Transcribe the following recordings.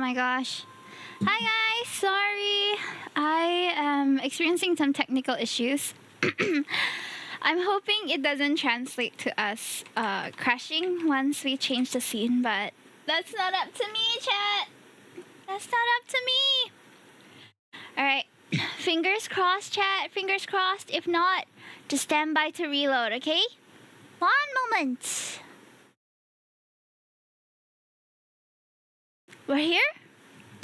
my gosh. Hi guys, sorry. I am experiencing some technical issues. I'm hoping it doesn't translate to us crashing once we change the scene, but that's not up to me, chat. That's not up to me. Alright, fingers crossed, chat. Fingers crossed. If not, just stand by to reload, okay? One moment. We're here?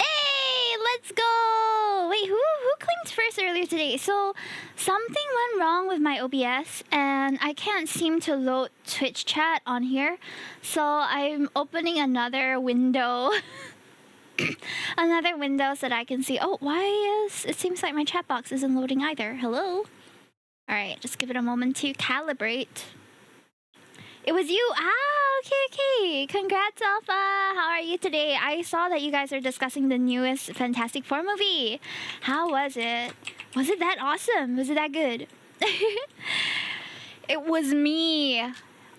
Hey, let's go! Wait, who claimed first earlier today? So, something went wrong with my OBS and I can't seem to load Twitch chat on here. So, I'm opening another window. Another window so that I can see. Oh, why is... It seems like my chat box isn't loading either. Hello? Alright, just give it a moment to calibrate. It was you! Ah, okay. Congrats, Alpha! How are you today? I saw that you guys are discussing the newest Fantastic Four movie. How was it? Was it that awesome? Was it that good? It was me.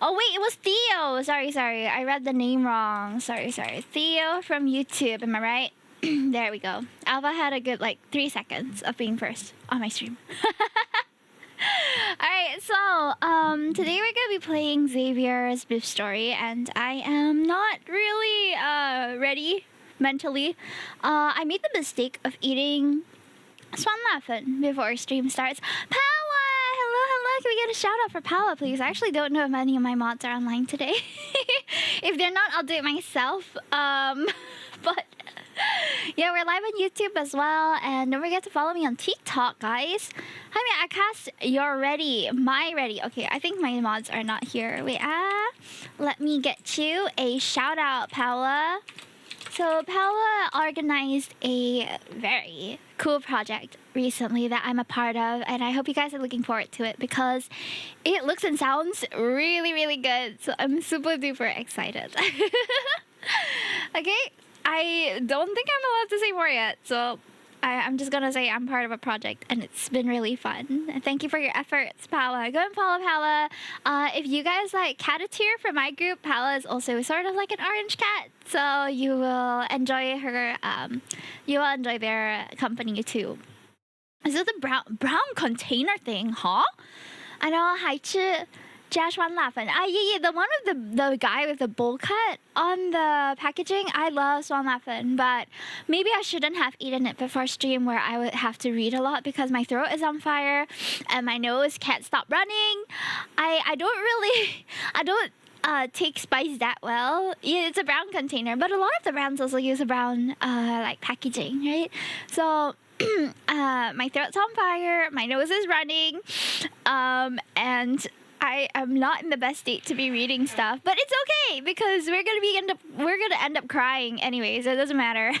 Oh, wait, it was Theo. Sorry. I read the name wrong. Sorry. Theo from YouTube, am I right? There we go. Alpha had a good, 3 seconds of being first on my stream. Alright, so, today we're gonna be playing Xavier's Beef Story, and I am not really, ready mentally. I made the mistake of eating swanlafen before our stream starts. Power! Hello, can we get a shout out for Power, please? I actually don't know if any of my mods are online today. If they're not, I'll do it myself. But... yeah, we're live on YouTube as well, and don't forget to follow me on TikTok, guys. Hi, I cast You're Ready, My Ready. Okay, I think my mods are not here. Wait, let me get you a shout out, Paula. So Paula organized a very cool project recently that I'm a part of, and I hope you guys are looking forward to it because it looks and sounds really good. So I'm super duper excited. Okay. I don't think I'm allowed to say more yet, so I'm just gonna say I'm part of a project and it's been really fun. And thank you for your efforts, Paula. Go and follow Paula. If you guys like Catateer from my group, Paula is also sort of like an orange cat, so you will enjoy her. You will enjoy their company too. Is it the brown container thing, huh? I know, 还吃 Swanlafen. Yeah, the one with the guy with the bowl cut on the packaging. I love Swanlafen, but maybe I shouldn't have eaten it before stream where I would have to read a lot because my throat is on fire and my nose can't stop running. I don't take spice that well. Yeah, it's a brown container, but a lot of the brands also use a brown packaging, right? So my throat's on fire, my nose is running, and I am not in the best state to be reading stuff, but it's okay because we're gonna end up crying anyways. It doesn't matter.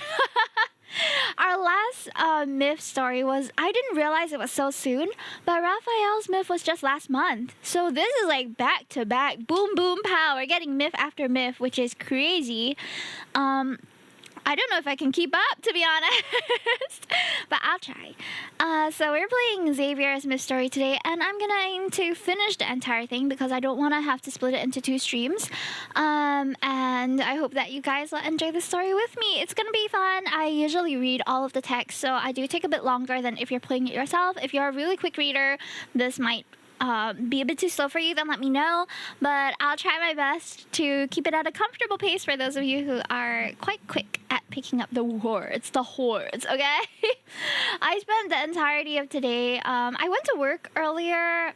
Our last myth story was, I didn't realize it was so soon, but Raphael's myth was just last month. So this is like back to back, boom pow. We're getting myth after myth, which is crazy. I don't know if I can keep up, to be honest, but I'll try. So we're playing Xavier's Myth Story today, and I'm gonna aim to finish the entire thing because I don't want to have to split it into 2 streams. And I hope that you guys will enjoy the story with me. It's gonna be fun. I usually read all of the text, so I do take a bit longer than if you're playing it yourself. If you're a really quick reader, this might be a bit too slow for you, then let me know. But I'll try my best to keep it at a comfortable pace for those of you who are quite quick at picking up the words, okay? I spent the entirety of today, I went to work earlier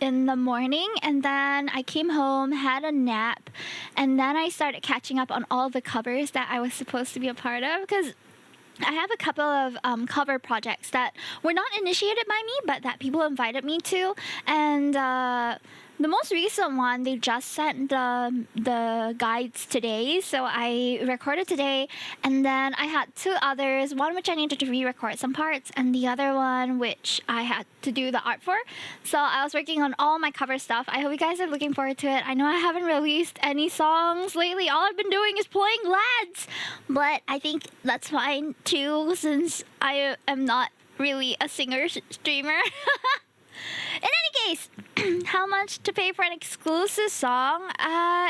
in the morning, and then I came home, had a nap, and then I started catching up on all the covers that I was supposed to be a part of, because I have a couple of cover projects that were not initiated by me, but that people invited me to. And the most recent one, they just sent the guides today, so I recorded today, and then I had 2 others, one which I needed to re-record some parts, and the other one which I had to do the art for. So I was working on all my cover stuff. I hope you guys are looking forward to it. I know I haven't released any songs lately. All I've been doing is playing LADs, but I think that's fine too, since I am not really a singer streamer. In any Deepspace. How much to pay for an exclusive song?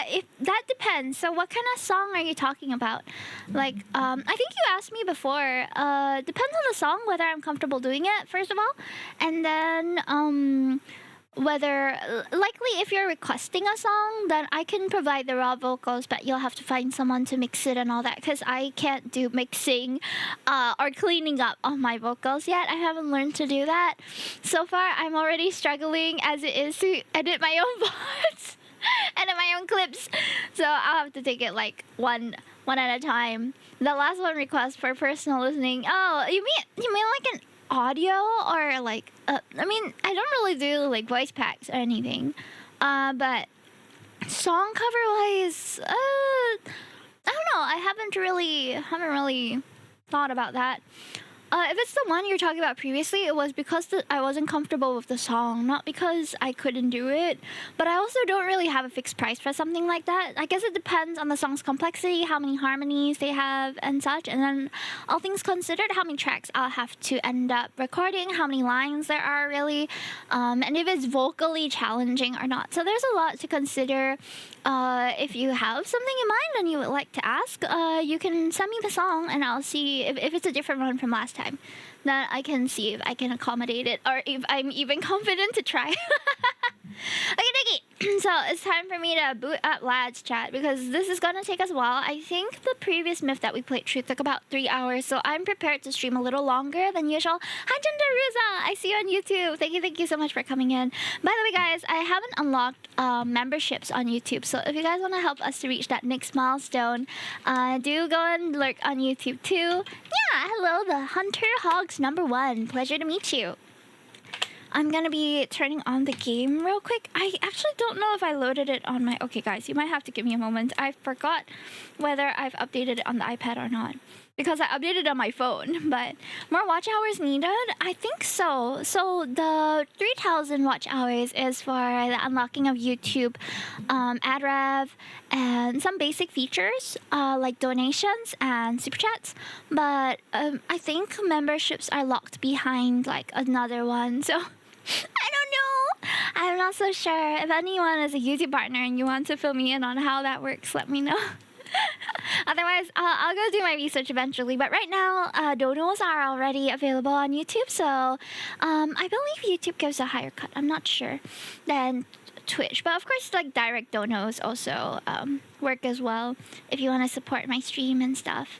If that depends. So what kind of song are you talking about? Like, I think you asked me before. Depends on the song whether I'm comfortable doing it, first of all, and then whether likely if you're requesting a song, then I can provide the raw vocals, but you'll have to find someone to mix it and all that, because I can't do mixing or cleaning up on my vocals yet. I haven't learned to do that. So far, I'm already struggling as it is to edit my own parts, edit my own clips. So I'll have to take it like one at a time. The last one request for personal listening. Oh, you mean like an audio or like I mean, I don't really do like voice packs or anything, but song cover wise, I don't know, I haven't really thought about that. If it's the one you're talking about previously, it was because I wasn't comfortable with the song, not because I couldn't do it. But I also don't really have a fixed price for something like that. I guess it depends on the song's complexity, how many harmonies they have and such, and then all things considered, how many tracks I'll have to end up recording, how many lines there are really, and if it's vocally challenging or not. So there's a lot to consider. If you have something in mind and you would like to ask, you can send me the song and I'll see if it's a different one from last time. Then I can see if I can accommodate it or if I'm even confident to try. Okay. So it's time for me to boot up Lads chat because this is gonna take us a while. I think the previous myth that we played through took about 3 hours, so I'm prepared to stream a little longer than usual. Hi Genderuza, I see you on YouTube. Thank you so much for coming in. By the way, guys, I haven't unlocked memberships on YouTube, so if you guys want to help us to reach that next milestone, do go and lurk on YouTube too. Yeah, hello, the Hunter Hogs #1. Pleasure to meet you. I'm gonna be turning on the game real quick. I actually don't know if I loaded it on my... Okay, guys, you might have to give me a moment. I forgot whether I've updated it on the iPad or not, because I updated it on my phone. But more watch hours needed? I think so. So the 3,000 watch hours is for the unlocking of YouTube ad rev and some basic features like donations and super chats. But I think memberships are locked behind like another one. So I don't know. I'm not so sure. If anyone is a YouTube partner and you want to fill me in on how that works, let me know. Otherwise, I'll go do my research eventually. But right now, donos are already available on YouTube. So I believe YouTube gives a higher cut. I'm not sure than Twitch. But of course, like direct donos also work as well if you want to support my stream and stuff.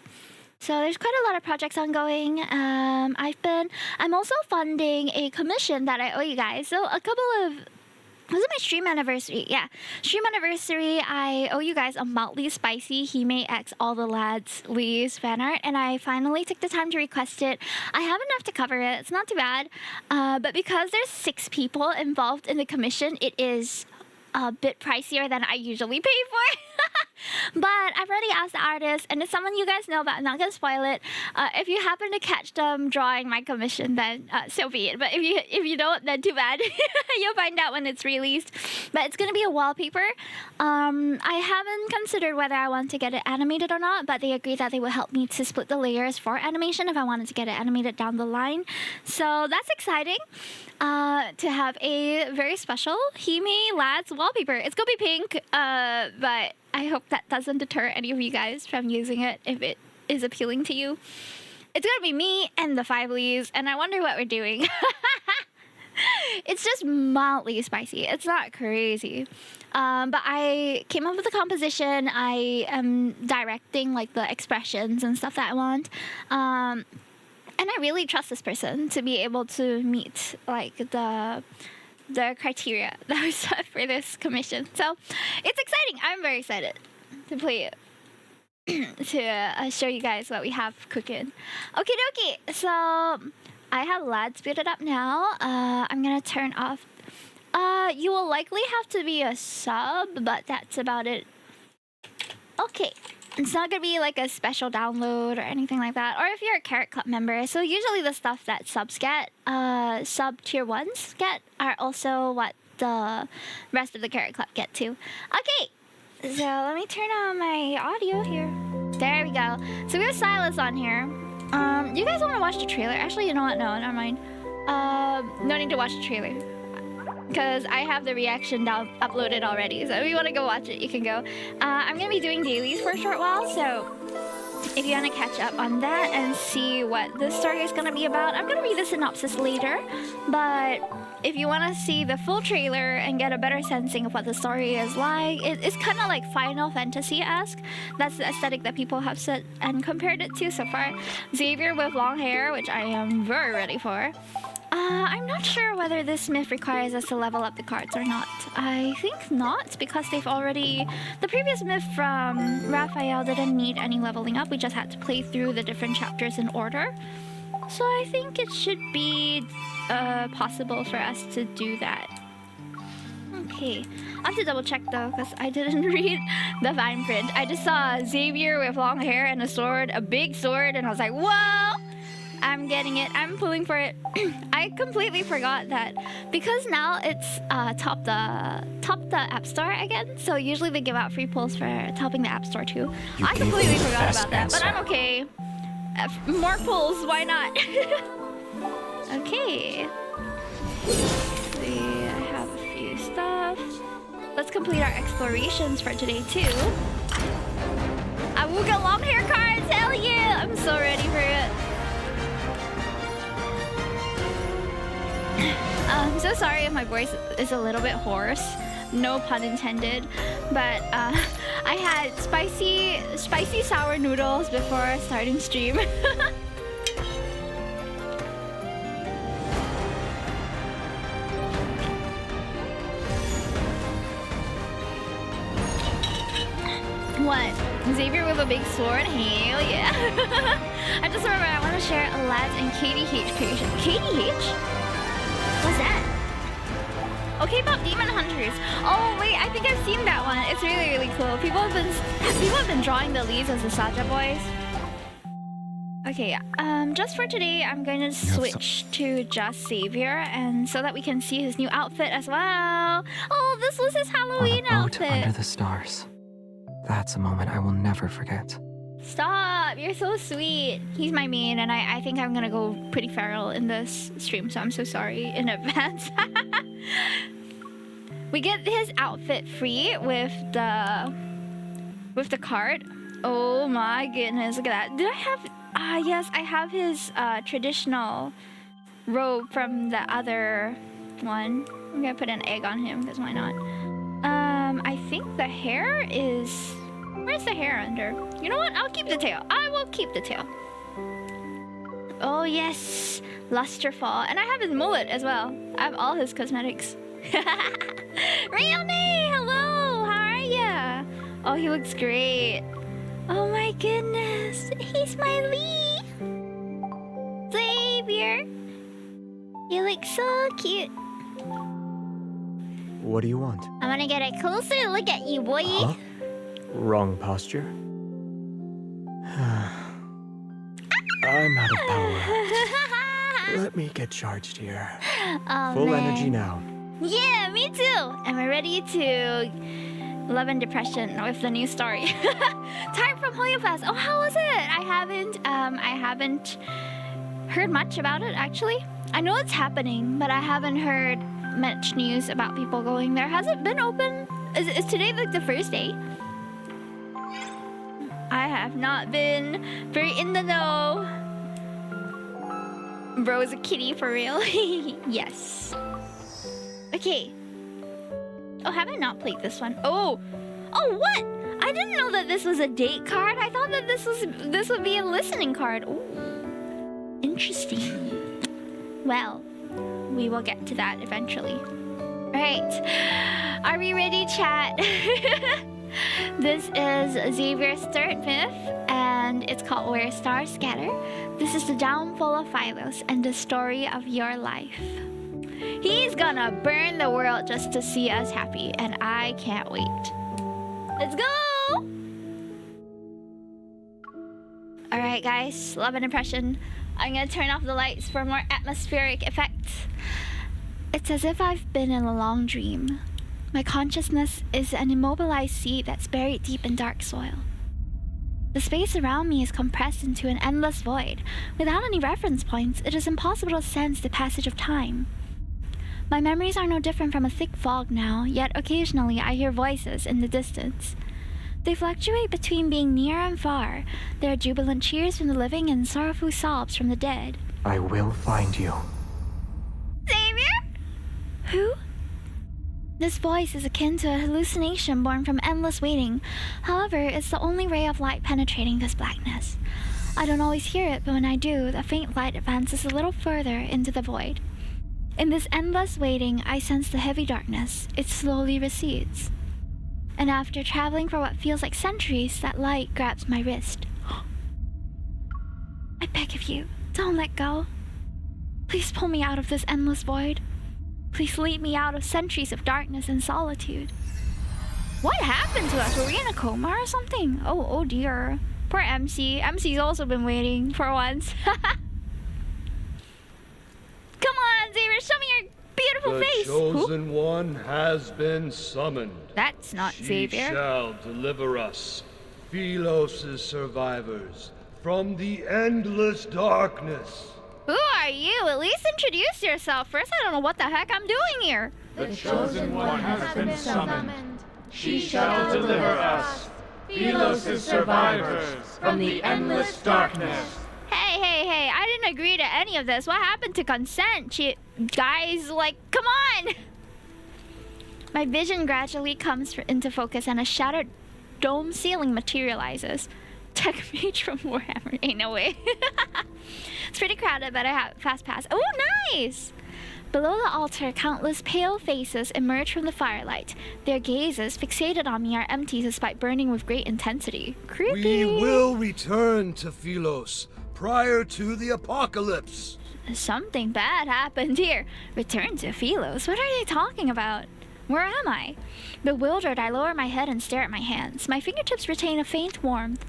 So there's quite a lot of projects ongoing. I'm also funding a commission that I owe you guys. So a couple of... Was it my stream anniversary? Yeah. Stream anniversary, I owe you guys a mildly spicy Hime X All the Lads Lee's fan art, and I finally took the time to request it. I have enough to cover it. It's not too bad. But because there's 6 people involved in the commission, it is a bit pricier than I usually pay for. But I've already asked the artist, and it's someone you guys know, but I'm not gonna spoil it. If you happen to catch them drawing my commission, then so be it. But if you don't, then too bad. You'll find out when it's released. But it's gonna be a wallpaper. I haven't considered whether I want to get it animated or not, but they agreed that they would help me to split the layers for animation if I wanted to get it animated down the line. So that's exciting. To have a very special Hime Lads wallpaper. It's gonna be pink, but I hope that doesn't deter any of you guys from using it if it is appealing to you. It's gonna be me and the 5 leaves, and I wonder what we're doing. It's just mildly spicy. It's not crazy. But I came up with a composition. I am directing like the expressions and stuff that I want. And I really trust this person to be able to meet like the criteria that was set for this commission. So it's exciting. I'm very excited to play it, to show you guys what we have cooking. Okie dokie. So I have Lads booted up now. I'm gonna turn off. You will likely have to be a sub, but that's about it. Okay. It's not gonna be like a special download or anything like that. Or if you're a Carrot Club member. So usually the stuff that subs get, sub tier 1s get, are also what the rest of the Carrot Club get too. Okay, so let me turn on my audio here. There we go. So we have Silas on here. You guys want to watch the trailer? Actually, you know what? No, never mind. No need to watch the trailer. because I have the reaction down uploaded already. So if you want to go watch it, you can go. I'm gonna be doing dailies for a short while, so if you want to catch up on that and see what the story is gonna be about, I'm gonna read the synopsis later. But if you want to see the full trailer and get a better sensing of what the story is like, it's kind of like Final Fantasy-esque. That's the aesthetic that people have said and compared it to so far. Xavier with long hair, which I am very ready for. I'm not sure whether this myth requires us to level up the cards or not. I think not, because they've already... The previous myth from Raphael didn't need any leveling up. We just had to play through the different chapters in order. So I think it should be possible for us to do that. Okay, I have to double check though, because I didn't read the fine print. I just saw Xavier with long hair and a sword, a big sword, and I was like, whoa! I'm getting it. I'm pulling for it. I completely forgot that because now it's top the App Store again. So usually they give out free pulls for topping the App Store too. I completely forgot about that, but I'm okay. More pulls, why not? Okay. Let's see, I have a few stuff. Let's complete our explorations for today too. I will get long hair cards. Hell yeah! I'm so ready for it. I'm so sorry if my voice is a little bit hoarse. No pun intended. But I had spicy sour noodles before starting stream. What? Xavier with a big sword? Hell yeah. I just remember I want to share a Lads and KDH creation. KDH? What's that? Oh, K-pop Demon Hunters. Oh wait, I think I've seen that one. It's really, really cool. People have been drawing the leads as the Saja boys. Okay, just for today, I'm going to switch to just Xavier, and so that we can see his new outfit as well. Oh, this was his Halloween outfit. Under the stars. That's a moment I will never forget. Stop! You're so sweet. He's my main, and I think I'm gonna go pretty feral in this stream, so I'm so sorry in advance. We get his outfit free with the card. Oh my goodness, look at that. Did I have... yes, I have his traditional robe from the other one. I'm gonna put an egg on him, because why not? I think the hair is... Where's the hair under? You know what? I'll keep the tail. I will keep the tail. Oh yes, Lusterfall. And I have his mullet as well. I have all his cosmetics. Rione, hello! How are ya? Oh, he looks great. Oh my goodness. He's my Lee. Xavier. You look so cute. What do you want? I want to get a closer look at you, boy. Huh? Wrong posture. I'm out of power. Let me get charged here. Oh, Full man. energy now. Yeah, me too. And we're ready to love and depression with the new story. Time from Hoyofest. Oh, how was it? I haven't heard much about it actually. I know it's happening, but I haven't heard much news about people going there. Has it been open? Is today like the first day? I have not been very in the know. Bro is a kitty for real. Yes. Okay. Oh, have I not played this one? Oh, what? I didn't know that this was a date card. I thought that this would be a listening card. Ooh, interesting. Well, we will get to that eventually. All right, are we ready, chat? This is Xavier's third myth, and it's called Where Stars Scatter. This is the downfall of Philos and the story of your life. He's gonna burn the world just to see us happy, and I can't wait. Let's go! Alright guys, love and impression. I'm gonna turn off the lights for more atmospheric effects. It's as if I've been in a long dream. My consciousness is an immobilized seed that's buried deep in dark soil. The space around me is compressed into an endless void. Without any reference points, it is impossible to sense the passage of time. My memories are no different from a thick fog now, yet occasionally I hear voices in the distance. They fluctuate between being near and far. There are jubilant cheers from the living and sorrowful sobs from the dead. I will find you. Xavier? Who? This voice is akin to a hallucination born from endless waiting. However, it's the only ray of light penetrating this blackness. I don't always hear it, but when I do, the faint light advances a little further into the void. In this endless waiting, I sense the heavy darkness. It slowly recedes. And after traveling for what feels like centuries, that light grabs my wrist. I beg of you, don't let go. Please pull me out of this endless void. Please lead me out of centuries of darkness and solitude. What happened to us? Were we in a coma or something? Oh dear. Poor MC. MC's also been waiting for once. Come on, Xavier, show me your beautiful face. The chosen one has been summoned. That's not She Xavier. shall deliver us, Philos' survivors, from the endless darkness. Who are you? At least introduce yourself. First, I don't know what the heck I'm doing here. The chosen one has been summoned. She shall deliver us, Philos' survivors, from the endless darkness. Hey, I didn't agree to any of this. What happened to consent? Guys, like, come on! My vision gradually comes into focus and a shattered dome ceiling materializes. Tech mage from Warhammer. Ain't no way. It's pretty crowded, but I have fast pass. Oh, nice! Below the altar, countless pale faces emerge from the firelight. Their gazes, fixated on me, are empty despite burning with great intensity. Creepy. We will return to Philos prior to the apocalypse. Something bad happened here. Return to Philos? What are they talking about? Where am I? Bewildered, I lower my head and stare at my hands. My fingertips retain a faint warmth.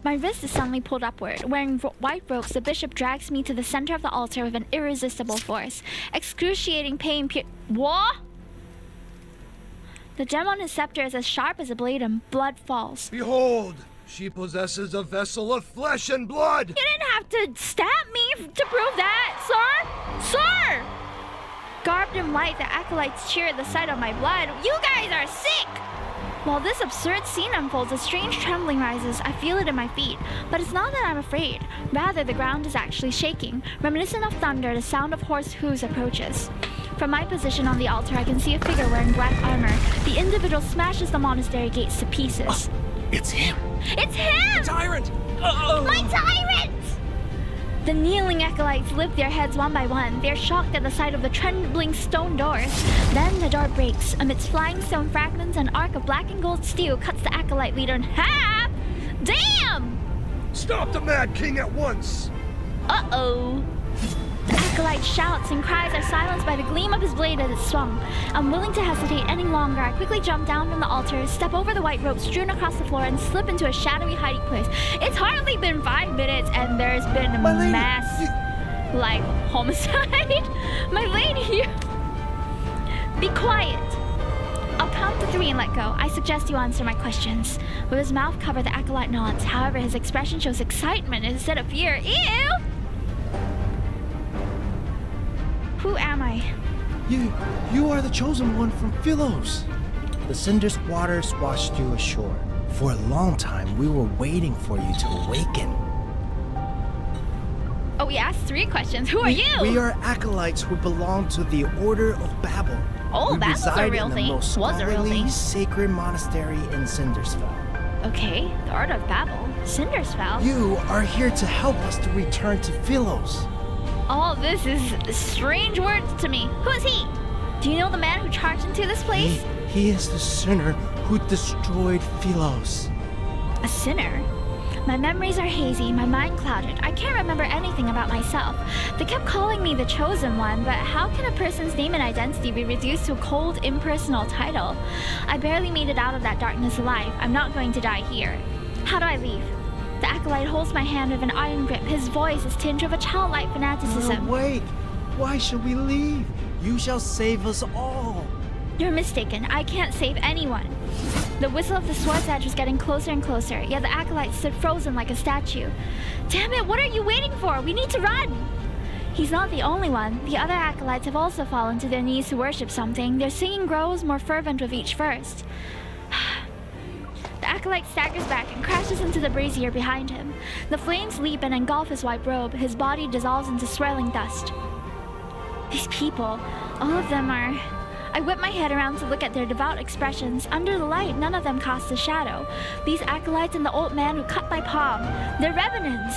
My wrist is suddenly pulled upward. Wearing white robes, the bishop drags me to the center of the altar with an irresistible force. Excruciating pain What? The gem on his scepter is as sharp as a blade and blood falls. Behold, she possesses a vessel of flesh and blood. You didn't have to stab me to prove that, sir! Sir! Garbed in white, the acolytes cheer at the sight of my blood. You guys are sick! While this absurd scene unfolds, a strange trembling rises. I feel it in my feet. But it's not that I'm afraid. Rather, the ground is actually shaking. Reminiscent of thunder, the sound of horse hooves approaches. From my position on the altar, I can see a figure wearing black armor. The individual smashes the monastery gates to pieces. It's him. It's him! Tyrant! My tyrant! The kneeling acolytes lift their heads one by one. They're shocked at the sight of the trembling stone doors. Then the door breaks. Amidst flying stone fragments, an arc of black and gold steel cuts the acolyte leader in half. Damn! Stop the Mad King at once! Uh-oh. The acolyte shouts and cries are silenced by the gleam of his blade as it swung. Unwilling to hesitate any longer, I quickly jump down from the altar, step over the white rope strewn across the floor, and slip into a shadowy hiding place. It's hardly been 5 minutes, and there's been a mass, homicide. My lady, be quiet. I'll count to 3 and let go. I suggest you answer my questions. With his mouth covered, the acolyte nods. However, his expression shows excitement instead of fear. Ew! Who am I? You are the chosen one from Philos. The Cinder's waters washed you ashore. For a long time, we were waiting for you to awaken. Oh, we asked 3 questions. Who are you? We are acolytes who belong to the Order of Babel. Oh, we Babel's a reside real in thing. the most Was a real scholarly, thing. sacred monastery in Cindersfell. Okay, the Order of Babel. Cindersfell. You are here to help us to return to Philos. All this is strange words to me. Who is he? Do you know the man who charged into this place? He is the sinner who destroyed Philos. A sinner? My memories are hazy, my mind clouded. I can't remember anything about myself. They kept calling me the Chosen One, but how can a person's name and identity be reduced to a cold, impersonal title? I barely made it out of that darkness alive. I'm not going to die here. How do I leave? The acolyte holds my hand with an iron grip. His voice is tinged with a childlike fanaticism. Wait, why should we leave? You shall save us all. You're mistaken. I can't save anyone. The whistle of the sword's edge was getting closer and closer, yet the acolyte stood frozen like a statue. Damn it, what are you waiting for? We need to run! He's not the only one. The other acolytes have also fallen to their knees to worship something. Their singing grows more fervent with each verse. The acolyte staggers back and crashes into the brazier behind him. The flames leap and engulf his white robe. His body dissolves into swirling dust. These people, all of them are... I whip my head around to look at their devout expressions. Under the light, none of them cast a shadow. These acolytes and the old man who cut my palm, they're revenants.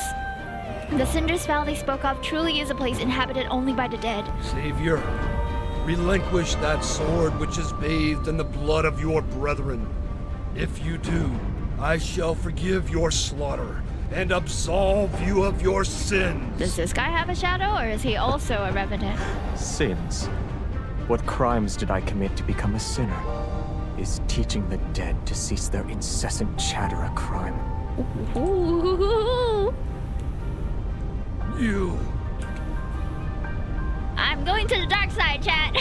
The cinder spell they spoke of truly is a place inhabited only by the dead. Xavier, relinquish that sword which is bathed in the blood of your brethren. If you do, I shall forgive your slaughter and absolve you of your sins. Does this guy have a shadow, or is he also a revenant? Sins? What crimes did I commit to become a sinner? Is teaching the dead to cease their incessant chatter a crime? Ooh. You. I'm going to the dark side, chat.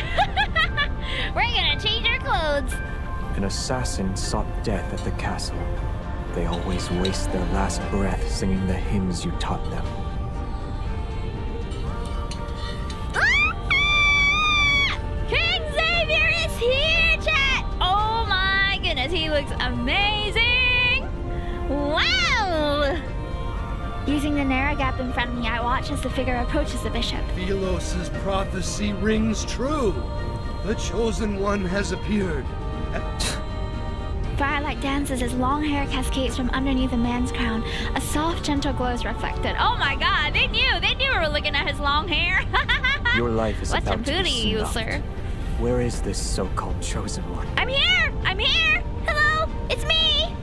We're gonna change our clothes. An assassin sought death at the castle. They always waste their last breath singing the hymns you taught them. King Xavier is here, chat! Oh my goodness, he looks amazing! Wow! Using the narrow gap in front of me, I watch as the figure approaches the bishop. Philos' prophecy rings true. The Chosen One has appeared. Firelight dances as long hair cascades from underneath a man's crown. A soft, gentle glow is reflected. Oh my god, they knew we were looking at his long hair. Your life is What's a about to be booty, you, snuffed. sir? Where is this so-called Chosen One? I'm here! I'm here! Hello! It's me!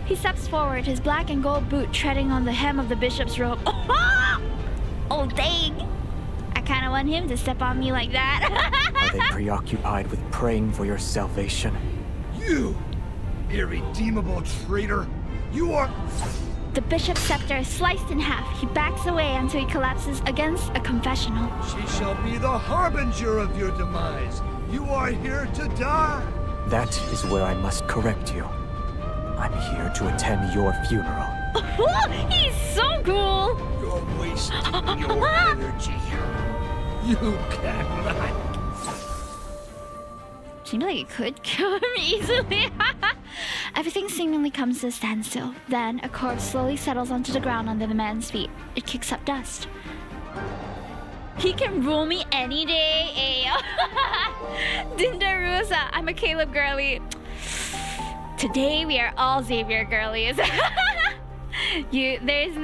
He steps forward, his black and gold boot treading on the hem of the bishop's robe. Oh, dang! I kind of want him to step on me like that. Are they preoccupied with praying for your salvation? You, irredeemable traitor. You are... The bishop's scepter is sliced in half. He backs away until he collapses against a confessional. She shall be the harbinger of your demise. You are here to die. That is where I must correct you. I'm here to attend your funeral. He's so cool! You're wasting your energy. You cannot. Seems like it could kill him easily. Everything seemingly comes to a standstill. Then a corpse slowly settles onto the ground under the man's feet. It kicks up dust. He can rule me any day, ayo. Dindarusa, I'm a Caleb girly. Today we are all Xavier girlies. There's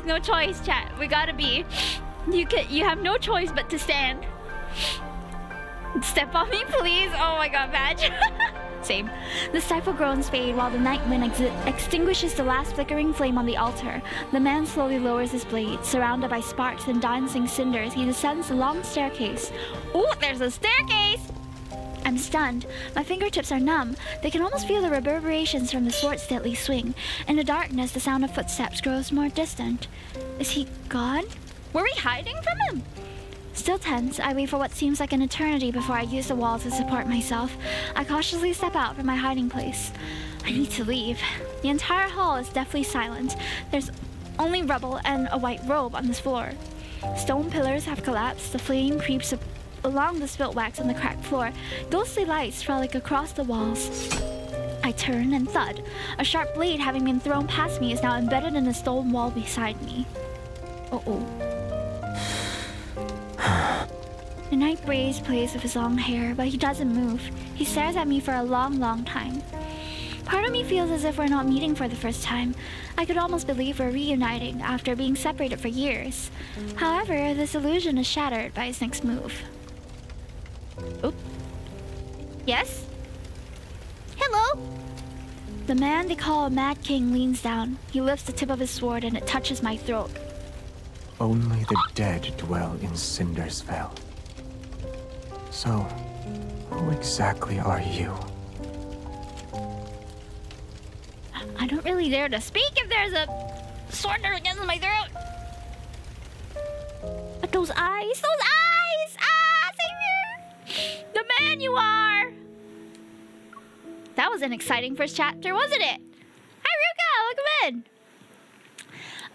no choice, chat. We gotta be. You have no choice but to stand. Step on me, please. Oh my god, badge. Same. The stifled groans fade while the night wind extinguishes the last flickering flame on the altar. The man slowly lowers his blade. Surrounded by sparks and dancing cinders, he descends the long staircase. Ooh, there's a staircase! I'm stunned. My fingertips are numb. They can almost feel the reverberations from the sword's deadly swing. In the darkness, the sound of footsteps grows more distant. Is he gone? Were we hiding from him? Still tense, I wait for what seems like an eternity before I use the wall to support myself. I cautiously step out from my hiding place. I need to leave. The entire hall is deathly silent. There's only rubble and a white robe on this floor. Stone pillars have collapsed. The flame creeps along the spilt wax on the cracked floor. Ghostly lights frolic across the walls. I turn and thud. A sharp blade having been thrown past me is now embedded in the stone wall beside me. Uh-oh. The night breeze plays with his long hair, but he doesn't move. He stares at me for a long, long time. Part of me feels as if we're not meeting for the first time. I could almost believe we're reuniting after being separated for years. However, this illusion is shattered by his next move. Oop. Yes? Hello? The man they call a Mad King leans down. He lifts the tip of his sword and it touches my throat. Only the dead dwell in Cinder's Vale. So, who exactly are you? I don't really dare to speak if there's a sword against my throat. But those eyes! Ah, Xavier! The man you are! That was an exciting first chapter, wasn't it? Hi, Ruka! Welcome in!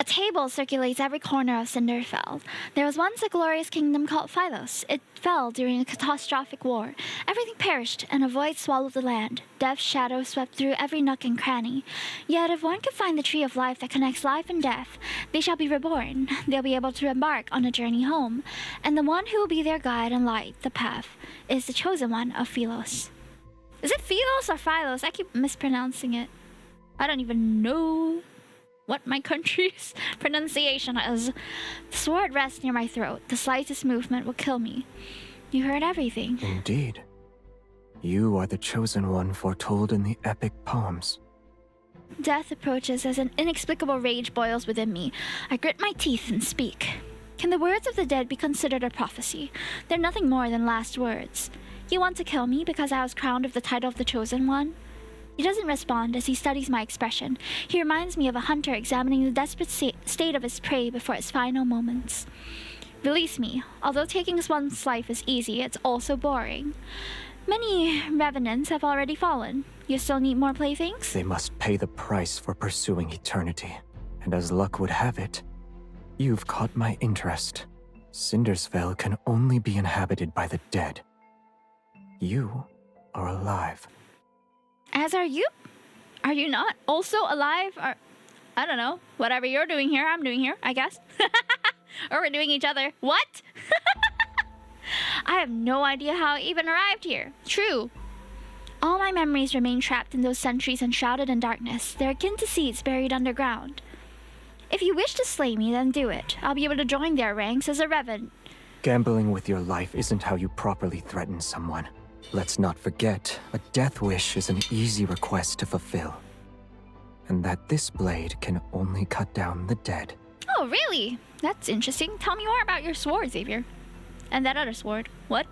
A table circulates every corner of Cinderfell. There was once a glorious kingdom called Philos. It fell during a catastrophic war. Everything perished, and a void swallowed the land. Death's shadow swept through every nook and cranny. Yet if one can find the tree of life that connects life and death, they shall be reborn. They'll be able to embark on a journey home. And the one who will be their guide and light the path is the chosen one of Philos. Is it Philos or Philos? I keep mispronouncing it. I don't even know what my country's pronunciation is. The sword rests near my throat. The slightest movement will kill me. You heard everything. Indeed. You are the chosen one foretold in the epic poems. Death approaches as an inexplicable rage boils within me. I grit my teeth and speak. Can the words of the dead be considered a prophecy? They're nothing more than last words. You want to kill me because I was crowned with the title of the chosen one? He doesn't respond as he studies my expression. He reminds me of a hunter examining the desperate state of his prey before its final moments. Release me. Although taking one's life is easy, it's also boring. Many revenants have already fallen. You still need more playthings? They must pay the price for pursuing eternity. And as luck would have it, you've caught my interest. Cindersfell can only be inhabited by the dead. You are alive. As are you? Are you not also alive? Or, I don't know. Whatever you're doing here, I'm doing here, I guess. Or we're doing each other. What? I have no idea how I even arrived here. True. All my memories remain trapped in those centuries enshrouded in darkness. They're akin to seeds buried underground. If you wish to slay me, then do it. I'll be able to join their ranks as a revenant. Gambling with your life isn't how you properly threaten someone. Let's not forget, a death wish is an easy request to fulfill. And that this blade can only cut down the dead. Oh, really? That's interesting. Tell me more about your sword, Xavier. And that other sword. What?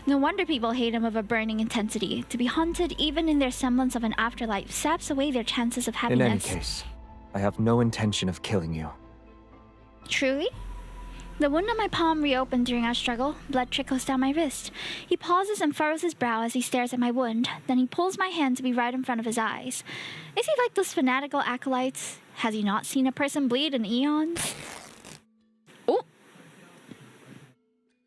No wonder people hate him of a burning intensity. To be haunted, even in their semblance of an afterlife, saps away their chances of happiness. In any case, I have no intention of killing you. Truly? The wound on my palm reopened during our struggle. Blood trickles down my wrist. He pauses and furrows his brow as he stares at my wound. Then he pulls my hand to be right in front of his eyes. Is he like those fanatical acolytes? Has he not seen a person bleed in eons? Oh!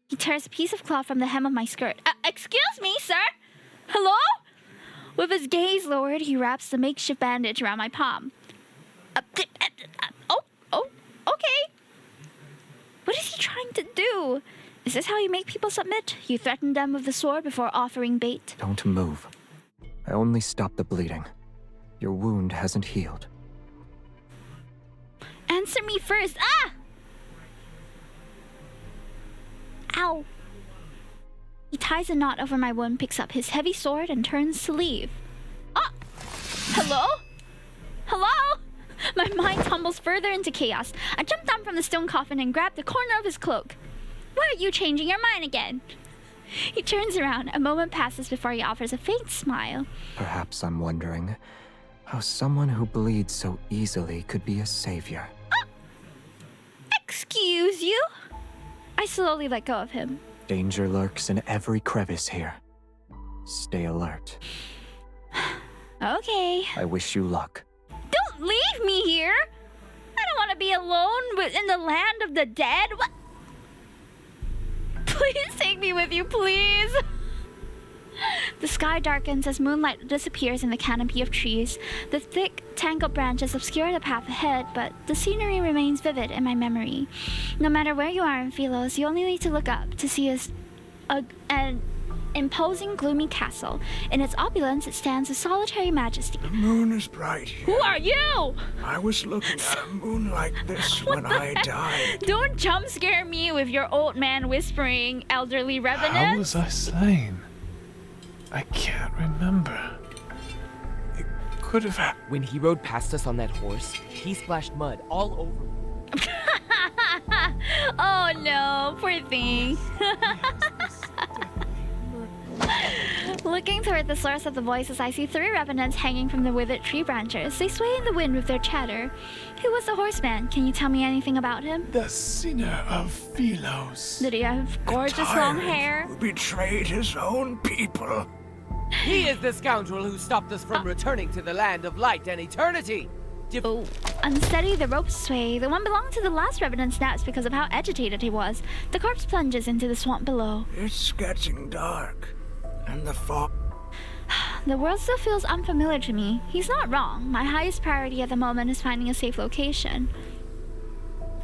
He tears a piece of cloth from the hem of my skirt. Excuse me, sir? Hello? With his gaze lowered, he wraps the makeshift bandage around my palm. Okay. What is he trying to do? Is this how you make people submit? You threaten them with the sword before offering bait? Don't move. I only stopped the bleeding. Your wound hasn't healed. Answer me first. Ah! Ow. He ties a knot over my wound, picks up his heavy sword, and turns to leave. Ah! Hello? Hello? My mind tumbles further into chaos. I jump down from the stone coffin and grab the corner of his cloak. Why are you changing your mind again? He turns around. A moment passes before he offers a faint smile. Perhaps I'm wondering how someone who bleeds so easily could be a savior. Excuse you? I slowly let go of him. Danger lurks in every crevice here. Stay alert. Okay. I wish you luck. Don't leave me here! I don't want to be alone in the land of the dead. What? Please take me with you, please! The sky darkens as moonlight disappears in the canopy of trees. The thick, tangled branches obscure the path ahead, but the scenery remains vivid in my memory. No matter where you are in Philos, you only need to look up to see an imposing, gloomy castle. In its opulence, it stands with solitary majesty. The moon is bright here. Who are you? I was looking at a moon like this when I died. Don't jump scare me with your old man whispering, elderly revenant. How was I slain? I can't remember. It could have happened. When he rode past us on that horse, he splashed mud all over me. Oh no, poor thing. Looking toward the source of the voices, I see 3 revenants hanging from the withered tree branches. They sway in the wind with their chatter. Who was the horseman? Can you tell me anything about him? The sinner of Philos. Did he have gorgeous long hair? Who betrayed his own people. He is the scoundrel who stopped us from returning to the land of light and eternity. Oh, unsteady, the ropes sway. The one belonging to the last revenant snaps because of how agitated he was. The corpse plunges into the swamp below. It's getting dark, and the fog. The world still feels unfamiliar to me. He's not wrong. My highest priority at the moment is finding a safe location.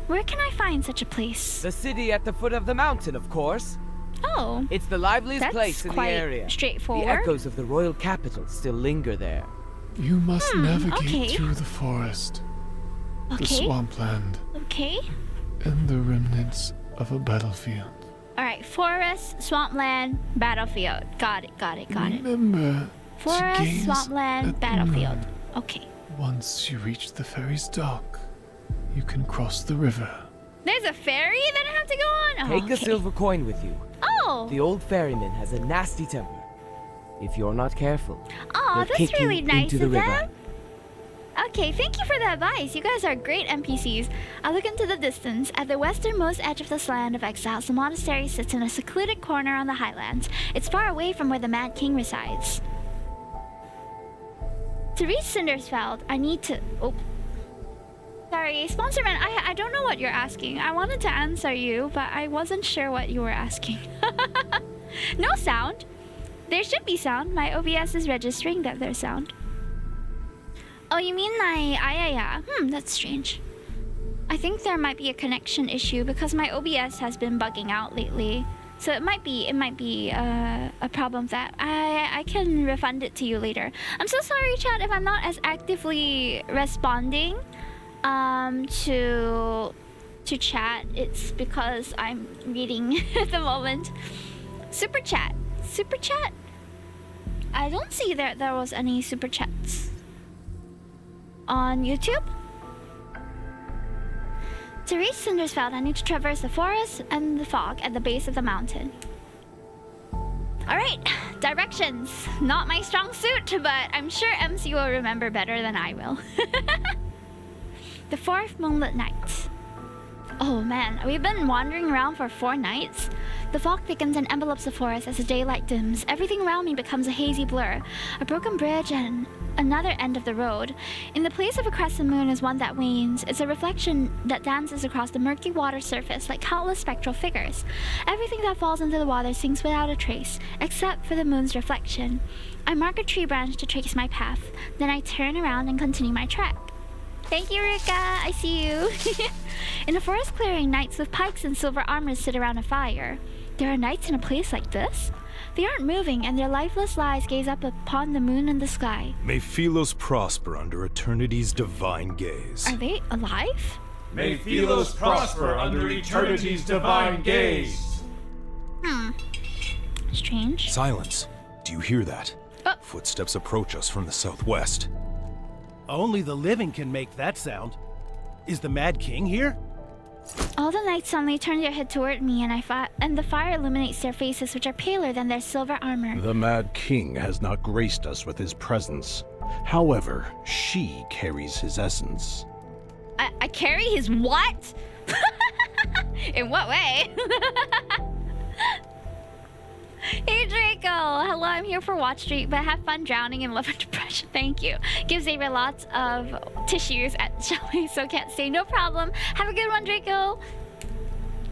Where can I find such a place? The city at the foot of the mountain, of course. Oh, It's the liveliest that's place in the quite area. straightforward. The echoes of the royal capital still linger there. You must navigate okay. through the forest, the Okay, swampland, okay. and the remnants of a battlefield. Alright, forest, swampland, battlefield. Got it. Remember to Forest, gaze swampland, at the battlefield. moon. Okay. Once you reach the ferry's dock, you can cross the river. There's a ferry that I have to go on? Oh, Take a okay. silver coin with you. Oh! The old ferryman has a nasty temper. If you're not careful, Oh, he'll that's kick you really nice into the of river. them. Okay, thank you for the advice. You guys are great NPCs. I look into the distance. At the westernmost edge of this land of exiles, the monastery sits in a secluded corner on the highlands. It's far away from where the Mad King resides. To reach Cindersfeld, I need to... Oh. Sorry, Sponsorman, I don't know what you're asking. I wanted to answer you, but I wasn't sure what you were asking. No sound. There should be sound. My OBS is registering that there's sound. Oh, you mean yeah. That's strange. I think there might be a connection issue because my OBS has been bugging out lately. So it might be a problem that I can refund it to you later. I'm so sorry, chat, if I'm not as actively responding to chat. It's because I'm reading at the moment. Super chat. I don't see that there was any super chats on YouTube. To reach Cindersfeld, I need to traverse the forest and the fog at the base of the mountain. Alright, directions. Not my strong suit, but I'm sure MC will remember better than I will. The fourth moonlit night. Oh man, we've been wandering around for 4 nights. The fog thickens and envelopes the forest as the daylight dims. Everything around me becomes a hazy blur. A broken bridge and another end of the road. In the place of a crescent moon is one that wanes. It's a reflection that dances across the murky water surface like countless spectral figures. Everything that falls into the water sinks without a trace, except for the moon's reflection. I mark a tree branch to trace my path. Then I turn around and continue my trek. Thank you, Rika. I see you. In a forest clearing, knights with pikes and silver armor sit around a fire. There are knights in a place like this? They aren't moving, and their lifeless eyes gaze up upon the moon and the sky. May Philos prosper under eternity's divine gaze. Are they alive? May Philos prosper under eternity's divine gaze. Strange. Silence. Do you hear that? Oh. Footsteps approach us from the southwest. Only the living can make that sound. Is the Mad King here? All the knights suddenly turn their head toward me, and the fire illuminates their faces, which are paler than their silver armor. The Mad King has not graced us with his presence. However, she carries his essence. I carry his what? In what way? Hey Draco! Hello, I'm here for Watch Street, but have fun drowning in love and depression. Thank you. Give Xavier lots of tissues at Shelly, so can't stay. No problem. Have a good one, Draco.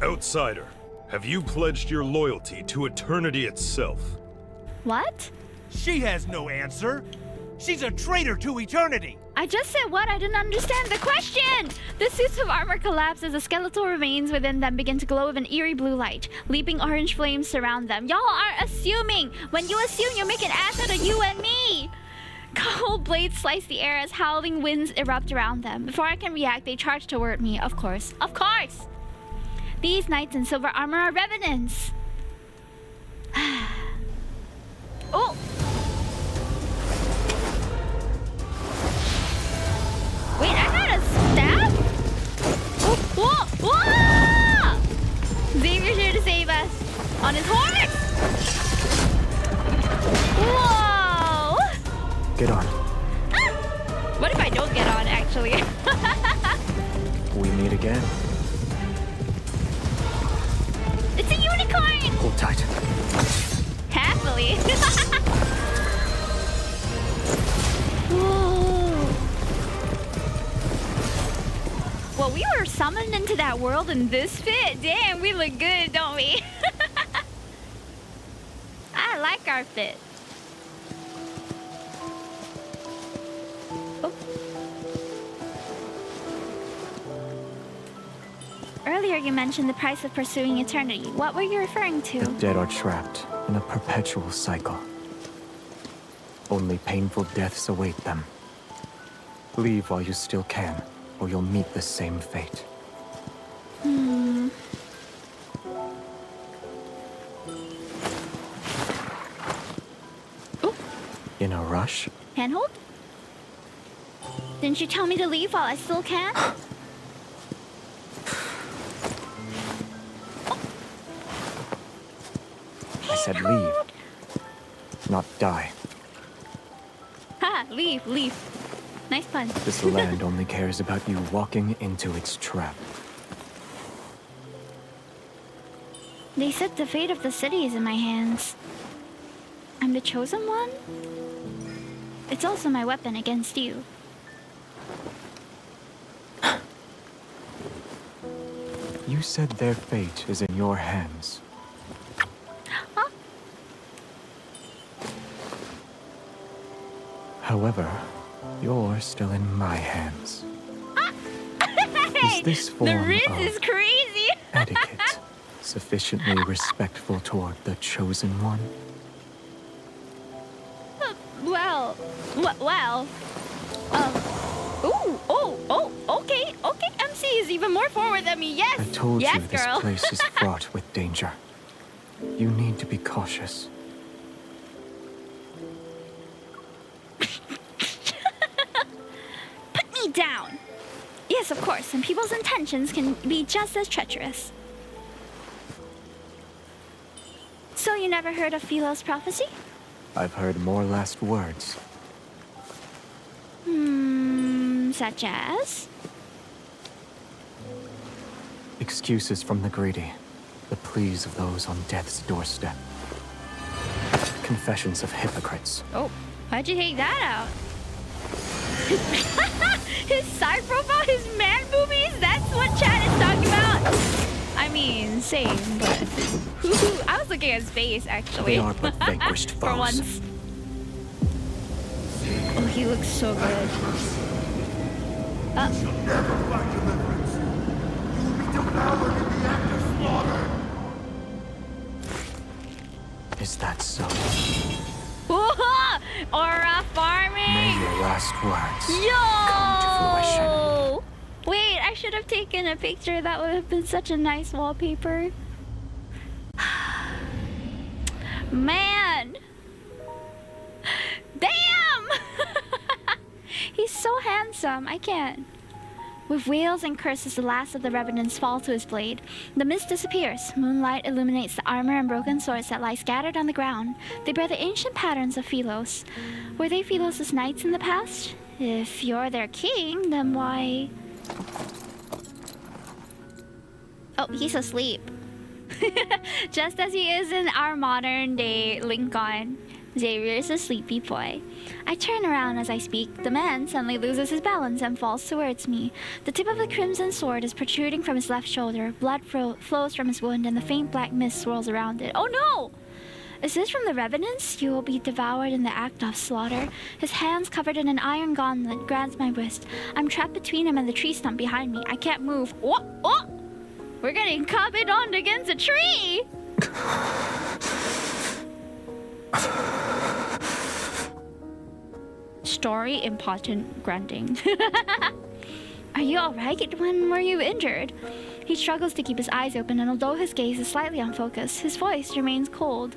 Outsider, have you pledged your loyalty to eternity itself? What? She has no answer. She's a traitor to eternity. I just said what? I didn't understand the question! The suits of armor collapse as the skeletal remains within them begin to glow with an eerie blue light. Leaping orange flames surround them. Y'all are assuming! When you assume, you make an ass out of you and me! Cold blades slice the air as howling winds erupt around them. Before I can react, they charge toward me, of course. Of course! These knights in silver armor are revenants! Oh! Wait, I got a staff? Whoa! Whoa! Xavier's here to save us. On his horse! Whoa! Get on. What if I don't get on, actually? We meet again. It's a unicorn! Hold tight. Happily. Whoa. we were summoned into that world in this fit. Damn, we look good, don't we? I like our fit. Oh. Earlier you mentioned the price of pursuing eternity. What were you referring to? The dead are trapped in a perpetual cycle. Only painful deaths await them. Leave while you still can, or you'll meet the same fate. Ooh. In a rush? Handhold? Didn't you tell me to leave while I still can? I said leave, not die. Ha! Leave, leave. Nice pun. This land only cares about you walking into its trap. They said the fate of the city is in my hands. I'm the chosen one? It's also my weapon against you. You said their fate is in your hands. Huh? However, you're still in my hands. Hey, Is this the form Riz of is crazy. etiquette sufficiently respectful toward the chosen one? Well, okay, MC is even more forward than me, yes! I told yes, you this girl. place is fraught with danger. You need to be cautious. Put me down! Yes, of course, and people's intentions can be just as treacherous. So you never heard of Philos' prophecy? I've heard more last words. Such as? Excuses from the greedy. The pleas of those on death's doorstep. Confessions of hypocrites. Oh, how'd you take that out? His side profile, his man boobies? That's what chat is talking about? I mean, same, but... I was looking at his face, actually. They are but vanquished foes. For once. Oh, he looks so good. Never find deliverance. You will be devoured in the act of slaughter. Is that so? Aura farming! May your last words come to fruition. Yo! Wait, I should have taken a picture. That would have been such a nice wallpaper. Man! Damn! He's so handsome. I can't. With wails and curses, the last of the revenants fall to his blade. The mist disappears. Moonlight illuminates the armor and broken swords that lie scattered on the ground. They bear the ancient patterns of Philos. Were they Philos' knights in the past? If you're their king, then why... Oh, he's asleep. Just as he is in our modern day Lincoln. Xavier is a sleepy boy. I turn around as I speak. The man suddenly loses his balance and falls towards me. The tip of the crimson sword is protruding from his left shoulder. Blood flows from his wound and the faint black mist swirls around it. Oh no! Is this from the revenants? You will be devoured in the act of slaughter. His hands covered in an iron gauntlet grabs my wrist. I'm trapped between him and the tree stump behind me. I can't move. Oh! Oh! We're getting copied on against a tree! Story impotent grunting. Are you alright? When were you injured? He struggles to keep his eyes open, and although his gaze is slightly unfocused, his voice remains cold.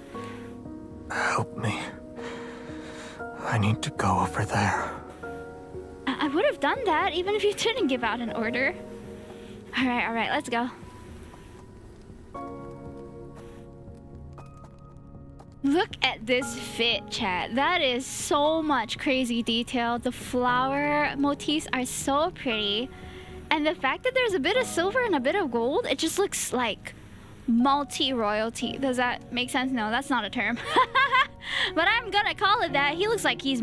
Help me. I need to go over there. I would have done that even if you didn't give out an order. Alright, let's go. Look at this fit, chat. That is so much crazy detail. The flower motifs are so pretty. And the fact that there's a bit of silver and a bit of gold, it just looks like multi-royalty. Does that make sense? No, that's not a term. But I'm gonna call it that. He looks like he's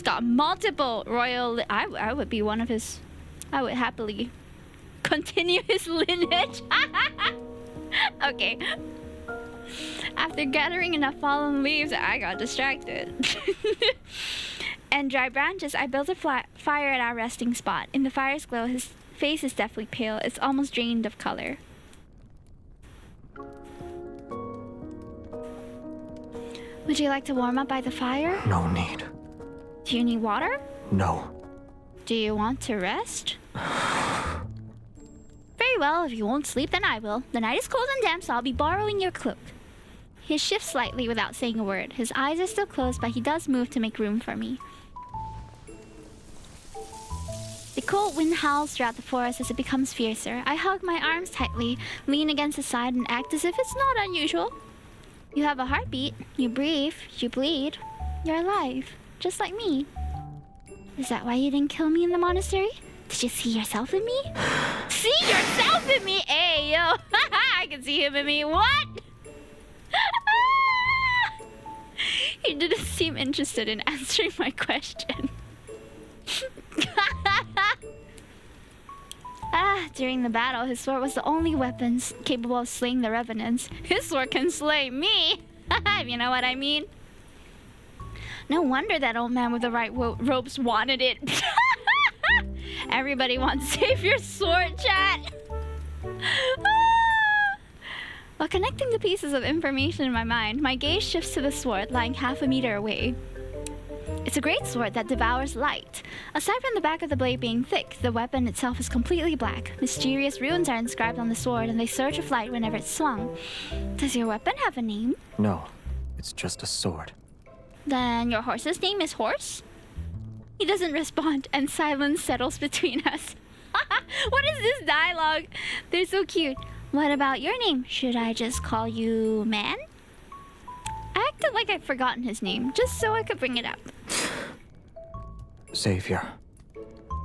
got multiple royal... I would be one of his... I would happily continue his lineage. Okay. After gathering enough fallen leaves, I got distracted. And dry branches, I built a fire at our resting spot. In the fire's glow, his face is deathly pale. It's almost drained of color. Would you like to warm up by the fire? No need. Do you need water? No. Do you want to rest? Very well, if you won't sleep, then I will. The night is cold and damp, so I'll be borrowing your cloak. He shifts slightly without saying a word. His eyes are still closed, but he does move to make room for me. The cold wind howls throughout the forest as it becomes fiercer. I hug my arms tightly, lean against his side, and act as if it's not unusual. You have a heartbeat. You breathe. You bleed. You're alive, just like me. Is that why you didn't kill me in the monastery? Did you see yourself in me? See yourself in me? Hey, yo. I can see him in me. What? He didn't seem interested in answering my question. During the battle, his sword was the only weapon capable of slaying the revenants. His sword can slay me, if you know what I mean. No wonder that old man with the right ropes wanted it. Everybody wants Xavier's sword, chat. While connecting the pieces of information in my mind, my gaze shifts to the sword lying half a meter away. It's a great sword that devours light. Aside from the back of the blade being thick, the weapon itself is completely black. Mysterious runes are inscribed on the sword, and they surge with light whenever it's swung. Does your weapon have a name? No, it's just a sword. Then your horse's name is Horse? He doesn't respond, and silence settles between us. What is this dialogue? They're so cute. What about your name? Should I just call you Man? I acted like I'd forgotten his name, just so I could bring it up. Xavier.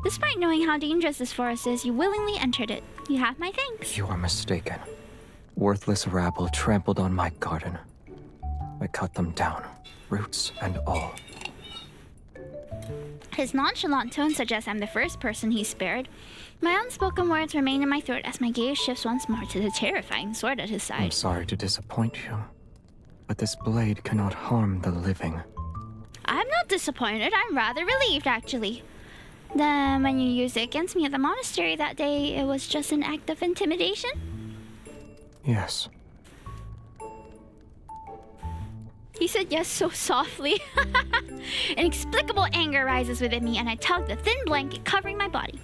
Despite knowing how dangerous this forest is, you willingly entered it. You have my thanks. You are mistaken. Worthless rabble trampled on my garden. I cut them down, roots and all. His nonchalant tone suggests I'm the first person he spared. My unspoken words remain in my throat as my gaze shifts once more to the terrifying sword at his side. I'm sorry to disappoint you, but this blade cannot harm the living. I'm not disappointed. I'm rather relieved, actually. Then, when you used it against me at the monastery that day, it was just an act of intimidation? Yes. He said yes so softly. Inexplicable anger rises within me, and I tug the thin blanket covering my body.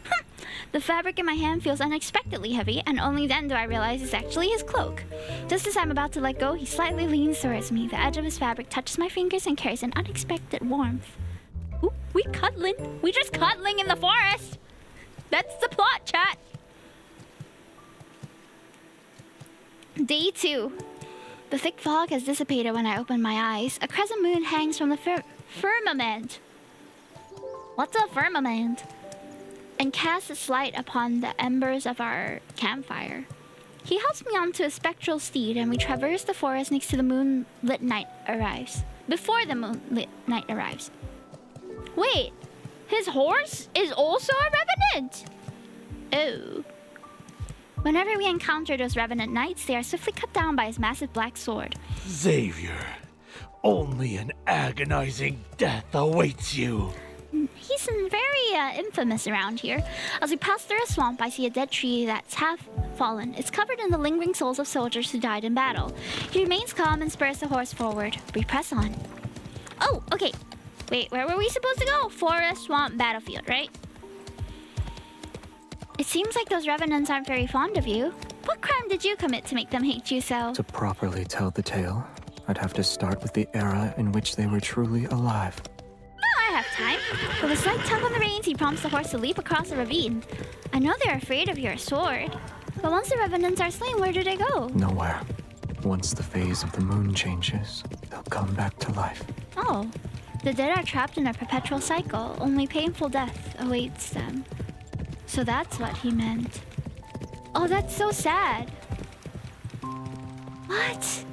The fabric in my hand feels unexpectedly heavy, and only then do I realize it's actually his cloak. Just as I'm about to let go, he slightly leans towards me. The edge of his fabric touches my fingers and carries an unexpected warmth. Ooh, we cuddling. We just cuddling in the forest. That's the plot, chat. Day 2. The thick fog has dissipated when I open my eyes. A crescent moon hangs from the firmament. What's a firmament? And casts its light upon the embers of our campfire. He helps me onto a spectral steed, and we traverse the forest next to the moonlit night arrives. Before the moonlit night arrives. Wait, his horse is also a revenant? Oh. Whenever we encounter those revenant knights, they are swiftly cut down by his massive black sword. Xavier, only an agonizing death awaits you. He's very infamous around here. As we pass through a swamp, I see a dead tree that's half fallen. It's covered in the lingering souls of soldiers who died in battle. He remains calm and spurs the horse forward. We press on. Oh, okay. Wait, where were we supposed to go? Forest, swamp, battlefield, right? It seems like those revenants aren't very fond of you. What crime did you commit to make them hate you so? To properly tell the tale, I'd have to start with the era in which they were truly alive. I have time. With a slight tug on the reins, he prompts the horse to leap across the ravine. I know they're afraid of your sword, but once the revenants are slain, where do they go? Nowhere. Once the phase of the moon changes, they'll come back to life. Oh, the dead are trapped in a perpetual cycle. Only painful death awaits them. So that's what he meant. Oh, that's so sad. What?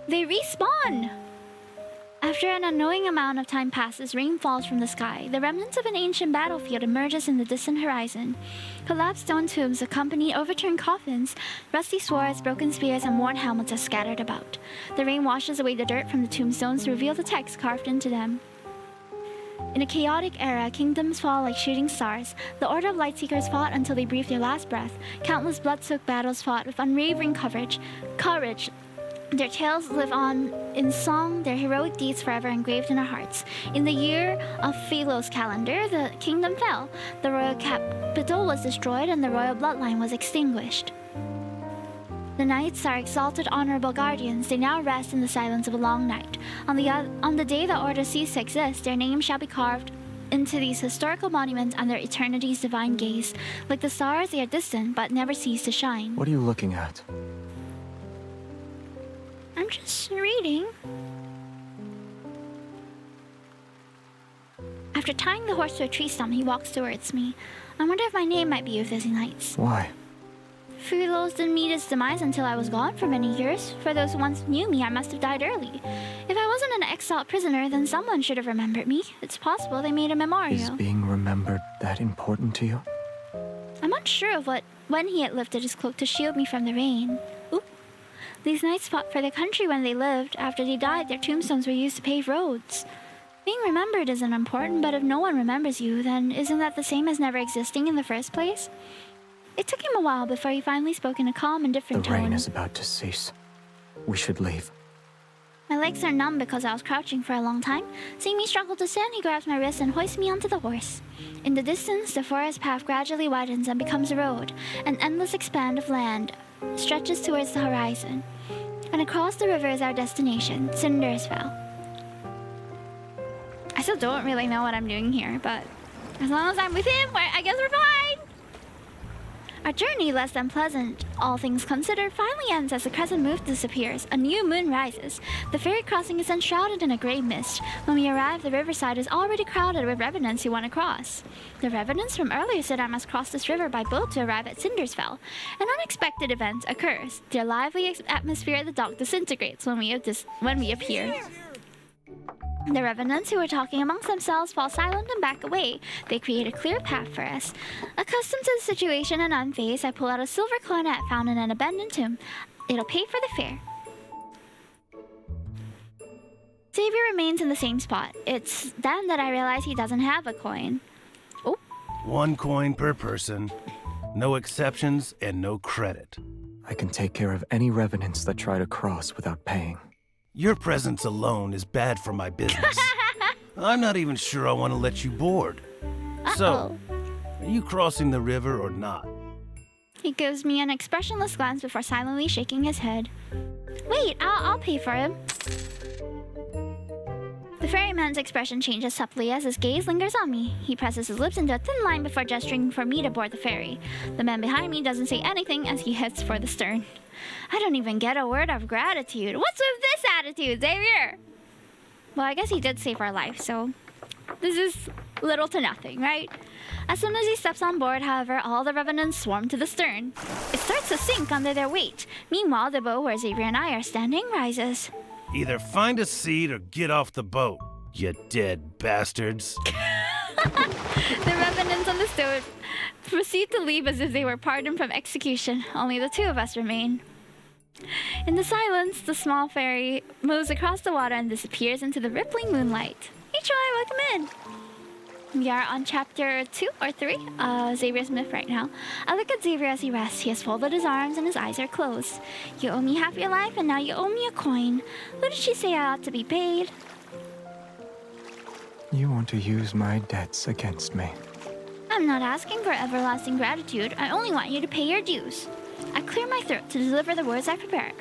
They respawn! After an unknowing amount of time passes, rain falls from the sky. The remnants of an ancient battlefield emerges in the distant horizon. Collapsed stone tombs accompany overturned coffins, rusty swords, broken spears, and worn helmets are scattered about. The rain washes away the dirt from the tombstones to reveal the text carved into them. In a chaotic era, kingdoms fall like shooting stars. The Order of Lightseekers fought until they breathed their last breath. Countless blood-soaked battles fought with unwavering courage. Their tales live on in song, their heroic deeds forever engraved in our hearts. In the year of Philos calendar, the kingdom fell. The royal capital was destroyed and the royal bloodline was extinguished. The knights are exalted, honorable guardians. They now rest in the silence of a long night. On the day the Order ceases to exist, their names shall be carved into these historical monuments under eternity's divine gaze. Like the stars, they are distant, but never cease to shine. What are you looking at? I'm just reading. After tying the horse to a tree stump, he walks towards me. I wonder if my name might be with these knights. Why? Philos didn't meet its demise until I was gone for many years. For those who once knew me, I must have died early. If I wasn't an exiled prisoner, then someone should have remembered me. It's possible they made a memorial. Is being remembered that important to you? I'm unsure of when he had lifted his cloak to shield me from the rain. Oop. These knights fought for their country when they lived. After they died, their tombstones were used to pave roads. Being remembered isn't important, but if no one remembers you, then isn't that the same as never existing in the first place? It took him a while before he finally spoke in a calm and different tone. The rain is about to cease. We should leave. My legs are numb because I was crouching for a long time. Seeing me struggle to stand, he grabs my wrist and hoists me onto the horse. In the distance, the forest path gradually widens and becomes a road. An endless expanse of land stretches towards the horizon. And across the river is our destination, Cindersfell. I still don't really know what I'm doing here, but as long as I'm with him, I guess we're fine. Our journey, less than pleasant, all things considered, finally ends as the crescent moon disappears. A new moon rises. The ferry crossing is enshrouded in a gray mist. When we arrive, the riverside is already crowded with revenants who want to cross. The revenants from earlier said I must cross this river by boat to arrive at Cindersfell. An unexpected event occurs. Their lively atmosphere at the dock disintegrates when we appear. The revenants who were talking amongst themselves fall silent and back away. They create a clear path for us. Accustomed to the situation and unfazed, I pull out a silver coin I had found in an abandoned tomb. It'll pay for the fare. Xavier remains in the same spot. It's then that I realize he doesn't have a coin. Oh. 1 coin per person. No exceptions and no credit. I can take care of any revenants that try to cross without paying. Your presence alone is bad for my business. I'm not even sure I want to let you board. So, are you crossing the river or not? He gives me an expressionless glance before silently shaking his head. Wait, I'll pay for him. The ferryman's expression changes subtly as his gaze lingers on me. He presses his lips into a thin line before gesturing for me to board the ferry. The man behind me doesn't say anything as he heads for the stern. I don't even get a word of gratitude. What's with this attitude, Xavier? Well, I guess he did save our life, so this is little to nothing, right? As soon as he steps on board, however, all the revenants swarm to the stern. It starts to sink under their weight. Meanwhile, the boat where Xavier and I are standing rises. Either find a seat or get off the boat, you dead bastards. The revenants on the stone proceed to leave as if they were pardoned from execution. Only the two of us remain. In the silence, the small ferry moves across the water and disappears into the rippling moonlight. Hey Troy, welcome in! We are on chapter 2 or 3, Xavier's myth right now. I look at Xavier as he rests. He has folded his arms and his eyes are closed. You owe me half your life and now you owe me a coin. Who did she say I ought to be paid? You want to use my debts against me. I'm not asking for everlasting gratitude. I only want you to pay your dues. I clear my throat to deliver the words I prepared.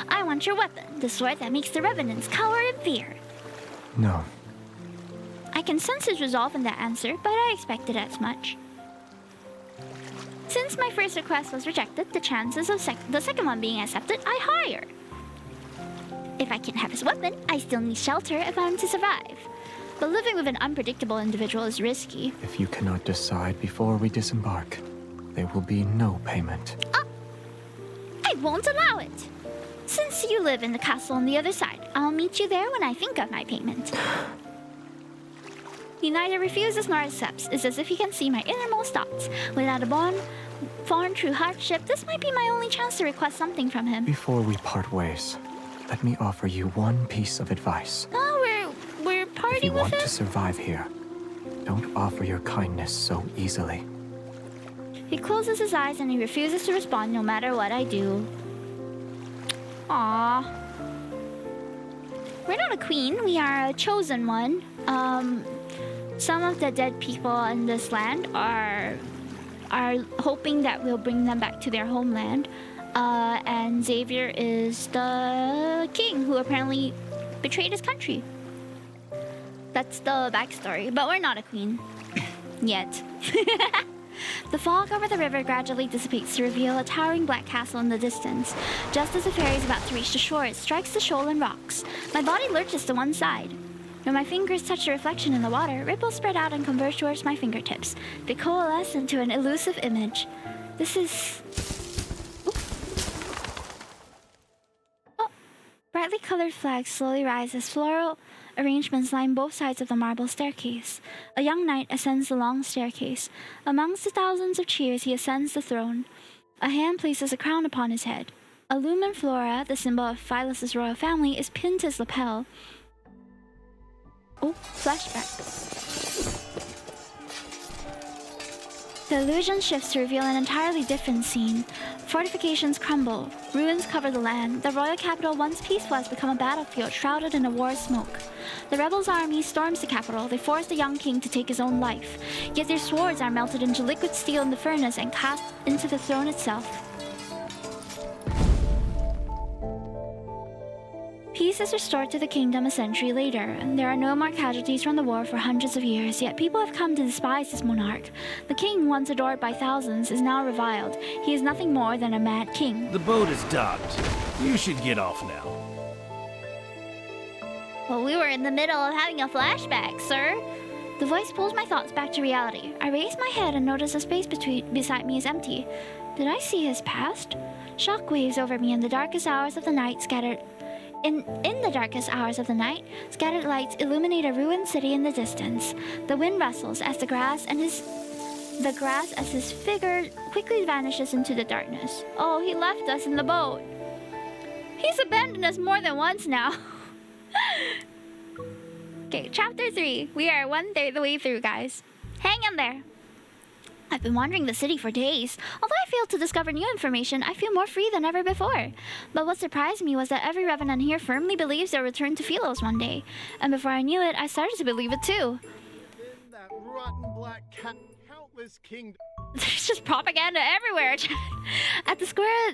I want your weapon, the sword that makes the revenants cower in fear. No. I can sense his resolve in that answer, but I expected as much. Since my first request was rejected, the chances of the second one being accepted are higher. If I can't have his weapon, I still need shelter if I'm to survive. But living with an unpredictable individual is risky. If you cannot decide before we disembark, there will be no payment. I won't allow it. Since you live in the castle on the other side, I'll meet you there when I think of my payment. He neither refuses nor accepts. It's as if he can see my innermost thoughts. Without a bond, born through hardship, this might be my only chance to request something from him. Before we part ways, let me offer you one piece of advice. Oh, we're If parting you with want him? to survive here, don't offer your kindness so easily. He closes his eyes and he refuses to respond no matter what I do. Aww. We're not a queen, we are a chosen one. Some of the dead people in this land are hoping that we'll bring them back to their homeland. And Xavier is the king who apparently betrayed his country. That's the backstory, but we're not a queen. Yet. The fog over the river gradually dissipates to reveal a towering black castle in the distance. Just as the ferry is about to reach the shore, it strikes the shoal and rocks. My body lurches to one side. When my fingers touch a reflection in the water, ripples spread out and converge towards my fingertips. They coalesce into an elusive image. This is... Oh. Brightly colored flags slowly rise as floral arrangements line both sides of the marble staircase. A young knight ascends the long staircase. Amongst the thousands of cheers, he ascends the throne. A hand places a crown upon his head. A lumen flora, the symbol of Philos' royal family, is pinned to his lapel. Oh, flashback. The illusion shifts to reveal an entirely different scene. Fortifications crumble. Ruins cover the land. The royal capital, once peaceful, has become a battlefield shrouded in a war smoke. The rebels' army storms the capital. They force the young king to take his own life. Yet their swords are melted into liquid steel in the furnace and cast into the throne itself. Peace is restored to the kingdom a century later. There are no more casualties from the war for hundreds of years, yet people have come to despise this monarch. The king, once adored by thousands, is now reviled. He is nothing more than a mad king. The boat is docked. You should get off now. Well, we were in the middle of having a flashback, sir. The voice pulls my thoughts back to reality. I raise my head and notice the space beside me is empty. Did I see his past? Shock waves over me in the darkest hours of the night scattered... In the darkest hours of the night, scattered lights illuminate a ruined city in the distance. The wind rustles as the grass as his figure quickly vanishes into the darkness. Oh, he left us in the boat. He's abandoned us more than once now. Okay, chapter 3. We are 1/3 the way through, guys. Hang in there. I've been wandering the city for days. Although I failed to discover new information, I feel more free than ever before. But what surprised me was that every revenant here firmly believes they'll return to Philos one day. And before I knew it, I started to believe it too. That rotten black cat, countless kingdoms. There's just propaganda everywhere. At the square,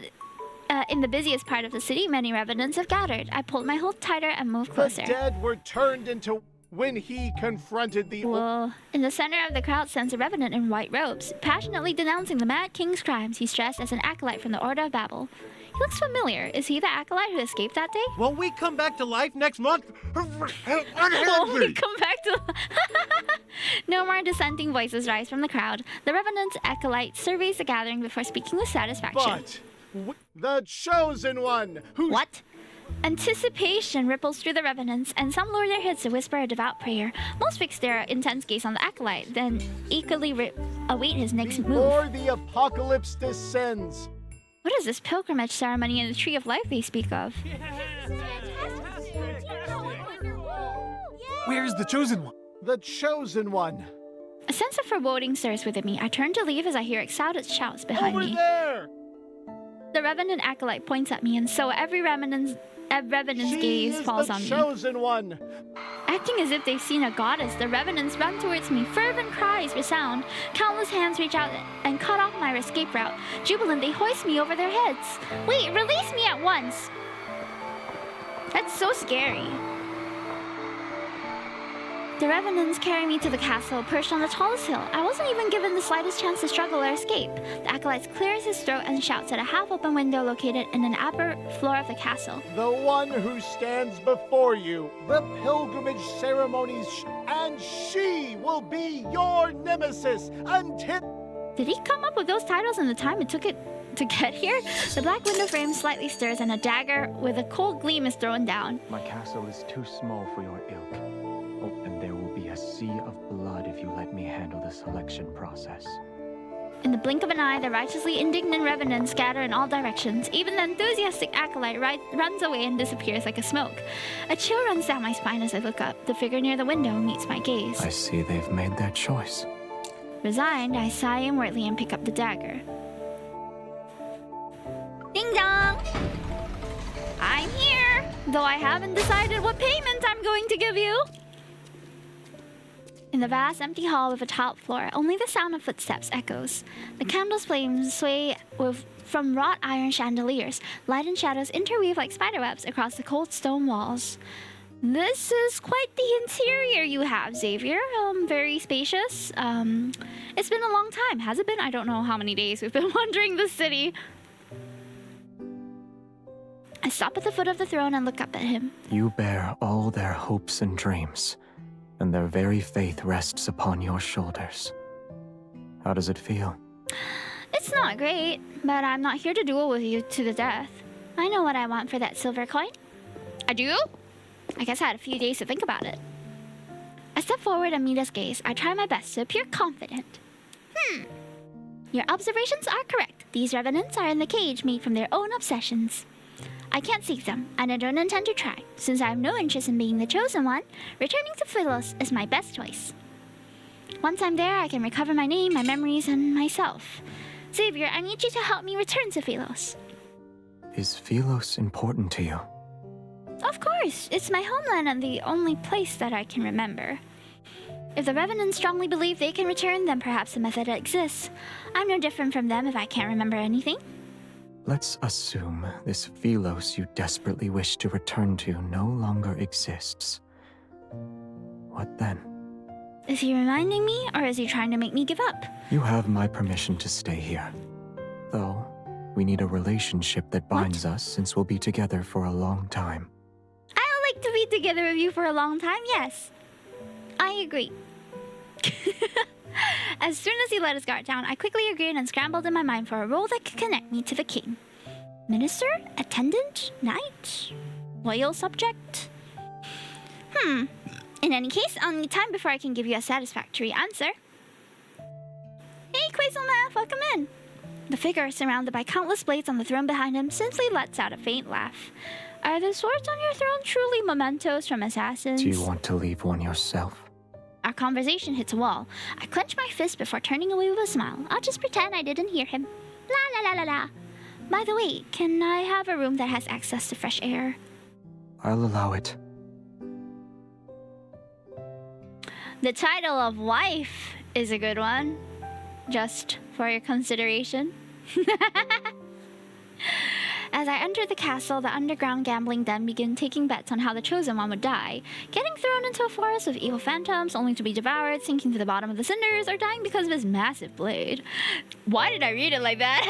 in the busiest part of the city, many revenants have gathered. I pulled my hold tighter and moved closer. The dead were turned into... when he confronted the... Whoa. In the center of the crowd stands a revenant in white robes, passionately denouncing the mad king's crimes. He's dressed as an acolyte from the Order of Babel. He looks familiar. Is he the acolyte who escaped that day? Won't we come back to life next month? Won't we come back to... No more dissenting voices rise from the crowd. The revenant's acolyte surveys the gathering before speaking with satisfaction. But the chosen one, who... What? Anticipation ripples through the revenants, and some lower their heads to whisper a devout prayer. Most fix their intense gaze on the acolyte, then eagerly await his next move. Before the apocalypse descends. What is this pilgrimage ceremony in the Tree of Life they speak of? Where's the chosen one? The chosen one. A sense of foreboding stirs within me. I turn to leave as I hear excited shouts behind me. Over there! The revenant acolyte points at me, and so every revenant's gaze falls on me. She is the chosen one. Acting as if they've seen a goddess, the revenants run towards me. Fervent cries resound. Countless hands reach out and cut off my escape route. Jubilant, they hoist me over their heads. Wait, release me at once! That's so scary. The revenants carry me to the castle, perched on the tallest hill. I wasn't even given the slightest chance to struggle or escape. The acolyte clears his throat and shouts at a half-open window located in an upper floor of the castle. The one who stands before you, the pilgrimage ceremonies, and she will be your nemesis until... Did he come up with those titles in the time it took to get here. The black window frame slightly stirs and a dagger with a cold gleam is thrown down. My castle is too small for your ilk. Oh, and there will be a sea of blood if you let me handle the selection process. In the blink of an eye, the righteously indignant revenants scatter in all directions. Even the enthusiastic acolyte runs away and disappears like a smoke. A chill runs down my spine as I look up. The figure near the window meets my gaze. I see they've made their choice. Resigned, I sigh inwardly and pick up the dagger. Ding dong! I'm here, though I haven't decided what payment I'm going to give you. In the vast empty hall with a top floor, only the sound of footsteps echoes. The candle's flames sway from wrought iron chandeliers. Light and shadows interweave like spiderwebs across the cold stone walls. This is quite the interior you have, Xavier. Very spacious. It's been a long time, has it been? I don't know how many days we've been wandering the city. I stop at the foot of the throne and look up at him. You bear all their hopes and dreams, and their very faith rests upon your shoulders. How does it feel? It's not great, but I'm not here to duel with you to the death. I know what I want for that silver coin. I do? I guess I had a few days to think about it. I step forward and meet his gaze. I try my best to appear confident. Your observations are correct. These revenants are in the cage made from their own obsessions. I can't seek them, and I don't intend to try. Since I have no interest in being the chosen one, returning to Philos is my best choice. Once I'm there, I can recover my name, my memories, and myself. Xavier, I need you to help me return to Philos. Is Philos important to you? Of course, it's my homeland and the only place that I can remember. If the Revenants strongly believe they can return, then perhaps a method exists. I'm no different from them if I can't remember anything. Let's assume this Philos you desperately wish to return to no longer exists. What then? Is he reminding me, or is he trying to make me give up? You have my permission to stay here. Though, we need a relationship that binds us since we'll be together for a long time. I'd like to be together with you for a long time, yes. I agree. As soon as he let his guard down, I quickly agreed and scrambled in my mind for a role that could connect me to the king. Minister? Attendant? Knight? Loyal subject? In any case, I'll need time before I can give you a satisfactory answer. Hey, Quazelmath, welcome in. The figure, surrounded by countless blades on the throne behind him, simply lets out a faint laugh. Are the swords on your throne truly mementos from assassins? Do you want to leave one yourself? Our conversation hits a wall. I clench my fist before turning away with a smile. I'll just pretend I didn't hear him. La la la la la. By the way, can I have a room that has access to fresh air? I'll allow it. The title of wife is a good one. Just for your consideration. As I enter the castle, the underground gambling den begin taking bets on how the chosen one would die. Getting thrown into a forest of evil phantoms only to be devoured, sinking to the bottom of the cinders, or dying because of his massive blade. Why did I read it like that?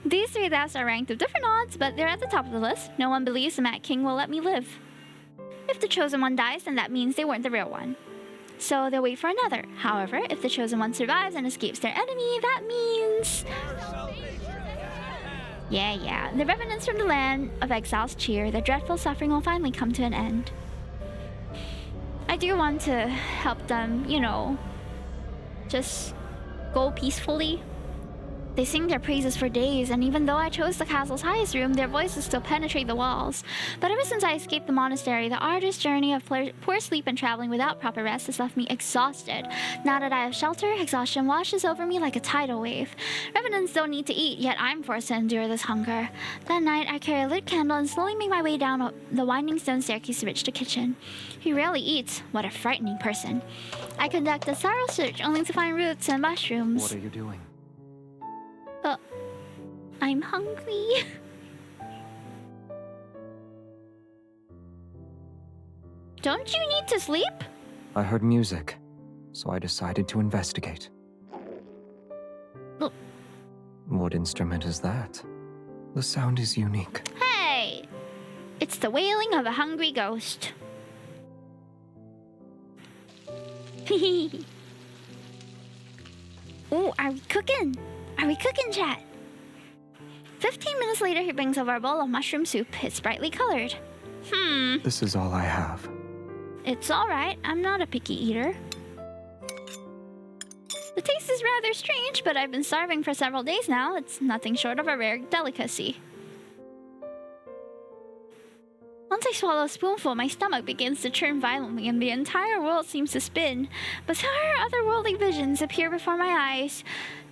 These three deaths are ranked with different odds, but they're at the top of the list. No one believes the Mad King will let me live. If the chosen one dies, then that means they weren't the real one. So they'll wait for another. However, if the chosen one survives and escapes their enemy, that means... Yeah. The revenants from the land of exiles cheer. Their dreadful suffering will finally come to an end. I do want to help them, just go peacefully. They sing their praises for days, and even though I chose the castle's highest room, their voices still penetrate the walls. But ever since I escaped the monastery, the arduous journey of poor sleep and traveling without proper rest has left me exhausted. Now that I have shelter, exhaustion washes over me like a tidal wave. Revenants don't need to eat, yet I'm forced to endure this hunger. That night, I carry a lit candle and slowly make my way down the winding stone staircase to reach the kitchen. He rarely eats. What a frightening person. I conduct a thorough search only to find roots and mushrooms. What are you doing? I'm hungry. Don't you need to sleep? I heard music, so I decided to investigate. Oh. What instrument is that? The sound is unique. Hey! It's the wailing of a hungry ghost. Ooh, are we cooking? Are we cooking, chat? 15 minutes later, he brings over a bowl of mushroom soup. It's brightly colored. This is all I have. It's alright. I'm not a picky eater. The taste is rather strange, but I've been starving for several days now. It's nothing short of a rare delicacy. Once I swallow a spoonful, my stomach begins to churn violently and the entire world seems to spin. Bizarre otherworldly visions appear before my eyes.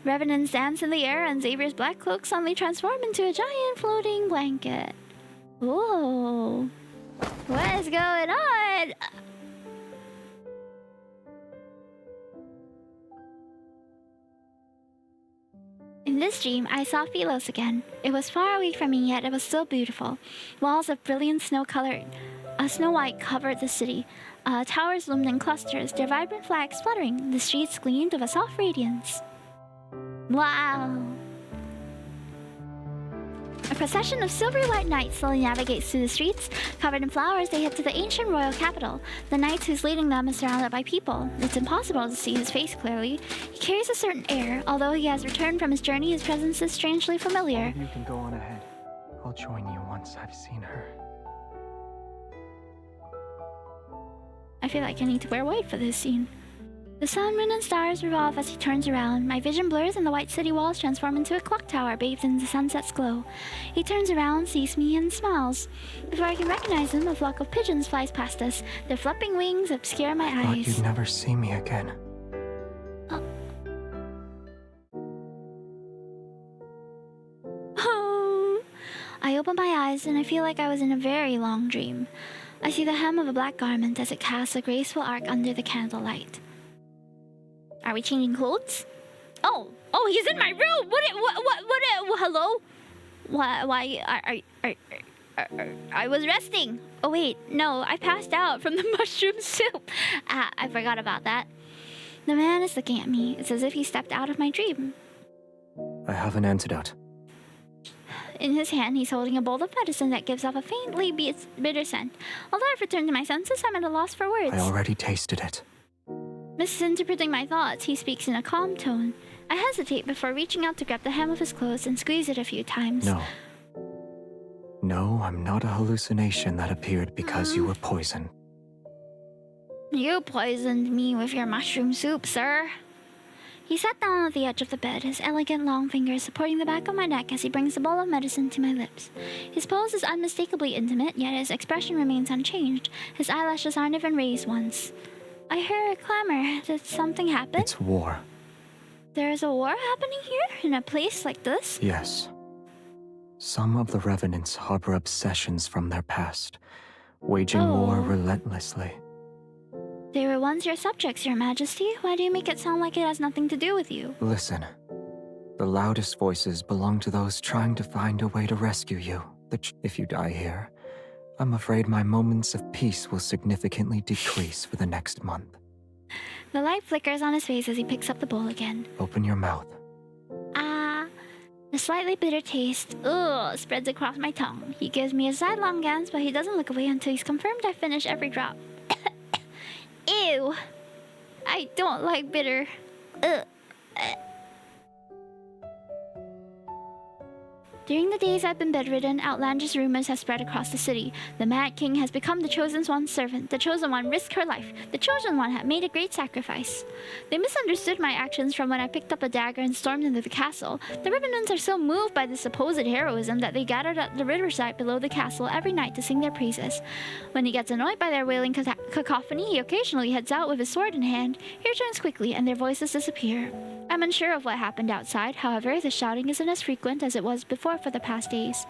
Revenants dance in the air and Xavier's black cloak suddenly transforms into a giant floating blanket. Whoa. What is going on? In this dream, I saw Philos again. It was far away from me, yet it was still beautiful. Walls of brilliant snow white covered the city. Towers loomed in clusters, their vibrant flags fluttering. The streets gleamed with a soft radiance. Wow! A procession of silvery white knights slowly navigates through the streets. Covered in flowers, they head to the ancient royal capital. The knight who's leading them is surrounded by people. It's impossible to see his face clearly. He carries a certain air. Although he has returned from his journey, his presence is strangely familiar. You can go on ahead. I'll join you once I've seen her. I feel like I need to wear white for this scene. The sun, moon, and stars revolve as he turns around. My vision blurs and the white city walls transform into a clock tower bathed in the sunset's glow. He turns around, sees me, and smiles. Before I can recognize him, a flock of pigeons flies past us. Their flapping wings obscure my eyes. Thought you'd never see me again. Oh. I open my eyes and I feel like I was in a very long dream. I see the hem of a black garment as it casts a graceful arc under the candlelight. Are we changing clothes? Oh, he's in my room. Hello? Why? I was resting. Oh wait, no, I passed out from the mushroom soup. I forgot about that. The man is looking at me. It's as if he stepped out of my dream. I have an antidote. In his hand, he's holding a bowl of medicine that gives off a faintly bitter scent. Although I've returned to my senses, I'm at a loss for words. I already tasted it. Misinterpreting my thoughts, he speaks in a calm tone. I hesitate before reaching out to grab the hem of his clothes and squeeze it a few times. No, I'm not a hallucination that appeared because you were poisoned. You poisoned me with your mushroom soup, sir. He sat down at the edge of the bed, his elegant long fingers supporting the back of my neck as he brings the bowl of medicine to my lips. His pose is unmistakably intimate, yet his expression remains unchanged. His eyelashes aren't even raised once. I hear a clamor. Did something happen? It's war. There is a war happening here? In a place like this? Yes. Some of the revenants harbor obsessions from their past, waging war relentlessly. They were once your subjects, your majesty. Why do you make it sound like it has nothing to do with you? Listen. The loudest voices belong to those trying to find a way to rescue you. If you die here, I'm afraid my moments of peace will significantly decrease for the next month. The light flickers on his face as he picks up the bowl again. Open your mouth. The slightly bitter taste, spreads across my tongue. He gives me a sidelong glance, but he doesn't look away until he's confirmed I finish every drop. Ew! I don't like bitter. During the days I've been bedridden, outlandish rumors have spread across the city. The Mad King has become the Chosen One's servant. The Chosen One risked her life. The Chosen One had made a great sacrifice. They misunderstood my actions from when I picked up a dagger and stormed into the castle. The Revenants are so moved by this supposed heroism that they gathered at the riverside below the castle every night to sing their praises. When he gets annoyed by their wailing cacophony, he occasionally heads out with his sword in hand. He returns quickly and their voices disappear. I'm unsure of what happened outside. However, the shouting isn't as frequent as it was before for the past days.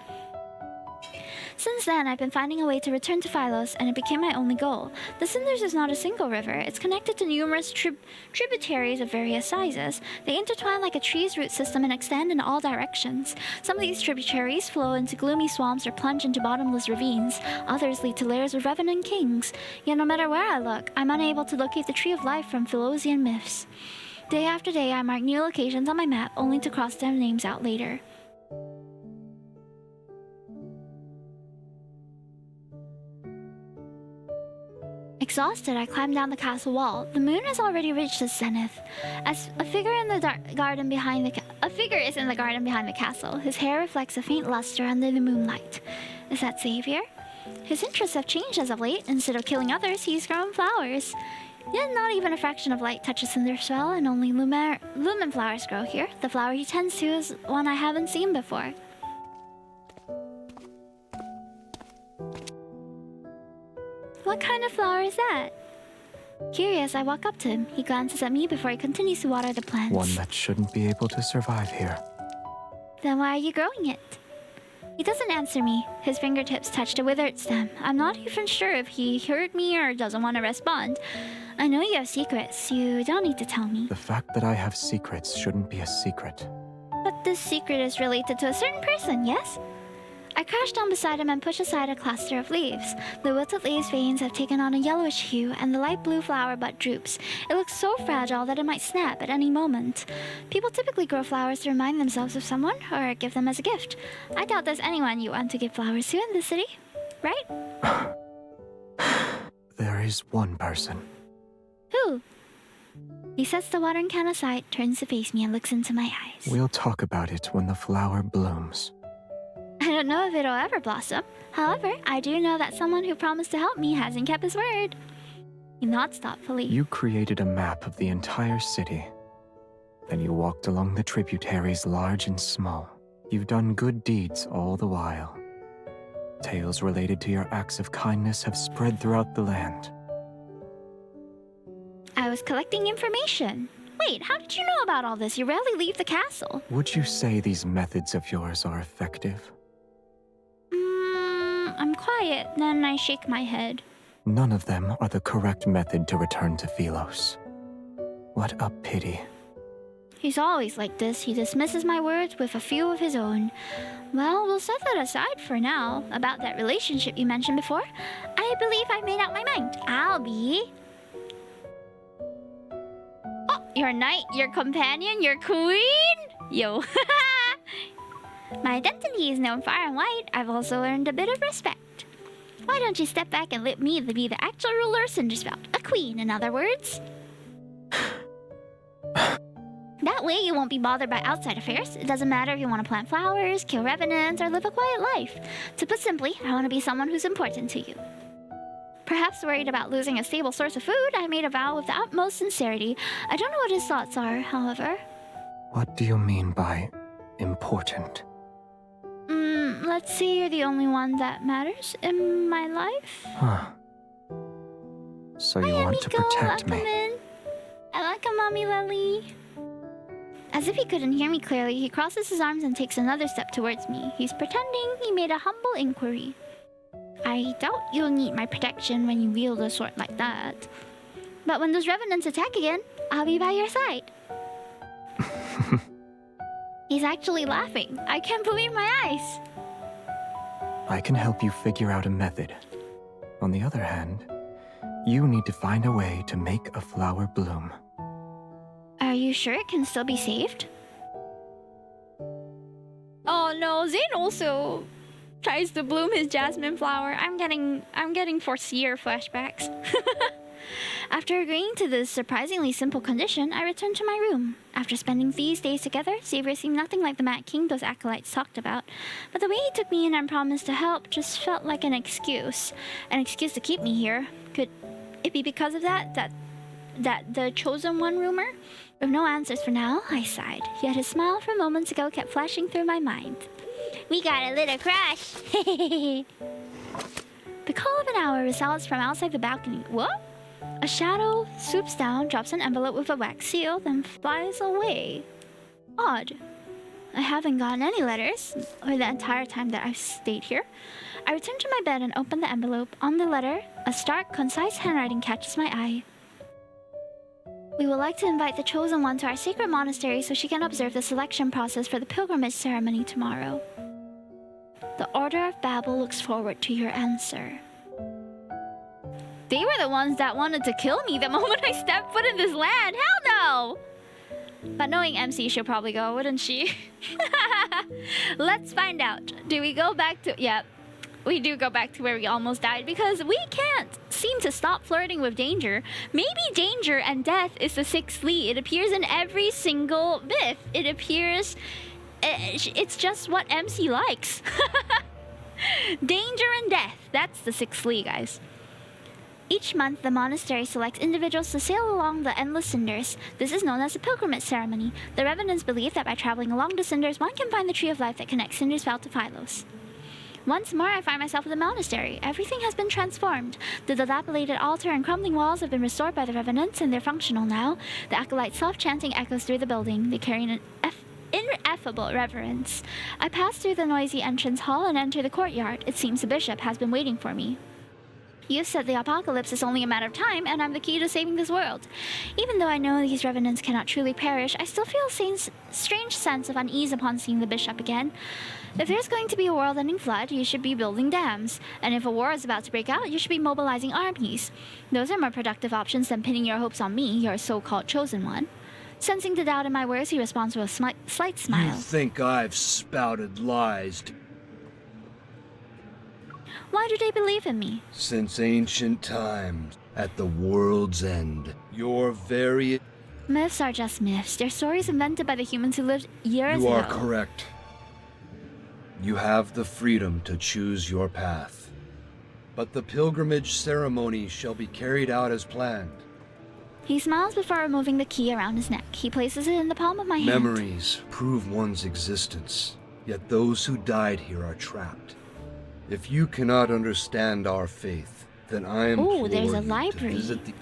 Since then, I've been finding a way to return to Philos, and it became my only goal. The Cinders is not a single river. It's connected to numerous tributaries of various sizes. They intertwine like a tree's root system and extend in all directions. Some of these tributaries flow into gloomy swamps or plunge into bottomless ravines. Others lead to lairs of revenant kings. Yet no matter where I look, I'm unable to locate the Tree of Life from Philosian myths. Day after day, I mark new locations on my map, only to cross their names out later. Exhausted, I climb down the castle wall. The moon has already reached its zenith. As a figure in the garden behind a figure is in the garden behind the castle. His hair reflects a faint luster under the moonlight. Is that Xavier? His interests have changed as of late. Instead of killing others, he's grown flowers. Yet not even a fraction of light touches Cinderspell, and only lumen flowers grow here. The flower he tends to is one I haven't seen before. What kind of flower is that? Curious, I walk up to him. He glances at me before he continues to water the plants. One that shouldn't be able to survive here. Then why are you growing it? He doesn't answer me. His fingertips touch a withered stem. I'm not even sure if he heard me or doesn't want to respond. I know you have secrets. You don't need to tell me. The fact that I have secrets shouldn't be a secret. But this secret is related to a certain person, yes? I crouch down beside him and push aside a cluster of leaves. The wilted leaves' veins have taken on a yellowish hue, and the light blue flower bud droops. It looks so fragile that it might snap at any moment. People typically grow flowers to remind themselves of someone, or give them as a gift. I doubt there's anyone you want to give flowers to in this city, right? There is one person. Who? He sets the watering can aside, turns to face me, and looks into my eyes. We'll talk about it when the flower blooms. I don't know if it'll ever blossom. However, I do know that someone who promised to help me hasn't kept his word. He nods thoughtfully. You created a map of the entire city. Then you walked along the tributaries large and small. You've done good deeds all the while. Tales related to your acts of kindness have spread throughout the land. I was collecting information. Wait, how did you know about all this? You rarely leave the castle. Would you say these methods of yours are effective? I'm quiet, then I shake my head. None of them are the correct method to return to Philos. What a pity. He's always like this. He dismisses my words with a few of his own. Well, we'll set that aside for now. About that relationship you mentioned before, I believe I've made up my mind. I'll be... Oh, your knight, your companion, your queen? Yo. My identity is known far and wide. I've also earned a bit of respect. Why don't you step back and let me be the actual ruler of Cinderspout? A queen, in other words. That way you won't be bothered by outside affairs. It doesn't matter if you want to plant flowers, kill revenants, or live a quiet life. To put simply, I want to be someone who's important to you. Perhaps worried about losing a stable source of food, I made a vow with the utmost sincerity. I don't know what his thoughts are, however. What do you mean by important? Let's say you're the only one that matters in my life. Huh. So you want to protect me. I like a mommy lily. As if he couldn't hear me clearly, he crosses his arms and takes another step towards me. He's pretending he made a humble inquiry. I doubt you'll need my protection when you wield a sword like that. But when those revenants attack again, I'll be by your side. He's actually laughing. I can't believe my eyes. I can help you figure out a method. On the other hand, you need to find a way to make a flower bloom. Are you sure it can still be saved? Oh no, Zane also tries to bloom his jasmine flower. I'm getting Forseer flashbacks. After agreeing to this surprisingly simple condition, I returned to my room. After spending these days together, Xavier seemed nothing like the Mad King those acolytes talked about. But the way he took me in and promised to help just felt like an excuse. An excuse to keep me here. Could it be because of that the Chosen One rumor? With no answers for now, I sighed. Yet his smile from moments ago kept flashing through my mind. We got a little crush! The call of an hour resounds from outside the balcony. What? A shadow swoops down, drops an envelope with a wax seal, then flies away. Odd. I haven't gotten any letters for the entire time that I've stayed here. I return to my bed and open the envelope. On the letter, a stark, concise handwriting catches my eye. We would like to invite the Chosen One to our sacred monastery so she can observe the selection process for the pilgrimage ceremony tomorrow. The Order of Babel looks forward to your answer. They were the ones that wanted to kill me the moment I stepped foot in this land. Hell no! But knowing MC, she'll probably go, wouldn't she? Let's find out. Do we go back to... Yep. we do go back to where we almost died because we can't seem to stop flirting with danger. Maybe danger and death is the sixth Lee. It appears in every single myth. It appears... It's just what MC likes. Danger and death. That's the sixth Lee, guys. Each month, the monastery selects individuals to sail along the endless cinders. This is known as the pilgrimage ceremony. The revenants believe that by traveling along the cinders, one can find the tree of life that connects Cindersfell to Philos. Once more, I find myself at the monastery. Everything has been transformed. The dilapidated altar and crumbling walls have been restored by the revenants, and they're functional now. The acolyte's soft chanting echoes through the building. They carry an ineffable reverence. I pass through the noisy entrance hall and enter the courtyard. It seems the bishop has been waiting for me. You said the apocalypse is only a matter of time, and I'm the key to saving this world. Even though I know these revenants cannot truly perish, I still feel a strange sense of unease upon seeing the bishop again. If there's going to be a world-ending flood, you should be building dams. And if a war is about to break out, you should be mobilizing armies. Those are more productive options than pinning your hopes on me, your so-called chosen one. Sensing the doubt in my words, he responds with a slight smile. You think I've spouted lies? Why do they believe in me? Since ancient times, at the world's end, your very... Myths are just myths. They're stories invented by the humans who lived years ago. You are correct. You have the freedom to choose your path. But the pilgrimage ceremony shall be carried out as planned. He smiles before removing the key around his neck. He places it in the palm of my hand. Memories prove one's existence, yet those who died here are trapped. If you cannot understand our faith, then I implore there's a you library. to visit the...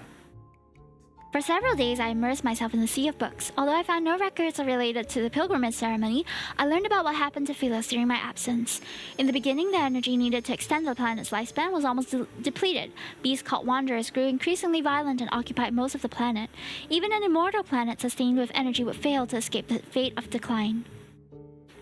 For several days, I immersed myself in the sea of books. Although I found no records related to the pilgrimage ceremony, I learned about what happened to Philos during my absence. In the beginning, the energy needed to extend the planet's lifespan was almost depleted. Beasts called Wanderers grew increasingly violent and occupied most of the planet. Even an immortal planet sustained with energy would fail to escape the fate of decline.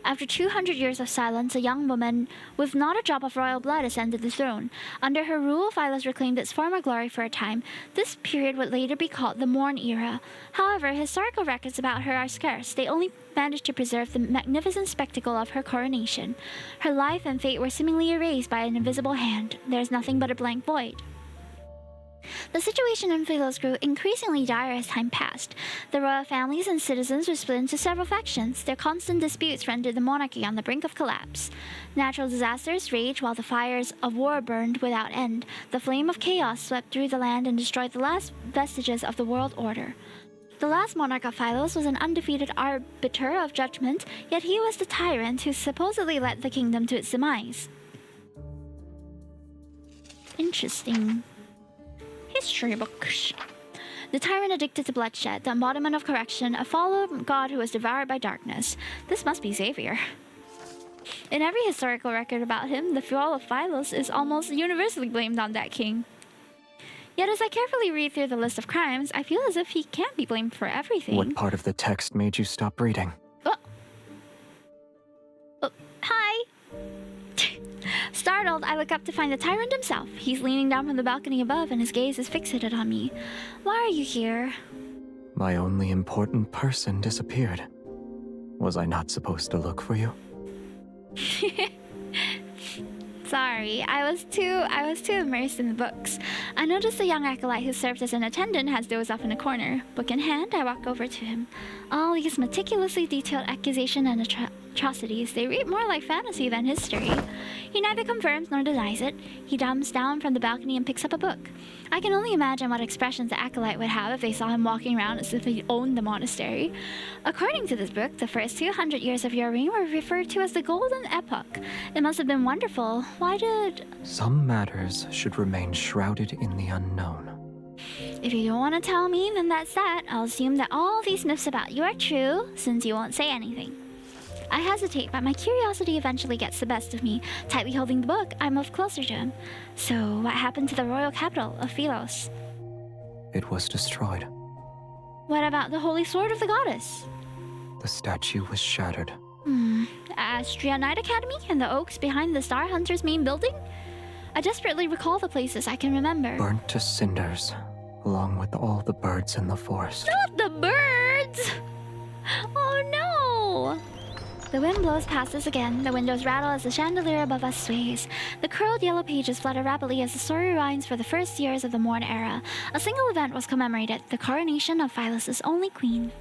After 200 years of silence, a young woman with not a drop of royal blood ascended the throne. Under her rule, Philos reclaimed its former glory for a time. This period would later be called the Morn Era. However, historical records about her are scarce. They only managed to preserve the magnificent spectacle of her coronation. Her life and fate were seemingly erased by an invisible hand. There is nothing but a blank void. The situation in Philos grew increasingly dire as time passed. The royal families and citizens were split into several factions. Their constant disputes rendered the monarchy on the brink of collapse. Natural disasters raged while the fires of war burned without end. The flame of chaos swept through the land and destroyed the last vestiges of the world order. The last monarch of Philos was an undefeated arbiter of judgment, yet he was the tyrant who supposedly led the kingdom to its demise. Interesting. History books. The tyrant addicted to bloodshed, the embodiment of correction, a fallen god who was devoured by darkness. This must be Xavier. In every historical record about him, the fall of Philos is almost universally blamed on that king. Yet as I carefully read through the list of crimes, I feel as if he can't be blamed for everything. What part of the text made you stop reading? Hi! Startled, I look up to find the tyrant himself. He's leaning down from the balcony above, and his gaze is fixated on me. Why are you here? My only important person disappeared. Was I not supposed to look for you? Sorry, I was too immersed in the books. I noticed the young acolyte who served as an attendant has dozed off in a corner. Book in hand, I walk over to him. All these meticulously detailed accusations and atrocities, they read more like fantasy than history. He neither confirms nor denies it. He jumps down from the balcony and picks up a book. I can only imagine what expressions the acolyte would have if they saw him walking around as if he owned the monastery. According to this book, the first 200 years of your reign were referred to as the Golden Epoch. It must have been wonderful. Why did... Some matters should remain shrouded in the unknown. If you don't want to tell me, then that's that. I'll assume that all these myths about you are true, since you won't say anything. I hesitate, but my curiosity eventually gets the best of me. Tightly holding the book, I move closer to him. So, what happened to the royal capital of Philos? It was destroyed. What about the holy sword of the goddess? The statue was shattered. Astria Knight Academy and the oaks behind the Star Hunter's main building? I desperately recall the places I can remember. Burnt to cinders, along with all the birds in the forest. Not the birds! Oh no! The wind blows past us again. The windows rattle as the chandelier above us sways. The curled yellow pages flutter rapidly as the story rewinds for the first years of the Morn era. A single event was commemorated, the coronation of Philos' only queen.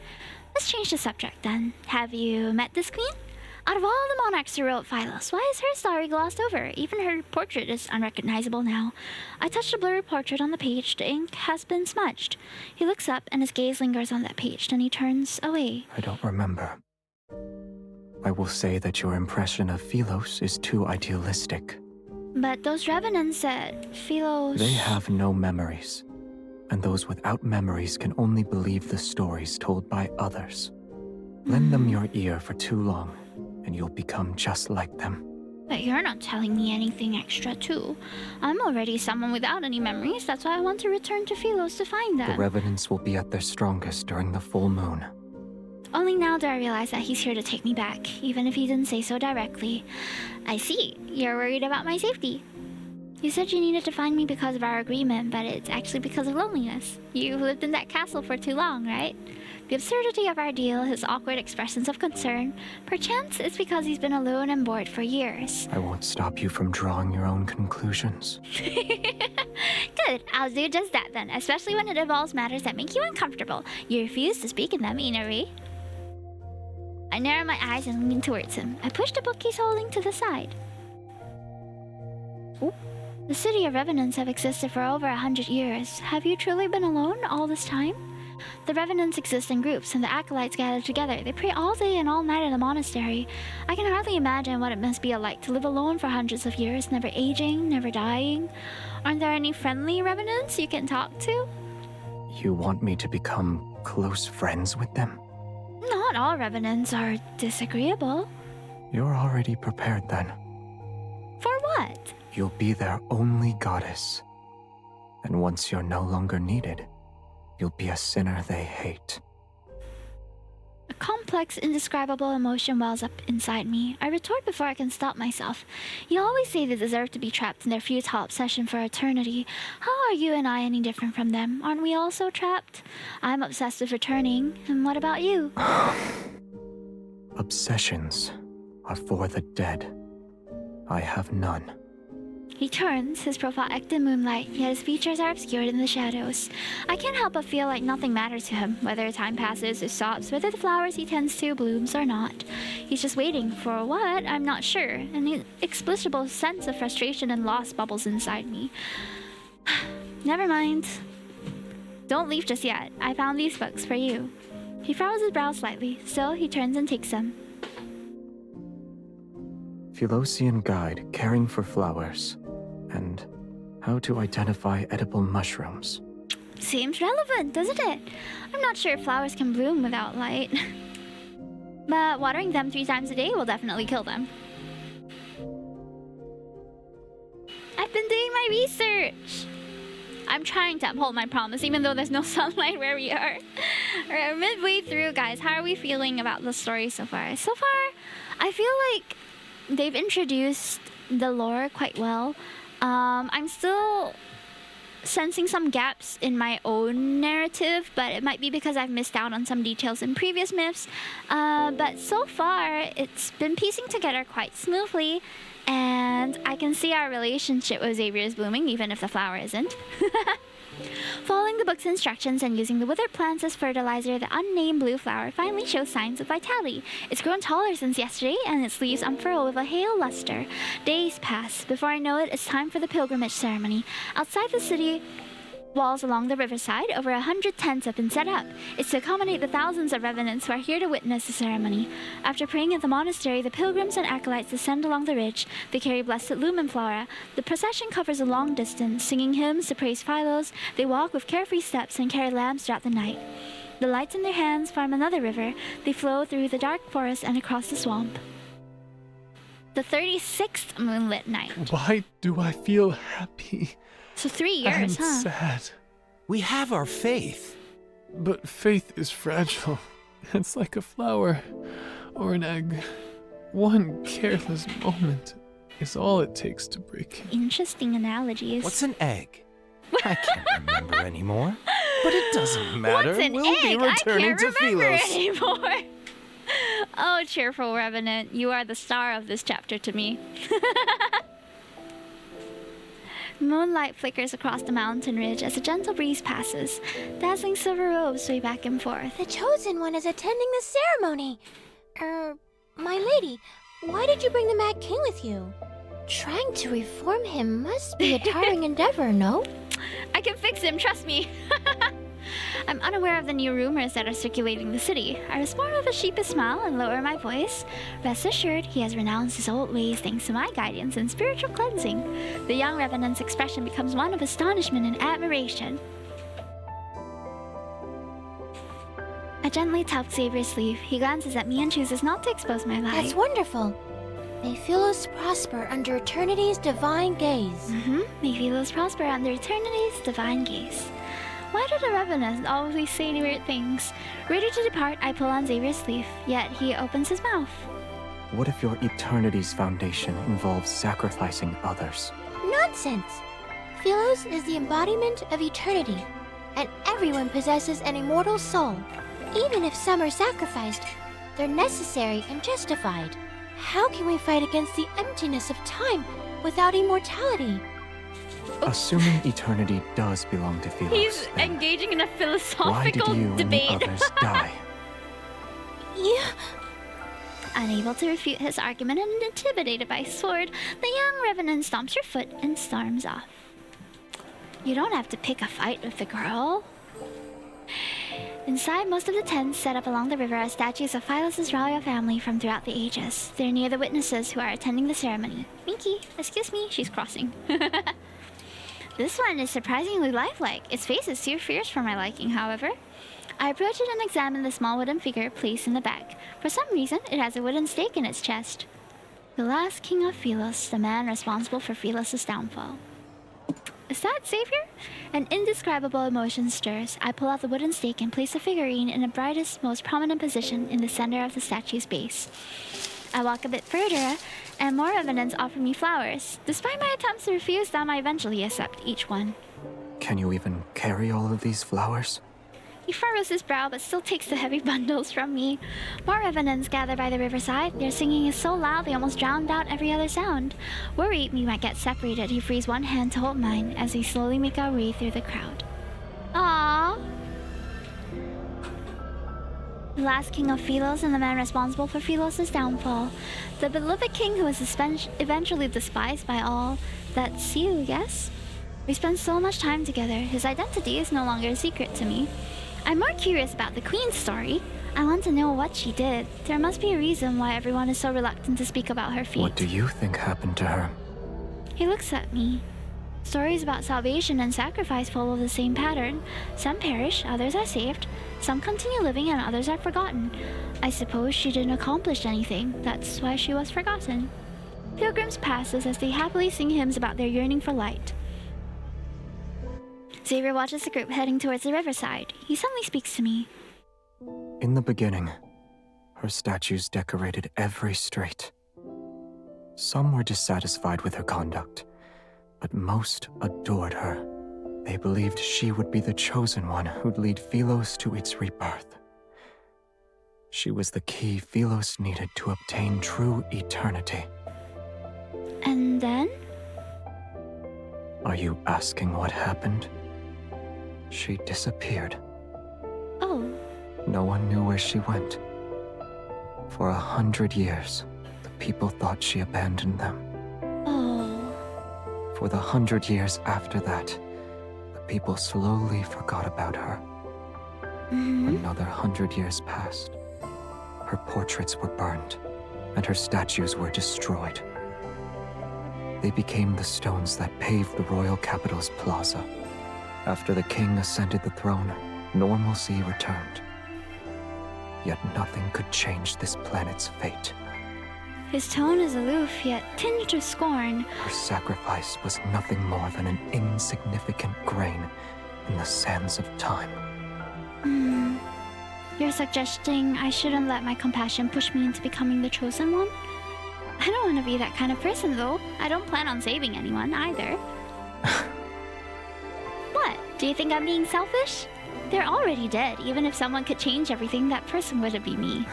Let's change the subject then. Have you met this queen? Out of all the monarchs who wrote Philos, why is her story glossed over? Even her portrait is unrecognizable now. I touch the blurry portrait on the page. The ink has been smudged. He looks up and his gaze lingers on that page. Then he turns away. I don't remember. I will say that your impression of Philos is too idealistic. But those revenants said Philos... They have no memories. And those without memories can only believe the stories told by others. Lend them your ear for too long, and you'll become just like them. But you're not telling me anything extra, too. I'm already someone without any memories. That's why I want to return to Philos to find them. The revenants will be at their strongest during the full moon. Only now do I realize that he's here to take me back, even if he didn't say so directly. I see. You're worried about my safety. You said you needed to find me because of our agreement, but it's actually because of loneliness. You've lived in that castle for too long, right? The absurdity of our deal, his awkward expressions of concern, perchance it's because he's been alone and bored for years. I won't stop you from drawing your own conclusions. Good, I'll do just that then, especially when it involves matters that make you uncomfortable. You refuse to speak in them, Inari. I narrow my eyes and lean towards him. I push the book he's holding to the side. Ooh. The city of revenants have existed for over 100 years. Have you truly been alone all this time? The revenants exist in groups, and the acolytes gather together. They pray all day and all night in the monastery. I can hardly imagine what it must be like to live alone for hundreds of years, never aging, never dying. Aren't there any friendly revenants you can talk to? You want me to become close friends with them? Not all revenants are disagreeable. You're already prepared then. For what? You'll be their only goddess. And once you're no longer needed, you'll be a sinner they hate. A complex, indescribable emotion wells up inside me. I retort before I can stop myself. You always say they deserve to be trapped in their futile obsession for eternity. How are you and I any different from them? Aren't we also trapped? I'm obsessed with returning. And what about you? Obsessions are for the dead. I have none. He turns, his profile eked in moonlight, yet his features are obscured in the shadows. I can't help but feel like nothing matters to him, whether time passes or stops, whether the flowers he tends to blooms or not. He's just waiting for what? I'm not sure. An inexplicable sense of frustration and loss bubbles inside me. Never mind. Don't leave just yet. I found these books for you. He furrows his brow slightly. Still, he turns and takes them. Philosian Guide, Caring for Flowers, and How to Identify Edible Mushrooms. Seems relevant, doesn't it? I'm not sure if flowers can bloom without light. But watering them 3 times a day will definitely kill them. I've been doing my research! I'm trying to uphold my promise, even though there's no sunlight where we are. We're midway through, guys. How are we feeling about the story so far? So far, I feel like they've introduced the lore quite well. I'm still sensing some gaps in my own narrative, but it might be because I've missed out on some details in previous myths. But so far, it's been piecing together quite smoothly, and I can see our relationship with Xavier is blooming, even if the flower isn't. Following the book's instructions and using the withered plants as fertilizer, the unnamed blue flower finally shows signs of vitality. It's grown taller since yesterday, and its leaves unfurl with a hale luster. Days pass. Before I know it, it's time for the pilgrimage ceremony. Outside the city walls along the riverside, over 100 tents have been set up. It's to accommodate the thousands of revenants who are here to witness the ceremony. After praying at the monastery, the pilgrims and acolytes descend along the ridge. They carry blessed lumen flora. The procession covers a long distance, singing hymns to praise Philos. They walk with carefree steps and carry lamps throughout the night. The lights in their hands form another river. They flow through the dark forest and across the swamp. The 36th moonlit night. Why do I feel happy? So 3 years, I'm huh? sad. We have our faith. But faith is fragile. It's like a flower or an egg. One careless moment is all it takes to break it. Interesting analogies. What's an egg? I can't remember anymore. But it doesn't matter. What's an We'll egg? be returning I can't to remember Philos. anymore. Oh, cheerful Revenant, you are the star of this chapter to me. Moonlight flickers across the mountain ridge as a gentle breeze passes. Dazzling silver robes sway back and forth. The Chosen One is attending the ceremony. My lady, why did you bring the Mad King with you? Trying to reform him must be a tiring endeavor, no? I can fix him, trust me. I'm unaware of the new rumors that are circulating the city. I respond with a sheepish smile and lower my voice. Rest assured, he has renounced his old ways thanks to my guidance and spiritual cleansing. The young Revenant's expression becomes one of astonishment and admiration. I gently tap Xavier's sleeve. He glances at me and chooses not to expose my light. That's wonderful. May Philos prosper under eternity's divine gaze. May Philos prosper under eternity's divine gaze. Why do the Revenants always say weird things? Ready to depart, I pull on Xavier's sleeve, yet he opens his mouth. What if your eternity's foundation involves sacrificing others? Nonsense! Philos is the embodiment of eternity, and everyone possesses an immortal soul. Even if some are sacrificed, they're necessary and justified. How can we fight against the emptiness of time without immortality? Assuming eternity does belong to Philos, He's engaging in a why philosophical did you debate. and the others die? Yeah. Unable to refute his argument and intimidated by his sword, the young Revenant stomps her foot and storms off. You don't have to pick a fight with the girl. Inside most of the tents set up along the river are statues of Philos' royal family from throughout the ages. They're near the witnesses who are attending the ceremony. Minky, excuse me, she's crossing. This one is surprisingly lifelike. Its face is too fierce for my liking, however. I approach it and examine the small wooden figure placed in the back. For some reason, it has a wooden stake in its chest. The last king of Philos, the man responsible for Philos' downfall. Is that Xavier? An indescribable emotion stirs. I pull out the wooden stake and place the figurine in the brightest, most prominent position in the center of the statue's base. I walk a bit further, and more Revenants offer me flowers. Despite my attempts to refuse them, I eventually accept each one. Can you even carry all of these flowers? He furrows his brow, but still takes the heavy bundles from me. More Revenants gather by the riverside. Their singing is so loud they almost drowned out every other sound. Worried we might get separated, he frees one hand to hold mine as we slowly make our way through the crowd. Aww. The last king of Philos and the man responsible for Philos' downfall. The beloved king who was eventually despised by all. That's you, yes? We spent so much time together. His identity is no longer a secret to me. I'm more curious about the queen's story. I want to know what she did. There must be a reason why everyone is so reluctant to speak about her fate. What do you think happened to her? He looks at me. Stories about salvation and sacrifice follow the same pattern. Some perish, others are saved. Some continue living and others are forgotten. I suppose she didn't accomplish anything. That's why she was forgotten. Pilgrims pass us as they happily sing hymns about their yearning for light. Xavier watches the group heading towards the riverside. He suddenly speaks to me. In the beginning, her statues decorated every street. Some were dissatisfied with her conduct, but most adored her. They believed she would be the chosen one who'd lead Philos to its rebirth. She was the key Philos needed to obtain true eternity. And then? Are you asking what happened? She disappeared. Oh. No one knew where she went. For 100 years, the people thought she abandoned them. Oh. For the 100 years after that, the people slowly forgot about her. Another 100 years passed. Her portraits were burned, and her statues were destroyed. They became the stones that paved the royal capital's plaza. After the king ascended the throne, normalcy returned. Yet nothing could change this planet's fate. His tone is aloof, yet tinged with scorn. Her sacrifice was nothing more than an insignificant grain in the sands of time. You're suggesting I shouldn't let my compassion push me into becoming the chosen one? I don't want to be that kind of person, though. I don't plan on saving anyone, either. What? Do you think I'm being selfish? They're already dead. Even if someone could change everything, that person wouldn't be me.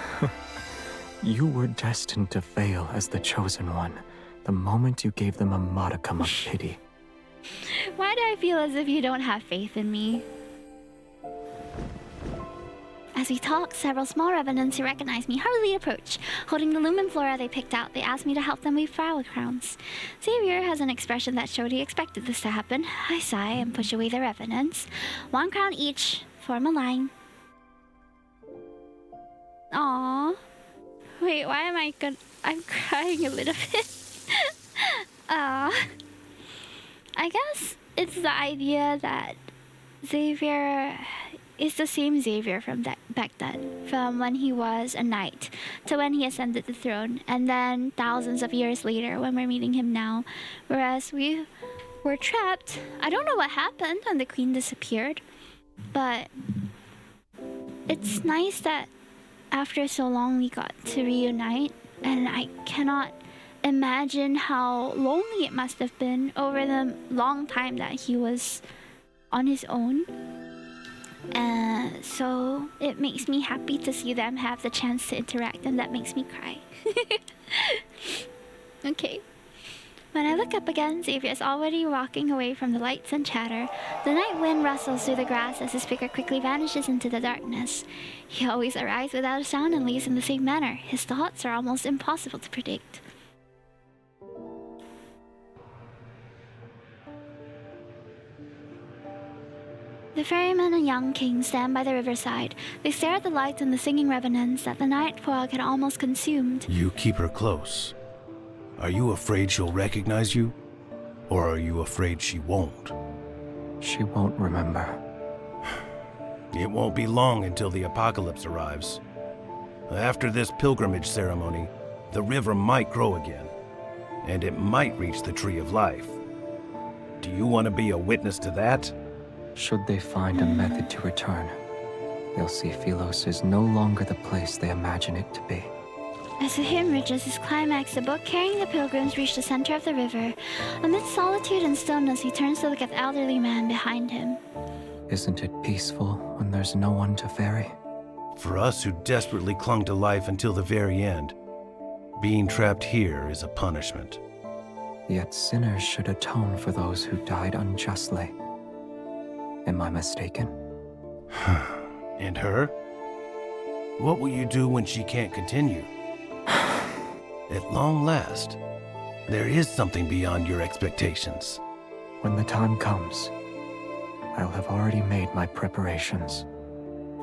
You were destined to fail as the Chosen One the moment you gave them a modicum of pity. Why do I feel as if you don't have faith in me? As we talk, several small revenants who recognize me hurriedly approach. Holding the lumen flora they picked out, they ask me to help them weave flower crowns. Xavier has an expression that showed he expected this to happen. I sigh and push away the revenants. One crown each, form a line. Aww. Wait, why am I'm crying a little bit. I guess it's the idea that Xavier is the same Xavier from back then, from when he was a knight to when he ascended the throne, and then thousands of years later when we're meeting him now. Whereas we were trapped. I don't know what happened when the queen disappeared, but it's nice that after so long we got to reunite, and I cannot imagine how lonely it must have been over the long time that he was on his own. So it makes me happy to see them have the chance to interact, and that makes me cry. Okay. When I look up again, Xavier is already walking away from the lights and chatter. The night wind rustles through the grass as his figure quickly vanishes into the darkness. He always arrives without a sound and leaves in the same manner. His thoughts are almost impossible to predict. The ferryman and young king stand by the riverside. They stare at the lights and the singing revenants that the night fog had almost consumed. You keep her close. Are you afraid she'll recognize you? Or are you afraid she won't? She won't remember. It won't be long until the apocalypse arrives. After this pilgrimage ceremony, the river might grow again, and it might reach the Tree of Life. Do you want to be a witness to that? Should they find a method to return, they'll see Philos is no longer the place they imagine it to be. As the hymn reaches its climax, the boat carrying the pilgrims reach the center of the river. Amidst solitude and stillness, he turns to look at the elderly man behind him. Isn't it peaceful when there's no one to ferry? For us who desperately clung to life until the very end, being trapped here is a punishment. Yet sinners should atone for those who died unjustly. Am I mistaken? And her? What will you do when she can't continue? At long last, there is something beyond your expectations. When the time comes, I'll have already made my preparations.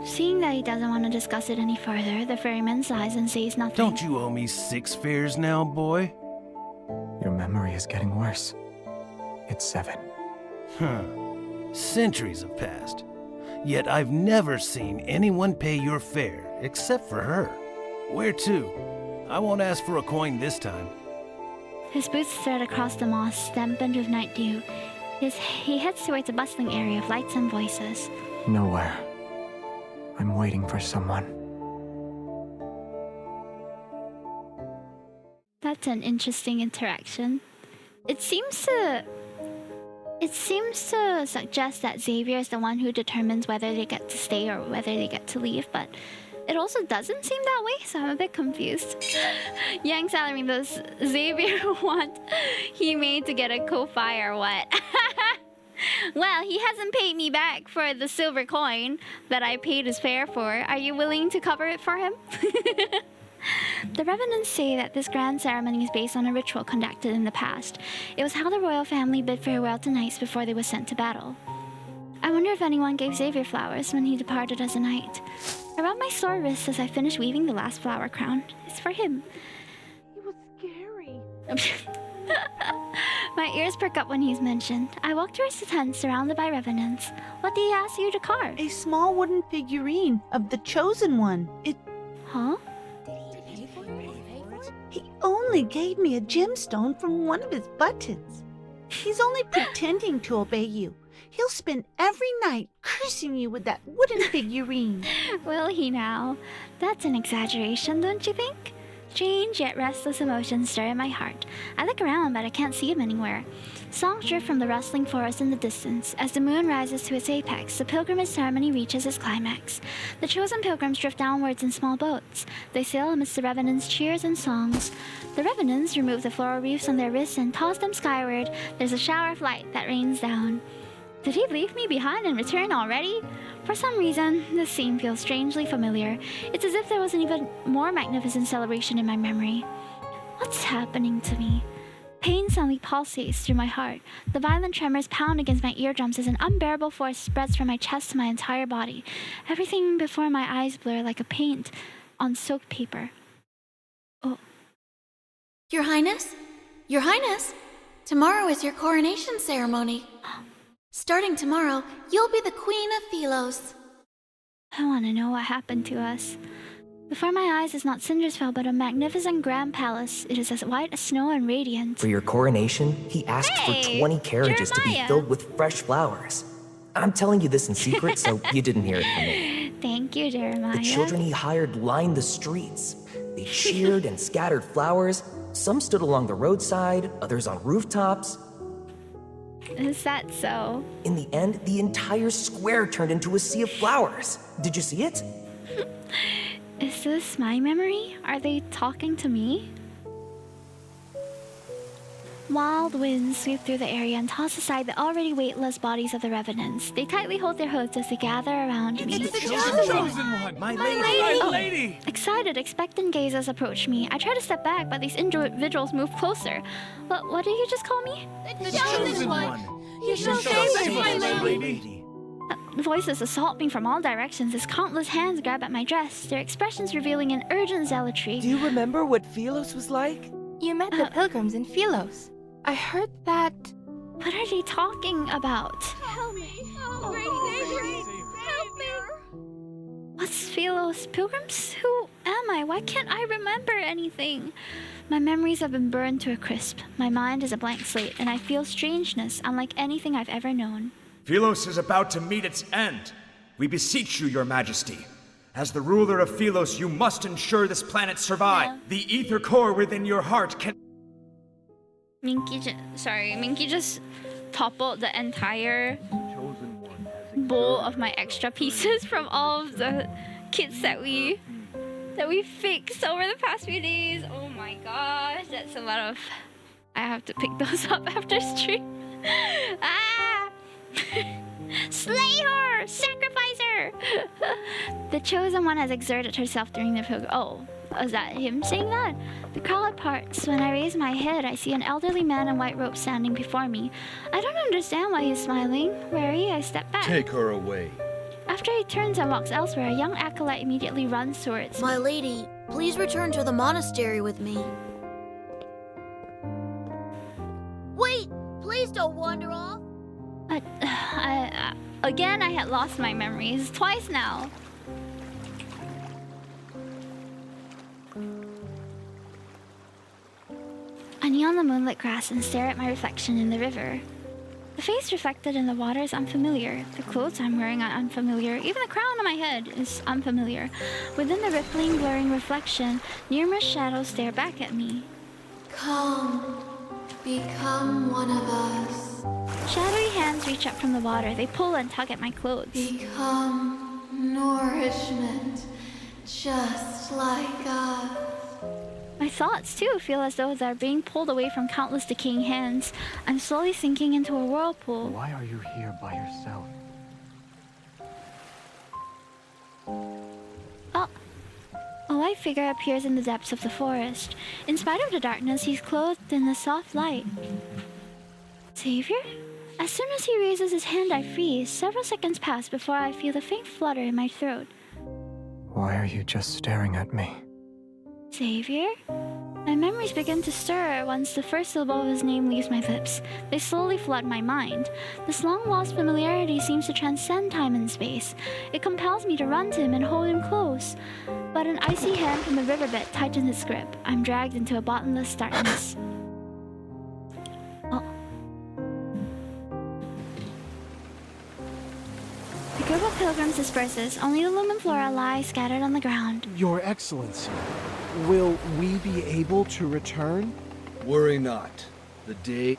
Seeing that he doesn't want to discuss it any further, the ferryman sighs and says nothing. Don't you owe me 6 fares now, boy? Your memory is getting worse. It's 7. Centuries have passed, yet I've never seen anyone pay your fare except for her. Where to? I won't ask for a coin this time. His boots thread across the moss, dampened with night dew. He heads towards a bustling area of lights and voices. Nowhere. I'm waiting for someone. That's an interesting interaction. It seems to suggest that Xavier is the one who determines whether they get to stay or whether they get to leave, but it also doesn't seem that way, so I'm a bit confused. Yang Salary, does Xavier want he made to get a Ko-Fi or what? Well, he hasn't paid me back for the silver coin that I paid his fare for. Are you willing to cover it for him? The revenants say that this grand ceremony is based on a ritual conducted in the past. It was how the royal family bid farewell to knights before they were sent to battle. I wonder if anyone gave Xavier flowers when he departed as a knight. I rub my sore wrist as I finish weaving the last flower crown. It's for him. It was scary. My ears perk up when he's mentioned. I walk towards the tent surrounded by revenants. What did he ask you to carve? A small wooden figurine of the Chosen One. Huh? He only gave me a gemstone from one of his buttons. He's only pretending to obey you. He'll spend every night cursing you with that wooden figurine. Will he now? That's an exaggeration, don't you think? Strange yet restless emotions stir in my heart. I look around, but I can't see him anywhere. Songs drift from the rustling forest in the distance. As the moon rises to its apex, the pilgrimage ceremony reaches its climax. The chosen pilgrims drift downwards in small boats. They sail amidst the revenants' cheers and songs. The revenants remove the floral wreaths on their wrists and toss them skyward. There's a shower of light that rains down. Did he leave me behind and return already? For some reason, this scene feels strangely familiar. It's as if there was an even more magnificent celebration in my memory. What's happening to me? Pain suddenly pulsates through my heart. The violent tremors pound against my eardrums as an unbearable force spreads from my chest to my entire body. Everything before my eyes blur like a paint on soaked paper. Oh. Your Highness? Your Highness! Tomorrow is your coronation ceremony. Starting tomorrow, you'll be the Queen of Philos. I want to know what happened to us. Before my eyes is not Cindersfell, but a magnificent grand palace. It is as white as snow and radiant. For your coronation, he asked for 20 carriages to be filled with fresh flowers. I'm telling you this in secret, so you didn't hear it from me. Thank you, Jeremiah. The children he hired lined the streets. They cheered and scattered flowers. Some stood along the roadside, others on rooftops. Is that so? In the end, the entire square turned into a sea of flowers. Did you see it? Is this my memory? Are they talking to me? Wild winds sweep through the area and toss aside the already weightless bodies of the revenants. They tightly hold their hoods as they gather around me. It's the chosen one! My lady! Excited, expectant gazes approach me. I try to step back, but these individuals move closer. What did you just call me? The chosen one! You shall save us, my lady! Voices assault me from all directions as countless hands grab at my dress, their expressions revealing an urgent zealotry. Do you remember what Philos was like? You met the pilgrims in Philos. I heard that... What are they talking about? Help me! Oh, great help me! What's Philos? Pilgrims? Who am I? Why can't I remember anything? My memories have been burned to a crisp. My mind is a blank slate, and I feel strangeness unlike anything I've ever known. Philos is about to meet its end. We beseech you, your majesty. As the ruler of Philos, you must ensure this planet survive. Yeah. The ether core within your heart can... Minky just toppled the entire bowl of my extra pieces from all of the kits that we fixed over the past few days. Oh my gosh, that's a lot of... I have to pick those up after stream. Ah! Slay her! Sacrifice her! The chosen one has exerted herself during the pilgrim. Oh, is that him saying that? The crowd parts. When I raise my head, I see an elderly man in white robes standing before me. I don't understand why he's smiling. Wary, I step back. Take her away. After he turns and walks elsewhere, a young acolyte immediately runs towards me. My lady, please return to the monastery with me. Wait! Please don't wander off! Again, I had lost my memories. Twice now. I kneel on the moonlit grass and stare at my reflection in the river. The face reflected in the water is unfamiliar. The clothes I'm wearing are unfamiliar. Even the crown on my head is unfamiliar. Within the rippling, blurring reflection, numerous shadows stare back at me. Come, become one of us. Shadowy hands reach up from the water. They pull and tug at my clothes. Become nourishment, just like us. My thoughts, too, feel as though they're being pulled away from countless decaying hands. I'm slowly sinking into a whirlpool. Why are you here by yourself? A white figure appears in the depths of the forest. In spite of the darkness, he's clothed in the soft light. Xavier? As soon as he raises his hand, I freeze. Several seconds pass before I feel a faint flutter in my throat. Why are you just staring at me? Xavier? My memories begin to stir once the first syllable of his name leaves my lips. They slowly flood my mind. This long-lost familiarity seems to transcend time and space. It compels me to run to him and hold him close. But an icy hand from the riverbed tightens its grip. I'm dragged into a bottomless darkness. The group of pilgrims disperses. Only the lumen flora lies scattered on the ground. Your Excellency, Will we be able to return? Worry not. The day...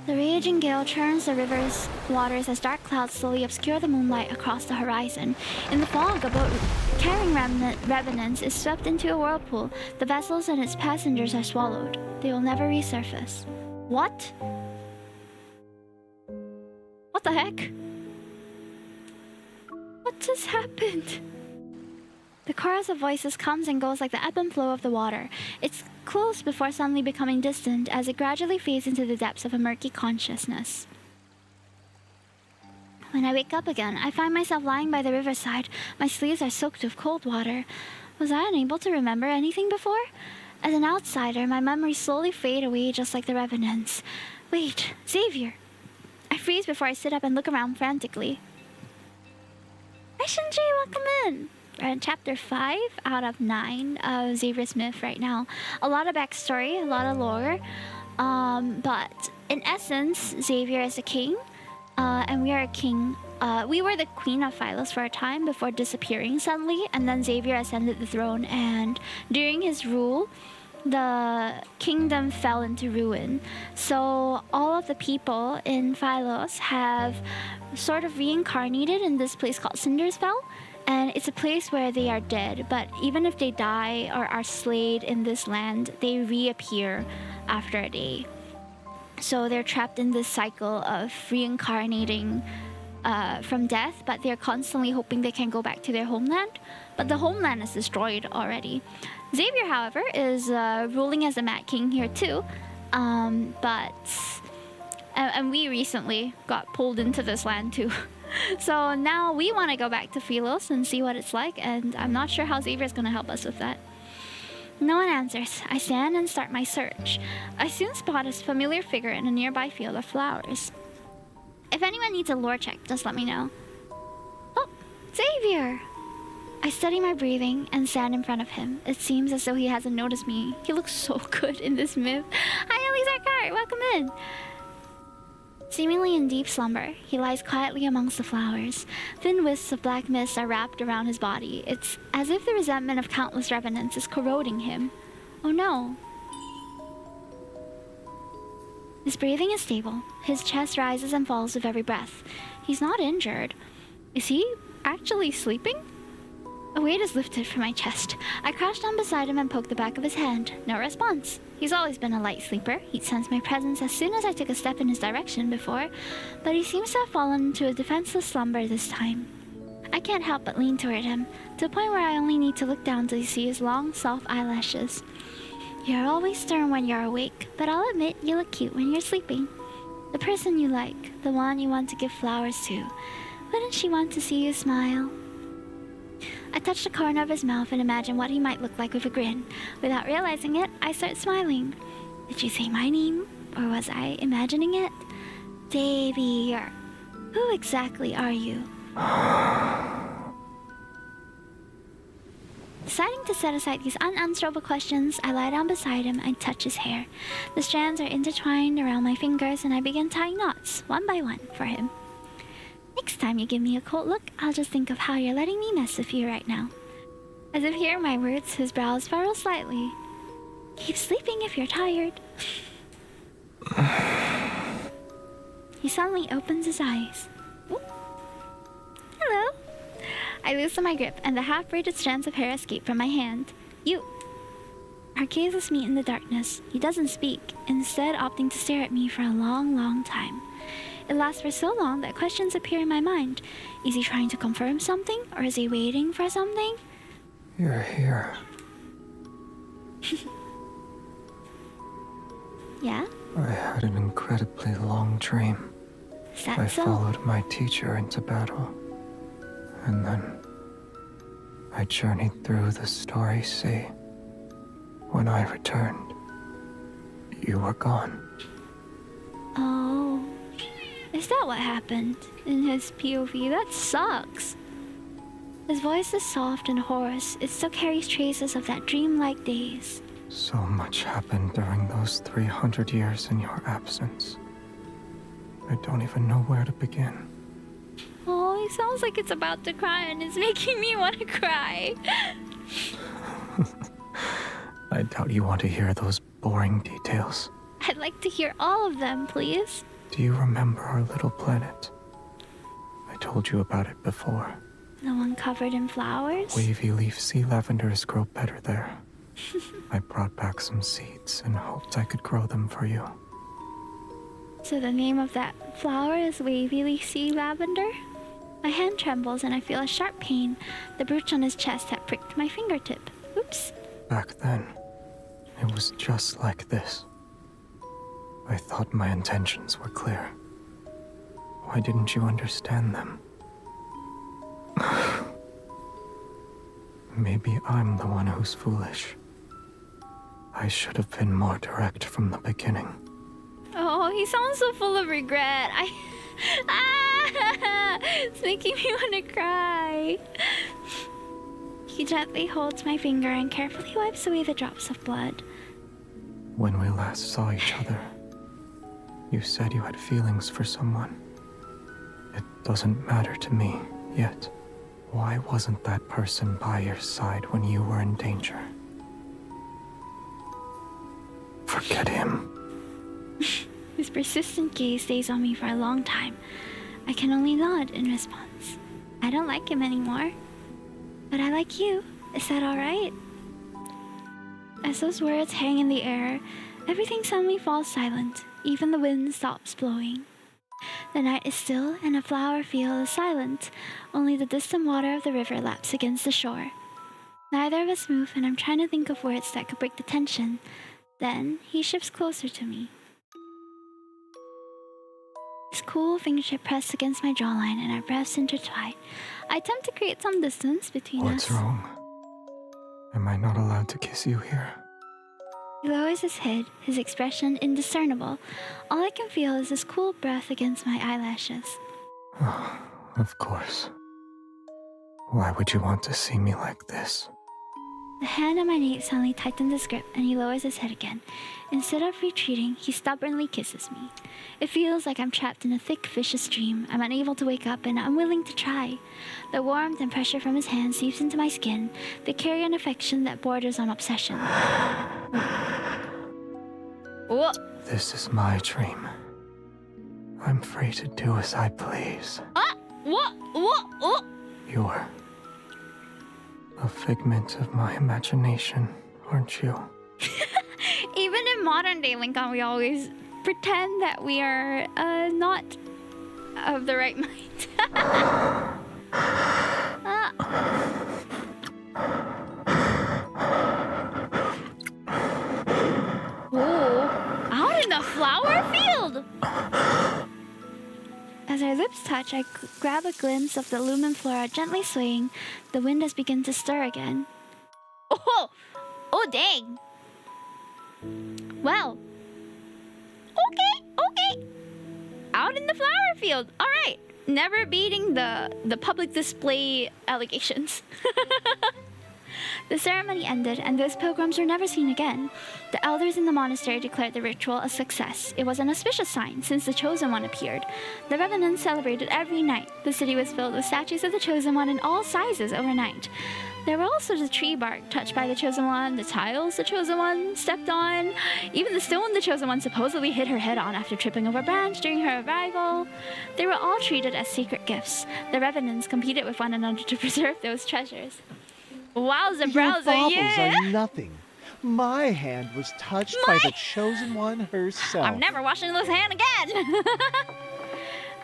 The raging gale churns the river's waters as dark clouds slowly obscure the moonlight across the horizon. In the fog, a boat carrying revenants is swept into a whirlpool. The vessels and its passengers are swallowed. They will never resurface. What? What the heck? What just happened? The chorus of voices comes and goes like the ebb and flow of the water. It's close before suddenly becoming distant as it gradually fades into the depths of a murky consciousness. When I wake up again, I find myself lying by the riverside. My sleeves are soaked with cold water. Was I unable to remember anything before? As an outsider, my memories slowly fade away just like the revenants. Wait, Xavier! I freeze before I sit up and look around frantically. Hi Shinji, welcome in! We're in chapter 5 out of 9 of Xavier Smith right now. A lot of backstory, a lot of lore. But in essence, Xavier is a king. And we are a king. We were the queen of Philos for a time before disappearing suddenly. And then Xavier ascended the throne. And during his rule, the kingdom fell into ruin. So all of the people in Philos have sort of reincarnated in this place called Cindersfell. And it's a place where they are dead, but even if they die or are slayed in this land, they reappear after a day. So they're trapped in this cycle of reincarnating from death, but they're constantly hoping they can go back to their homeland. But the homeland is destroyed already. Xavier, however, is ruling as the Mad King here too. And we recently got pulled into this land too. So now we want to go back to Philos and see what it's like, and I'm not sure how Xavier's going to help us with that. No one answers. I stand and start my search. I soon spot a familiar figure in a nearby field of flowers. If anyone needs a lore check, just let me know. Oh, Xavier! I steady my breathing and stand in front of him. It seems as though he hasn't noticed me. He looks so good in this myth. Hi, Elise Arkart! Welcome in! Seemingly in deep slumber, he lies quietly amongst the flowers. Thin wisps of black mist are wrapped around his body. It's as if the resentment of countless revenants is corroding him. Oh no. His breathing is stable. His chest rises and falls with every breath. He's not injured. Is he actually sleeping? A weight is lifted from my chest. I crouch down beside him and poke the back of his hand. No response. He's always been a light sleeper. He'd sensed my presence as soon as I took a step in his direction before, but he seems to have fallen into a defenseless slumber this time. I can't help but lean toward him, to a point where I only need to look down to see his long, soft eyelashes. You're always stern when you're awake, but I'll admit you look cute when you're sleeping. The person you like, the one you want to give flowers to, wouldn't she want to see you smile? I touch the corner of his mouth and imagine what he might look like with a grin. Without realizing it, I start smiling. Did you say my name? Or was I imagining it? Xavier. Who exactly are you? Deciding to set aside these unanswerable questions, I lie down beside him and touch his hair. The strands are intertwined around my fingers and I begin tying knots, one by one, for him. Next time you give me a cold look, I'll just think of how you're letting me mess with you right now. As if hearing my words, his brows furrow slightly. Keep sleeping if you're tired. He suddenly opens his eyes. Ooh. Hello. I loosen my grip and the half-braided strands of hair escape from my hand. You. Our gazes meet in the darkness. He doesn't speak, instead opting to stare at me for a long, long time. It lasts for so long that questions appear in my mind. Is he trying to confirm something, or is he waiting for something? You're here. Yeah? I had an incredibly long dream. Is that I so? followed my teacher into battle. And then I journeyed through the starry sea. When I returned, you were gone. Oh. Is that what happened in his POV? That sucks. His voice is soft and hoarse. It still carries traces of that dreamlike days. So much happened during those 300 years in your absence. I don't even know where to begin. Oh, he sounds like it's about to cry and it's making me want to cry. I doubt you want to hear those boring details. I'd like to hear all of them, please. Do you remember our little planet? I told you about it before. The one covered in flowers? Wavy leaf sea lavenders grow better there. I brought back some seeds and hoped I could grow them for you. So the name of that flower is wavy sea lavender? My hand trembles and I feel a sharp pain. The brooch on his chest had pricked my fingertip. Oops. Back then, it was just like this. I thought my intentions were clear. Why didn't you understand them? Maybe I'm the one who's foolish. I should have been more direct from the beginning. Oh, he sounds so full of regret. It's making me want to cry. He gently holds my finger and carefully wipes away the drops of blood. When we last saw each other, you said you had feelings for someone. It doesn't matter to me yet. Why wasn't that person by your side when you were in danger? Forget him. His persistent gaze stays on me for a long time. I can only nod in response. I don't like him anymore. But I like you. Is that alright? As those words hang in the air, everything suddenly falls silent. Even the wind stops blowing. The night is still and a flower field is silent. Only the distant water of the river laps against the shore. Neither of us move and I'm trying to think of words that could break the tension. Then he shifts closer to me. His cool fingertip pressed against my jawline and our breaths intertwine. I attempt to create some distance between us. What's wrong? Am I not allowed to kiss you here? He lowers his head, his expression indiscernible. All I can feel is his cool breath against my eyelashes. Oh, of course. Why would you want to see me like this? The hand on my nape suddenly tightens his grip and he lowers his head again. Instead of retreating, he stubbornly kisses me. It feels like I'm trapped in a thick, vicious dream. I'm unable to wake up and unwilling to try. The warmth and pressure from his hand seeps into my skin. They carry an affection that borders on obsession. What? This is my dream. I'm free to do as I please. What? You're a figment of my imagination, aren't you? Even in modern day Lincoln, we always pretend that we are not of the right mind. Whoa, out in the flower field! As our lips touch, I grab a glimpse of the lumen flora gently swaying. The wind has begun to stir again. Oh dang! Well, okay. Out in the flower field. All right. Never beating the public display allegations. The ceremony ended, and those pilgrims were never seen again. The elders in the monastery declared the ritual a success. It was an auspicious sign, since the Chosen One appeared. The revenants celebrated every night. The city was filled with statues of the Chosen One in all sizes overnight. There were also the tree bark touched by the Chosen One, the tiles the Chosen One stepped on, even the stone the Chosen One supposedly hit her head on after tripping over a branch during her arrival. They were all treated as sacred gifts. The revenants competed with one another to preserve those treasures. Wowza browser, yeah! Are nothing. My hand was touched by the Chosen One herself. I'm never washing those hands again!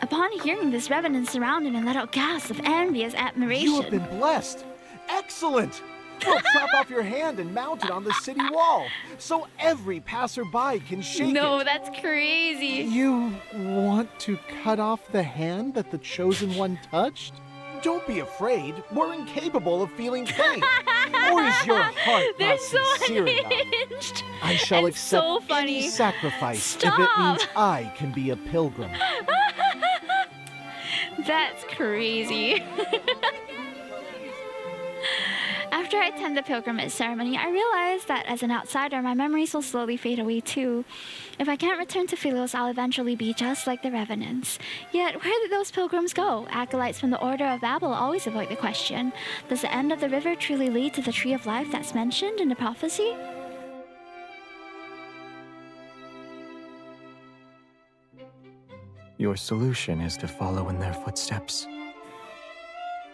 Upon hearing this, revenants surrounded him and let out gasps of envious admiration. You have been blessed. Excellent! We'll chop off your hand and mount it on the city wall, so every passerby can shake it. No, that's crazy. You want to cut off the hand that the Chosen One touched? Don't be afraid. We're incapable of feeling pain. Or is your heart They're not so sincere enough? unhinged. I shall and accept so funny. any sacrifice Stop. if it means I can be a pilgrim. That's crazy. After I attend the pilgrimage ceremony, I realize that as an outsider, my memories will slowly fade away too. If I can't return to Philos, I'll eventually be just like the revenants. Yet, where did those pilgrims go? Acolytes from the Order of Babel always avoid the question. Does the end of the river truly lead to the tree of life that's mentioned in the prophecy? Your solution is to follow in their footsteps.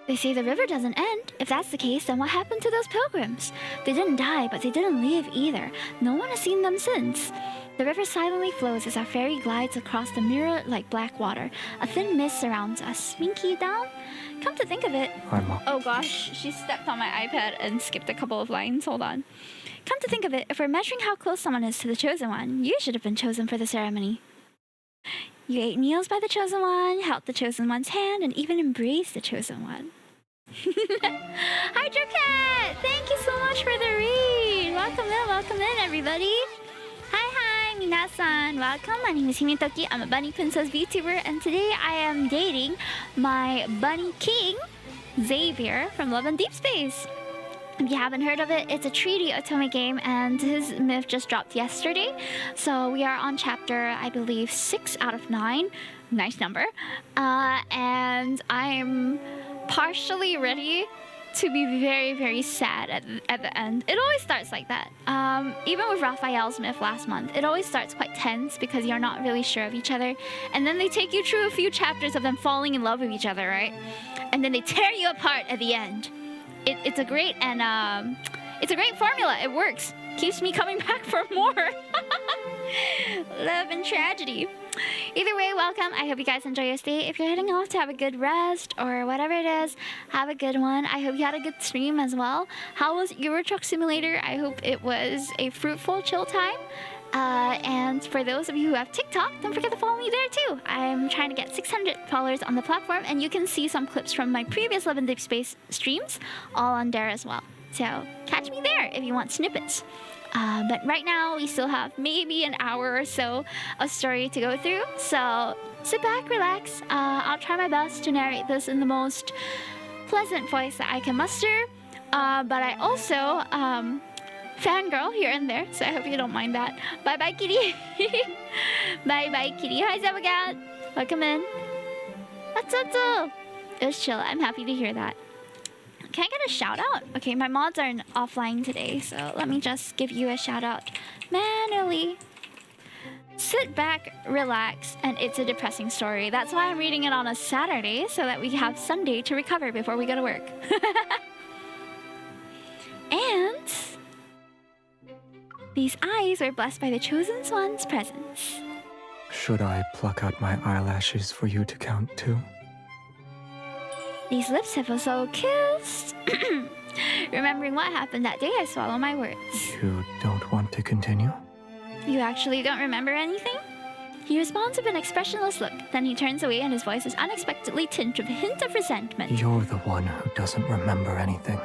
They say the river doesn't end. If that's the case, then what happened to those pilgrims? They didn't die, but they didn't leave either. No one has seen them since. The river silently flows as our ferry glides across the mirror like black water. A thin mist surrounds us. Minky down? Come to think of it... Oh gosh, she stepped on my iPad and skipped a couple of lines. Hold on. Come to think of it, if we're measuring how close someone is to the Chosen One, you should have been chosen for the ceremony. You ate meals by the Chosen One, held the Chosen One's hand, and even embraced the Chosen One. Hydrocat! Thank you so much for the read! Welcome in, everybody! Hi, minasan! Welcome, my name is Himitoki. I'm a Bunny Princess VTuber, and today I am dating my Bunny King, Xavier, from Love and Deepspace. If you haven't heard of it, it's a 3D otome game, and his myth just dropped yesterday. So we are on chapter, I believe, 6 out of 9. Nice number. And I'm partially ready to be very, very sad at the end. It always starts like that. Even with Raphael's myth last month, it always starts quite tense because you're not really sure of each other. And then they take you through a few chapters of them falling in love with each other, right? And then they tear you apart at the end. It's a great formula. It works. Keeps me coming back for more. Love and tragedy. Either way, welcome. I hope you guys enjoy your stay. If you're heading off to have a good rest or whatever it is, have a good one. I hope you had a good stream as well. How was Euro Truck Simulator? I hope it was a fruitful, chill time. And for those of you who have TikTok, don't forget to follow me there too. I'm trying to get 600 followers on the platform, and you can see some clips from my previous Love and Deepspace streams all on there as well. So catch me there if you want snippets. But right now, we still have maybe an hour or so of story to go through. So sit back, relax. I'll try my best to narrate this in the most pleasant voice that I can muster. But I also fangirl here and there, so I hope you don't mind that. Bye-bye, kitty. Bye-bye, kitty. Hi, Zabagat. Welcome in. What's up, though? It was chill. I'm happy to hear that. Can I get a shout out? Okay, my mods are offline today, so let me just give you a shout out manually. Sit back, relax, and it's a depressing story. That's why I'm reading it on a Saturday, so that we have Sunday to recover before we go to work. And these eyes were blessed by the Chosen One's presence. Should I pluck out my eyelashes for you to count too? These lips have also kissed. Remembering what happened that day, I swallow my words. You don't want to continue? You actually don't remember anything? He responds with an expressionless look. Then he turns away and his voice is unexpectedly tinged with a hint of resentment. You're the one who doesn't remember anything.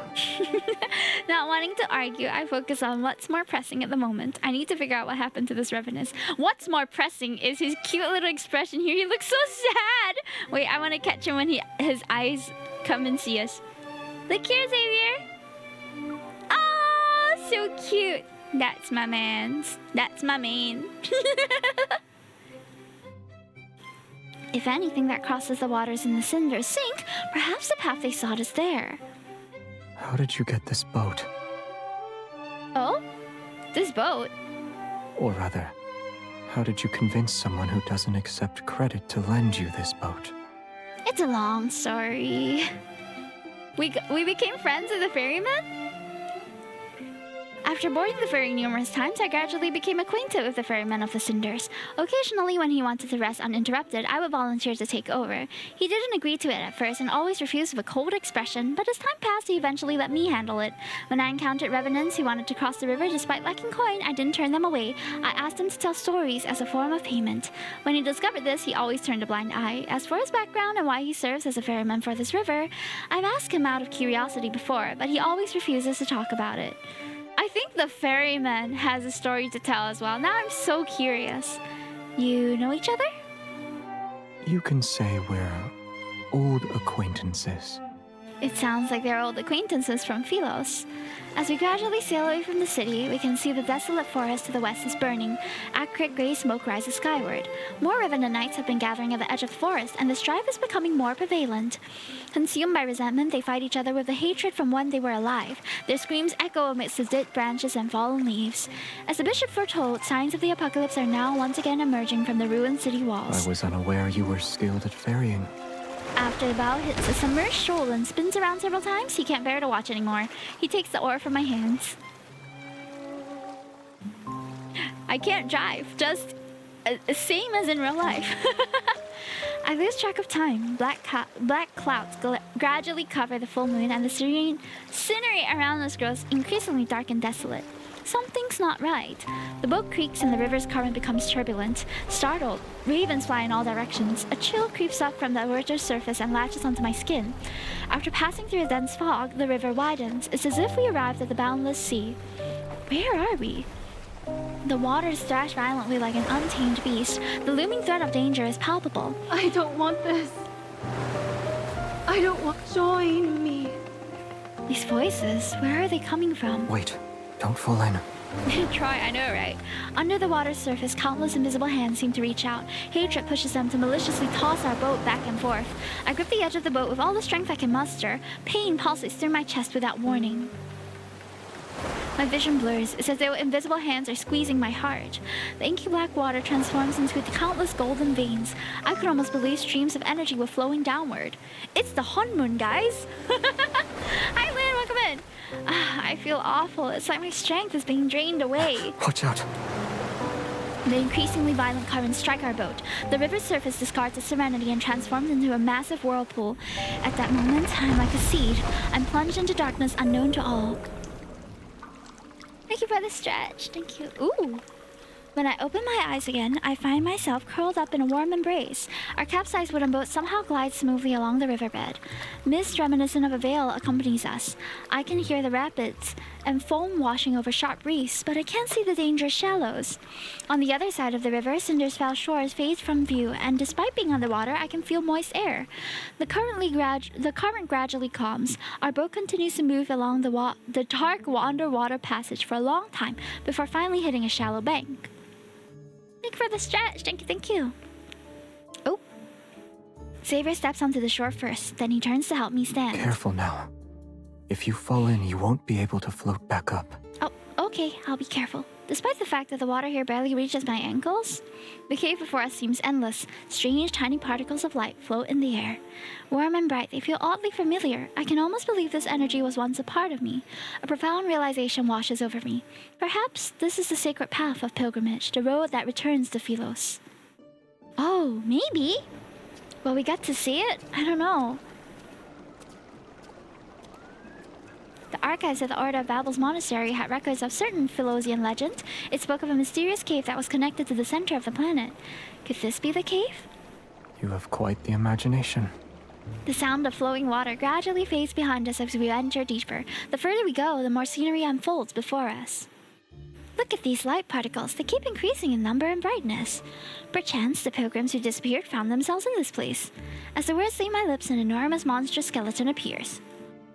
Not wanting to argue, I focus on what's more pressing at the moment. I need to figure out what happened to this Revenant. What's more pressing is his cute little expression here. He looks so sad. Wait, I want to catch him when his eyes come and see us. Look here, Xavier. Oh, so cute. That's my man's. That's my main. If anything that crosses the waters in the cinders sink, perhaps the path they sought is there. How did you get this boat? Oh? This boat? Or rather, how did you convince someone who doesn't accept credit to lend you this boat? It's a long story. We became friends with the ferryman? After boarding the ferry numerous times, I gradually became acquainted with the ferryman of the Cinders. Occasionally, when he wanted to rest uninterrupted, I would volunteer to take over. He didn't agree to it at first and always refused with a cold expression, but as time passed, he eventually let me handle it. When I encountered revenants who wanted to cross the river despite lacking coin, I didn't turn them away. I asked him to tell stories as a form of payment. When he discovered this, he always turned a blind eye. As for his background and why he serves as a ferryman for this river, I've asked him out of curiosity before, but he always refuses to talk about it. I think the ferryman has a story to tell as well. Now I'm so curious. You know each other? You can say we're old acquaintances. It sounds like they're old acquaintances from Philos. As we gradually sail away from the city, we can see the desolate forest to the west is burning. Acrid gray smoke rises skyward. More revenant knights have been gathering at the edge of the forest, and the strife is becoming more prevalent. Consumed by resentment, they fight each other with the hatred from when they were alive. Their screams echo amidst the dead branches and fallen leaves. As the bishop foretold, signs of the apocalypse are now once again emerging from the ruined city walls. I was unaware you were skilled at ferrying. After the bow hits a submerged shoal and spins around several times, he can't bear to watch anymore. He takes the oar from my hands. I can't drive, just same as in real life. I lose track of time. Black clouds gradually cover the full moon, and the scenery around us grows increasingly dark and desolate. Something's not right. The boat creaks and the river's current becomes turbulent. Startled, ravens fly in all directions. A chill creeps up from the water's surface and latches onto my skin. After passing through a dense fog, the river widens. It's as if we arrived at the boundless sea. Where are we? The waters thrash violently like an untamed beast. The looming threat of danger is palpable. I don't want this. I don't want... Join me. These voices, where are they coming from? Wait, don't fall in. Troy, I know, right? Under the water's surface, countless invisible hands seem to reach out. Hatred pushes them to maliciously toss our boat back and forth. I grip the edge of the boat with all the strength I can muster. Pain pulsates through my chest without warning. My vision blurs. It's as though invisible hands are squeezing my heart. The inky black water transforms into countless golden veins. I could almost believe streams of energy were flowing downward. It's the honeymoon, guys! Hi, Lynn, welcome in! I feel awful. It's like my strength is being drained away. Watch out. The increasingly violent currents strike our boat. The river's surface discards its serenity and transforms into a massive whirlpool. At that moment, I'm like a seed. I'm plunged into darkness unknown to all. Thank you for the stretch. Thank you. Ooh. When I open my eyes again, I find myself curled up in a warm embrace. Our capsized wooden boat somehow glides smoothly along the riverbed. Mist reminiscent of a veil accompanies us. I can hear the rapids and foam washing over sharp reefs, but I can't see the dangerous shallows. On the other side of the river, Cinder's foul shores fade from view, and despite being underwater, I can feel moist air. The current gradually calms. Our boat continues to move along the dark underwater passage for a long time before finally hitting a shallow bank. Thank you for the stretch. Thank you, thank you. Oh. Xavier steps onto the shore first, then he turns to help me stand. Careful now. If you fall in, you won't be able to float back up. Oh, okay, I'll be careful. Despite the fact that the water here barely reaches my ankles, the cave before us seems endless. Strange, tiny particles of light float in the air. Warm and bright, they feel oddly familiar. I can almost believe this energy was once a part of me. A profound realization washes over me. Perhaps this is the sacred path of pilgrimage, the road that returns to Philos. Oh, maybe? Will we get to see it? I don't know. The archives of the Order of Babel's monastery had records of certain Philosian legend. It spoke of a mysterious cave that was connected to the center of the planet. Could this be the cave? You have quite the imagination. The sound of flowing water gradually fades behind us as we enter deeper. The further we go, the more scenery unfolds before us. Look at these light particles. They keep increasing in number and brightness. Perchance, the pilgrims who disappeared found themselves in this place. As the words leave my lips, an enormous monstrous skeleton appears.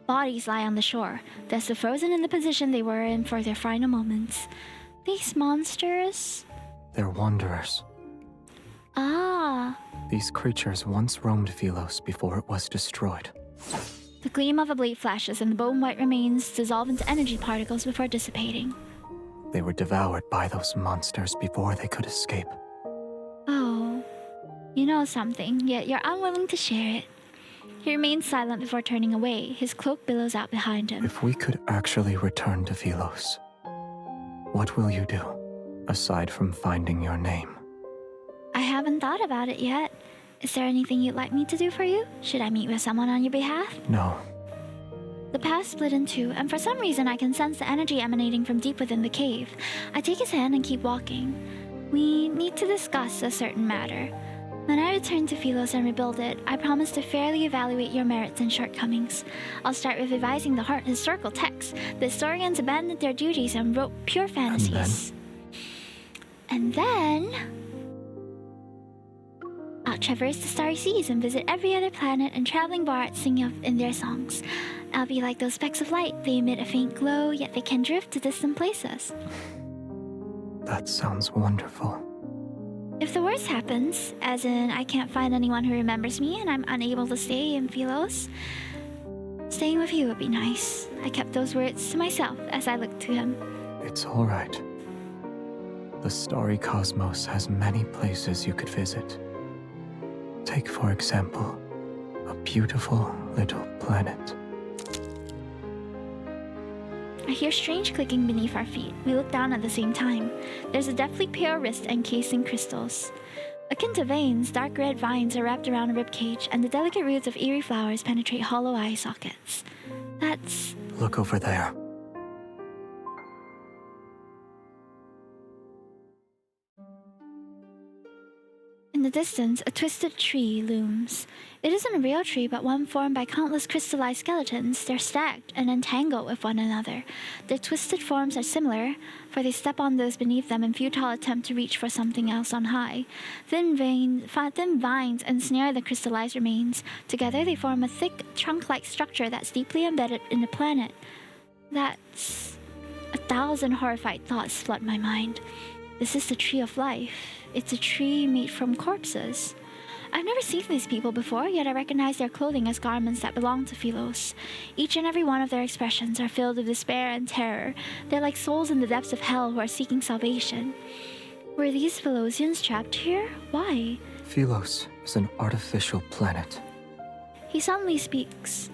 Bodies lie on the shore, thus frozen in the position they were in for their final moments. These monsters? They're wanderers. Ah. These creatures once roamed Philos before it was destroyed. The gleam of a blade flashes and the bone-white remains dissolve into energy particles before dissipating. They were devoured by those monsters before they could escape. Oh. You know something, yet you're unwilling to share it. He remains silent before turning away. His cloak billows out behind him. If we could actually return to Philos, what will you do, aside from finding your name? I haven't thought about it yet. Is there anything you'd like me to do for you? Should I meet with someone on your behalf? No. The path split in two, and for some reason I can sense the energy emanating from deep within the cave. I take his hand and keep walking. We need to discuss a certain matter. When I return to Philos and rebuild it, I promise to fairly evaluate your merits and shortcomings. I'll start with revising the historical texts. The historians abandoned their duties and wrote pure fantasies. And then... I'll traverse the starry seas and visit every other planet and traveling bards singing in their songs. I'll be like those specks of light. They emit a faint glow, yet they can drift to distant places. That sounds wonderful. If the worst happens, as in I can't find anyone who remembers me and I'm unable to stay in Philos, staying with you would be nice. I kept those words to myself as I looked to him. It's all right. The starry cosmos has many places you could visit. Take, for example, a beautiful little planet. I hear strange clicking beneath our feet. We look down at the same time. There's a deathly pale wrist encased in crystals. Akin to veins, dark red vines are wrapped around a ribcage, and the delicate roots of eerie flowers penetrate hollow eye sockets. That's... Look over there. In the distance, a twisted tree looms. It isn't a real tree, but one formed by countless crystallized skeletons. They're stacked and entangled with one another. Their twisted forms are similar, for they step on those beneath them in futile attempt to reach for something else on high. Thin vines ensnare the crystallized remains. Together, they form a thick, trunk-like structure that's deeply embedded in the planet. That's... 1,000 horrified thoughts flood my mind. This is the Tree of Life. It's a tree made from corpses. I've never seen these people before, yet I recognize their clothing as garments that belong to Philos. Each and every one of their expressions are filled with despair and terror. They're like souls in the depths of hell who are seeking salvation. Were these Philosians trapped here? Why? Philos is an artificial planet. He suddenly speaks.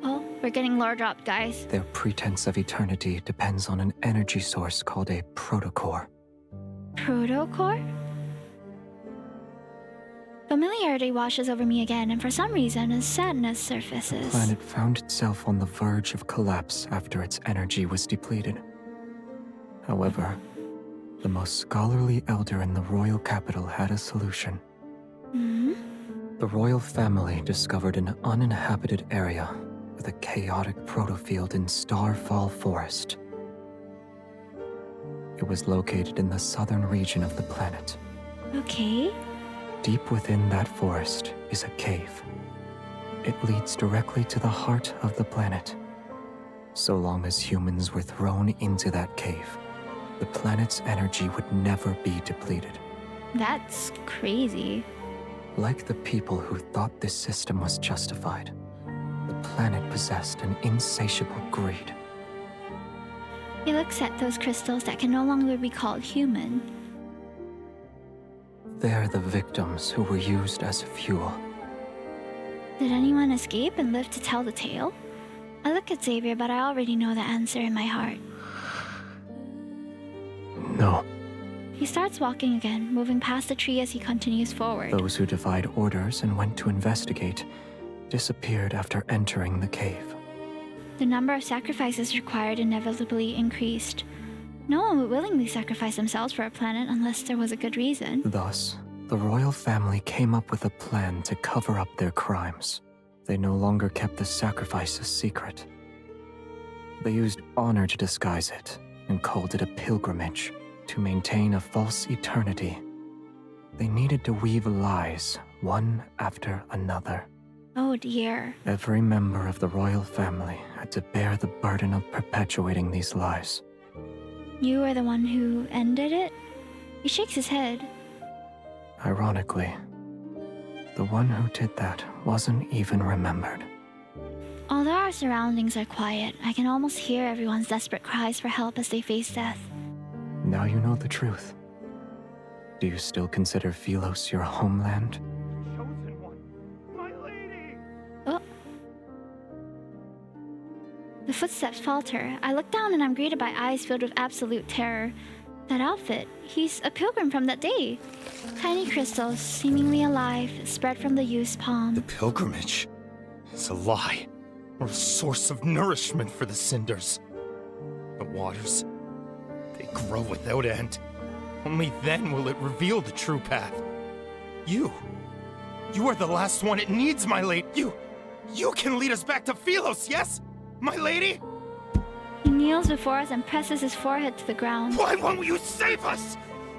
Well, we're getting lore dropped, guys. Their pretense of eternity depends on an energy source called a protocore. Protocore? Familiarity washes over me again, and for some reason, a sadness surfaces. The planet found itself on the verge of collapse after its energy was depleted. However, the most scholarly elder in the royal capital had a solution. Hmm? The royal family discovered an uninhabited area with a chaotic protofield in Starfall Forest. It was located in the southern region of the planet. Okay. Deep within that forest is a cave. It leads directly to the heart of the planet. So long as humans were thrown into that cave, the planet's energy would never be depleted. That's crazy. Like the people who thought this system was justified, the planet possessed an insatiable greed. He looks at those crystals that can no longer be called human. They're the victims who were used as fuel. Did anyone escape and live to tell the tale? I look at Xavier, but I already know the answer in my heart. No. He starts walking again, moving past the tree as he continues forward. Those who defied orders and went to investigate disappeared after entering the cave. The number of sacrifices required inevitably increased. No one would willingly sacrifice themselves for a planet unless there was a good reason. Thus, the royal family came up with a plan to cover up their crimes. They no longer kept the sacrifices secret. They used honor to disguise it and called it a pilgrimage to maintain a false eternity. They needed to weave lies, one after another. Oh dear. Every member of the royal family had to bear the burden of perpetuating these lies. You were the one who ended it? He shakes his head. Ironically, the one who did that wasn't even remembered. Although our surroundings are quiet, I can almost hear everyone's desperate cries for help as they face death. Now you know the truth. Do you still consider Philos your homeland? The footsteps falter. I look down and I'm greeted by eyes filled with absolute terror. That outfit, he's a pilgrim from that day. Tiny crystals, seemingly alive, spread from the youth's palm. The pilgrimage is a lie, or a source of nourishment for the cinders. The waters, they grow without end. Only then will it reveal the true path. You are the last one it needs, my lady. You can lead us back to Philos, yes? My lady? He kneels before us and presses his forehead to the ground. Why won't you save us?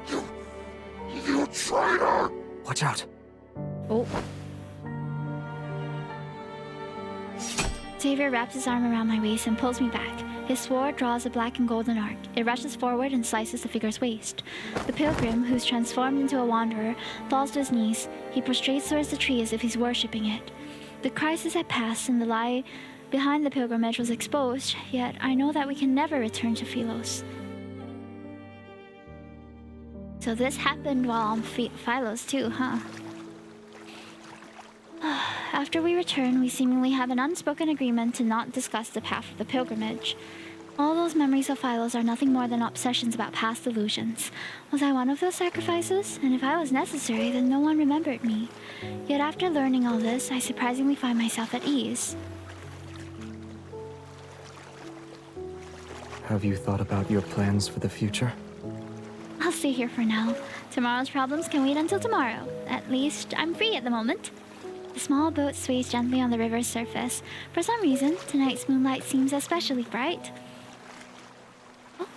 You You traitor! Watch out. Oh. Xavier wraps his arm around my waist and pulls me back. His sword draws a black and golden arc. It rushes forward and slices the figure's waist. The pilgrim, who's transformed into a wanderer, falls to his knees. He prostrates towards the tree as if he's worshipping it. The crisis had passed and the lie behind the pilgrimage was exposed, yet I know that we can never return to Philos. So this happened while on Philos too, huh? After we return, we seemingly have an unspoken agreement to not discuss the path of the pilgrimage. All those memories of Philos are nothing more than obsessions about past illusions. Was I one of those sacrifices? And if I was necessary, then no one remembered me. Yet after learning all this, I surprisingly find myself at ease. Have you thought about your plans for the future? I'll stay here for now. Tomorrow's problems can wait until tomorrow. At least, I'm free at the moment. The small boat sways gently on the river's surface. For some reason, tonight's moonlight seems especially bright. Oh.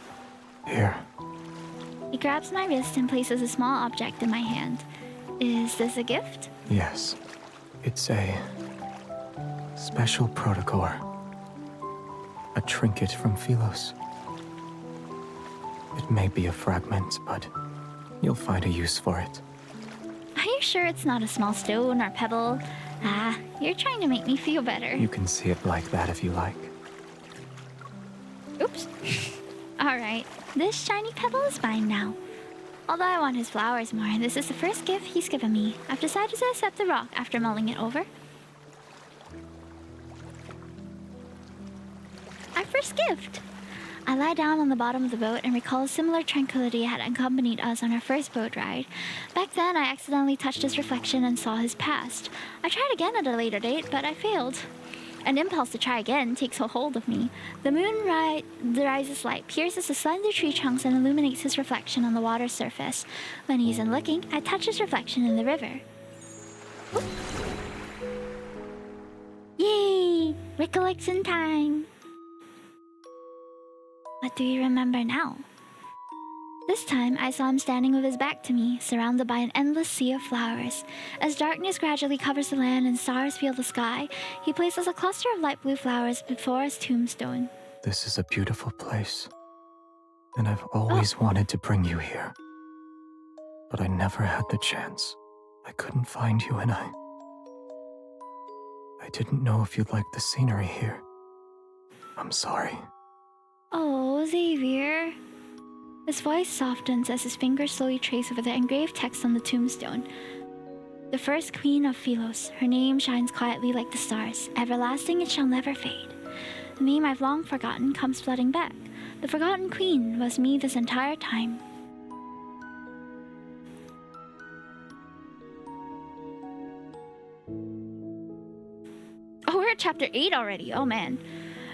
Here. He grabs my wrist and places a small object in my hand. Is this a gift? Yes. It's a special protocore. A trinket from Philos. It may be a fragment, but you'll find a use for it. Are you sure it's not a small stone or pebble? Ah, you're trying to make me feel better. You can see it like that if you like. Oops. Alright, this shiny pebble is mine now. Although I want his flowers more, this is the first gift he's given me. I've decided to accept the rock after mulling it over. Our first gift! I lie down on the bottom of the boat and recall a similar tranquility had accompanied us on our first boat ride. Back then, I accidentally touched his reflection and saw his past. I tried again at a later date, but I failed. An impulse to try again takes a hold of me. The moon rises light, pierces the slender tree trunks, and illuminates his reflection on the water's surface. When he isn't looking, I touch his reflection in the river. Oop. Yay! Recollection time! What do you remember now? This time, I saw him standing with his back to me, surrounded by an endless sea of flowers. As darkness gradually covers the land and stars fill the sky, he places a cluster of light blue flowers before his tombstone. This is a beautiful place, and I've always wanted to bring you here. But I never had the chance. I couldn't find you, and I didn't know if you'd like the scenery here. I'm sorry. Oh, Xavier. His voice softens as his fingers slowly trace over the engraved text on the tombstone. The first queen of Philos. Her name shines quietly like the stars. Everlasting it shall never fade. The name I've long forgotten comes flooding back. The forgotten queen was me this entire time. Oh, we're at chapter 8 already. Oh man.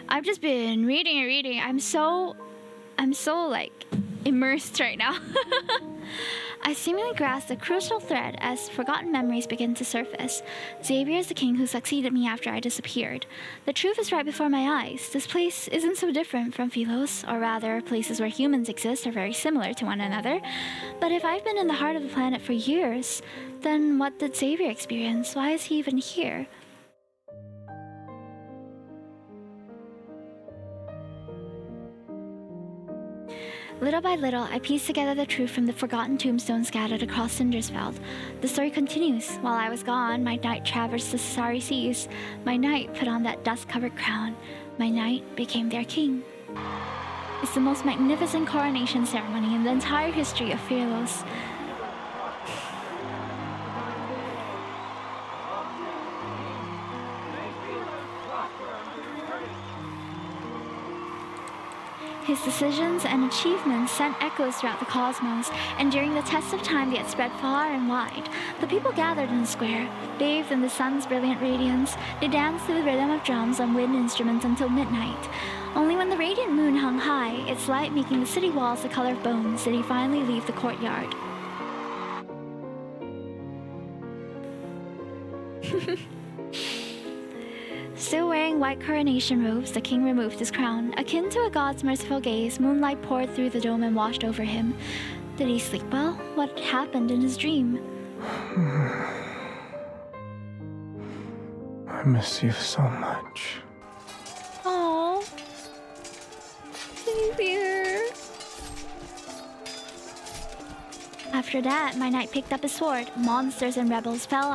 I've just been reading and reading. I'm so like immersed right now. I seemingly grasp a crucial thread as forgotten memories begin to surface. Xavier is the king who succeeded me after I disappeared. The truth is right before my eyes. This place isn't so different from Philos, or rather, places where humans exist are very similar to one another. But if I've been in the heart of the planet for years, then what did Xavier experience? Why is he even here? Little by little, I pieced together the truth from the forgotten tombstones scattered across Cindersfeld. The story continues. While I was gone, my knight traversed the starry seas. My knight put on that dust-covered crown. My knight became their king. It's the most magnificent coronation ceremony in the entire history of Philos. His decisions and achievements sent echoes throughout the cosmos, and during the test of time they had spread far and wide. The people gathered in the square, bathed in the sun's brilliant radiance. They danced to the rhythm of drums and wind instruments until midnight. Only when the radiant moon hung high, its light making the city walls the color of bones, did he finally leave the courtyard. Still wearing white coronation robes, the king removed his crown. Akin to a god's merciful gaze, moonlight poured through the dome and washed over him. Did he sleep well? What happened in his dream? I miss you so much. Oh, Xavier. After that, my knight picked up his sword. Monsters and rebels fell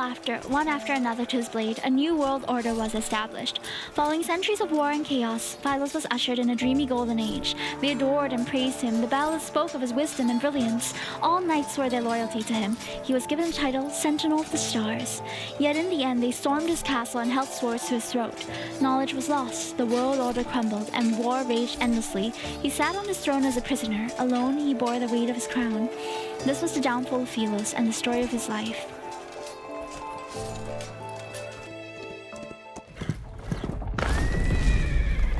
one after another to his blade. A new world order was established. Following centuries of war and chaos, Philos was ushered in a dreamy golden age. They adored and praised him. The ballads spoke of his wisdom and brilliance. All knights swore their loyalty to him. He was given the title Sentinel of the Stars. Yet in the end, they stormed his castle and held swords to his throat. Knowledge was lost, the world order crumbled, and war raged endlessly. He sat on his throne as a prisoner. Alone, he bore the weight of his crown. This was the downfall of Philos and the story of his life.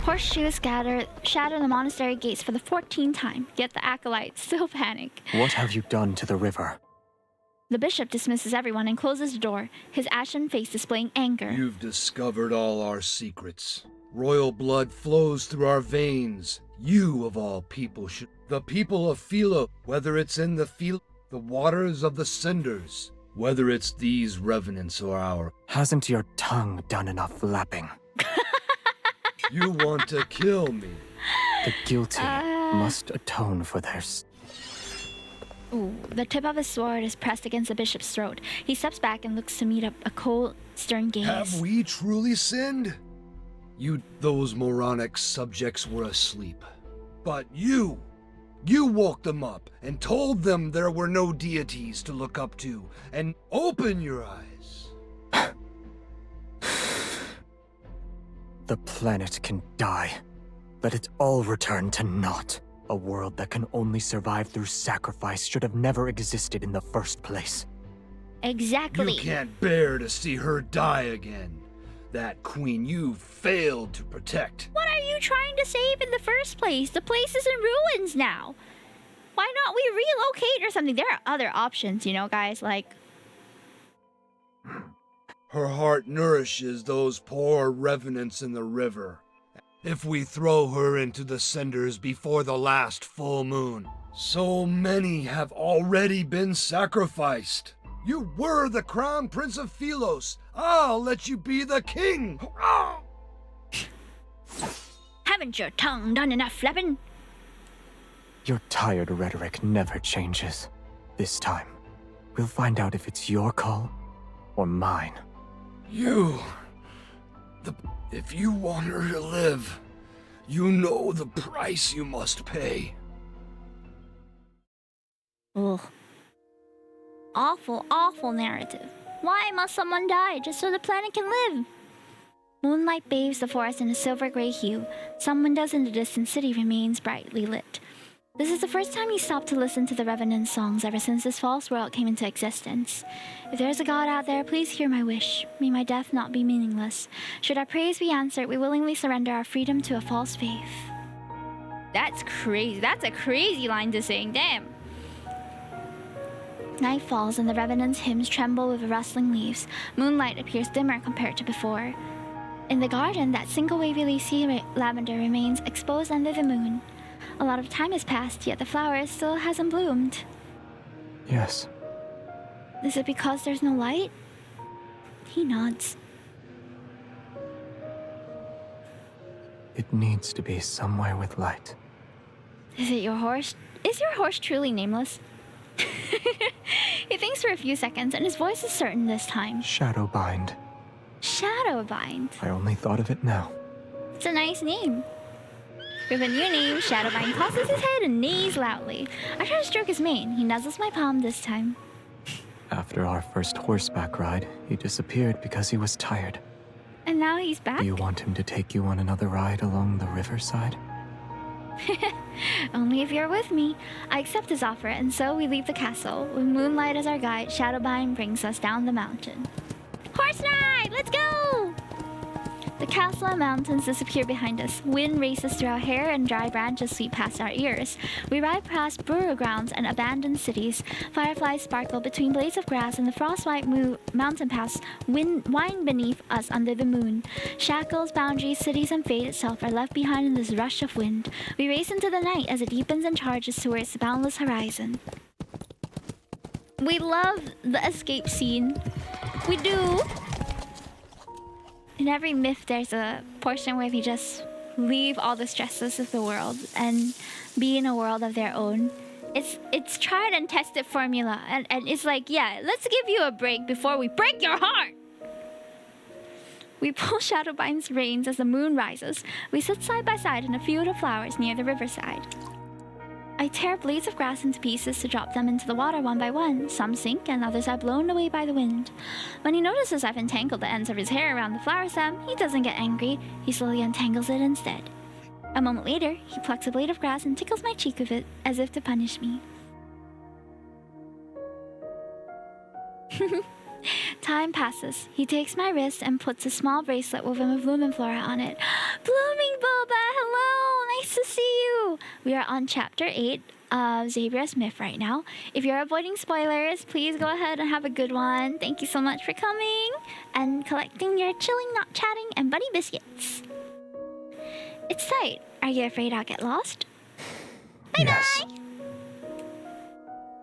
Horseshoes shatter the monastery gates for the 14th time, yet the acolytes still panic. What have you done to the river? The bishop dismisses everyone and closes the door, his ashen face displaying anger. You've discovered all our secrets. Royal blood flows through our veins. You, of all people, should... The people of Philos, whether it's in the waters of the cinders, whether it's these revenants or our... Hasn't your tongue done enough lapping? You want to kill me. The guilty must atone for their... Ooh, the tip of his sword is pressed against the bishop's throat. He steps back and looks to meet up a cold, stern gaze. Have we truly sinned? Those moronic subjects were asleep. But you woke them up and told them there were no deities to look up to, and open your eyes. The planet can die. Let it all return to naught. A world that can only survive through sacrifice should have never existed in the first place. Exactly. You can't bear to see her die again. That queen you failed to protect. What are you trying to save in the first place? The place is in ruins now. Why not we relocate or something? There are other options, you know, guys, like... Her heart nourishes those poor revenants in the river. If we throw her into the cinders before the last full moon, so many have already been sacrificed. You were the crown prince of Philos. I'll let you be the king. Oh! Haven't your tongue done enough flapping? Your tired rhetoric never changes. This time, we'll find out if it's your call or mine. If you want her to live, you know the price you must pay. Ugh. Awful, awful narrative. Why must someone die just so the planet can live? Moonlight bathes the forest in a silver-gray hue. Some windows in the distant city remains brightly lit. This is the first time he stopped to listen to the Revenant's songs ever since this false world came into existence. If there is a god out there, please hear my wish. May my death not be meaningless. Should our praise be answered, we willingly surrender our freedom to a false faith. That's crazy. That's a crazy line to sing. Damn. Night falls and the Revenant's hymns tremble with the rustling leaves. Moonlight appears dimmer compared to before. In the garden, that single wavy sea lavender remains exposed under the moon. A lot of time has passed, yet the flower still hasn't bloomed. Yes. Is it because there's no light? He nods. It needs to be somewhere with light. Is it your horse? Is your horse truly nameless? He thinks for a few seconds, and his voice is certain this time. Shadowbind. Shadowbind. I only thought of it now. It's a nice name. With a new name, Shadowbind tosses his head and neighs loudly. I try to stroke his mane. He nuzzles my palm this time. After our first horseback ride, he disappeared because he was tired. And now he's back? Do you want him to take you on another ride along the riverside? Only if you're with me. I accept his offer, and so we leave the castle. With Moonlight as our guide, Shadowbind brings us down the mountain. Horse ride! Let's go! The castle and mountains disappear behind us. Wind races through our hair and dry branches sweep past our ears. We ride past burial grounds and abandoned cities. Fireflies sparkle between blades of grass, and the frostwhite mountain paths wind beneath us under the moon. Shackles, boundaries, cities, and fate itself are left behind in this rush of wind. We race into the night as it deepens and charges towards the boundless horizon. We love the escape scene. We do. In every myth, there's a portion where they just leave all the stresses of the world and be in a world of their own. It's tried and tested formula, and it's like, yeah, let's give you a break before we break your heart. We pull Shadowbine's reins as the moon rises. We sit side by side in a field of flowers near the riverside. I tear blades of grass into pieces to drop them into the water one by one. Some sink and others are blown away by the wind. When he notices I've entangled the ends of his hair around the flower stem, he doesn't get angry. He slowly untangles it instead. A moment later, he plucks a blade of grass and tickles my cheek with it, as if to punish me. Time passes. He takes my wrist and puts a small bracelet woven with Lumenflora on it. Blooming Boba, hello! Nice to see you! We are on chapter 8 of Xavier's Myth right now. If you're avoiding spoilers, please go ahead and have a good one. Thank you so much for coming and collecting your chilling, not chatting, and bunny biscuits. It's tight. Are you afraid I'll get lost? Yes. Bye-bye!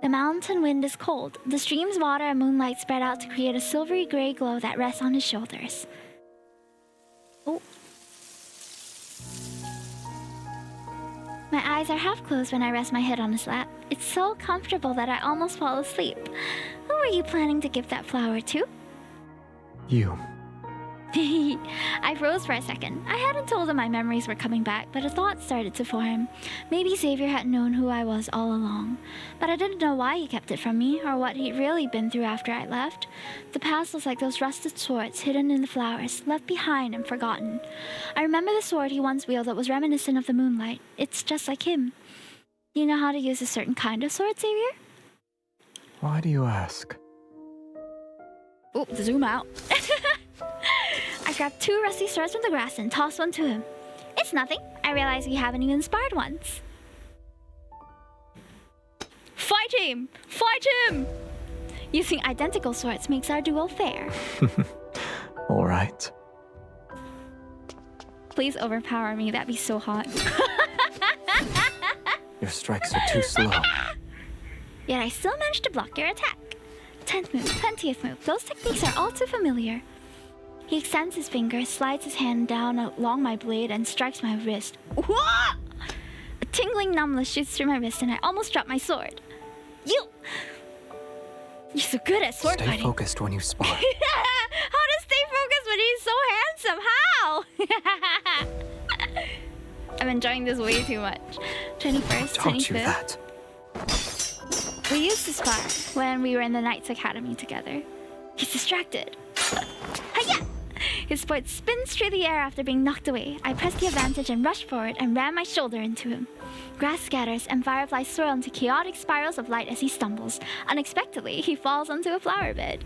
The mountain wind is cold. The stream's water and moonlight spread out to create a silvery gray glow that rests on his shoulders. Oh. My eyes are half closed when I rest my head on his lap. It's so comfortable that I almost fall asleep. Who were you planning to give that flower to? You. I froze for a second. I hadn't told him my memories were coming back, but a thought started to form. Maybe Xavier had known who I was all along. But I didn't know why he kept it from me, or what he'd really been through after I left. The past was like those rusted swords hidden in the flowers, left behind and forgotten. I remember the sword he once wielded that was reminiscent of the moonlight. It's just like him. Do you know how to use a certain kind of sword, Xavier? Why do you ask? Oh, zoom out. I grabbed 2 rusty swords from the grass and tossed one to him. It's nothing. I realize we haven't even sparred once. Fight him! Fight him! Using identical swords makes our duel fair. All right. Please overpower me. That'd be so hot. Your strikes are too slow. Yet I still managed to block your attack. 10th move, 20th move. Those techniques are all too familiar. He extends his finger, slides his hand down along my blade, and strikes my wrist. Whoa! A tingling numbness shoots through my wrist, and I almost drop my sword. You're so good at sword Stay fighting. focused when you spar. How to stay focused when he's so handsome? How? I'm enjoying this way too much. 21st, Taught 25th. you that. We used to spar when we were in the Knights Academy together. He's distracted. Hiya! His sword spins through the air after being knocked away. I press the advantage and rush forward and ram my shoulder into him. Grass scatters and fireflies swirl into chaotic spirals of light as he stumbles. Unexpectedly, he falls onto a flower bed.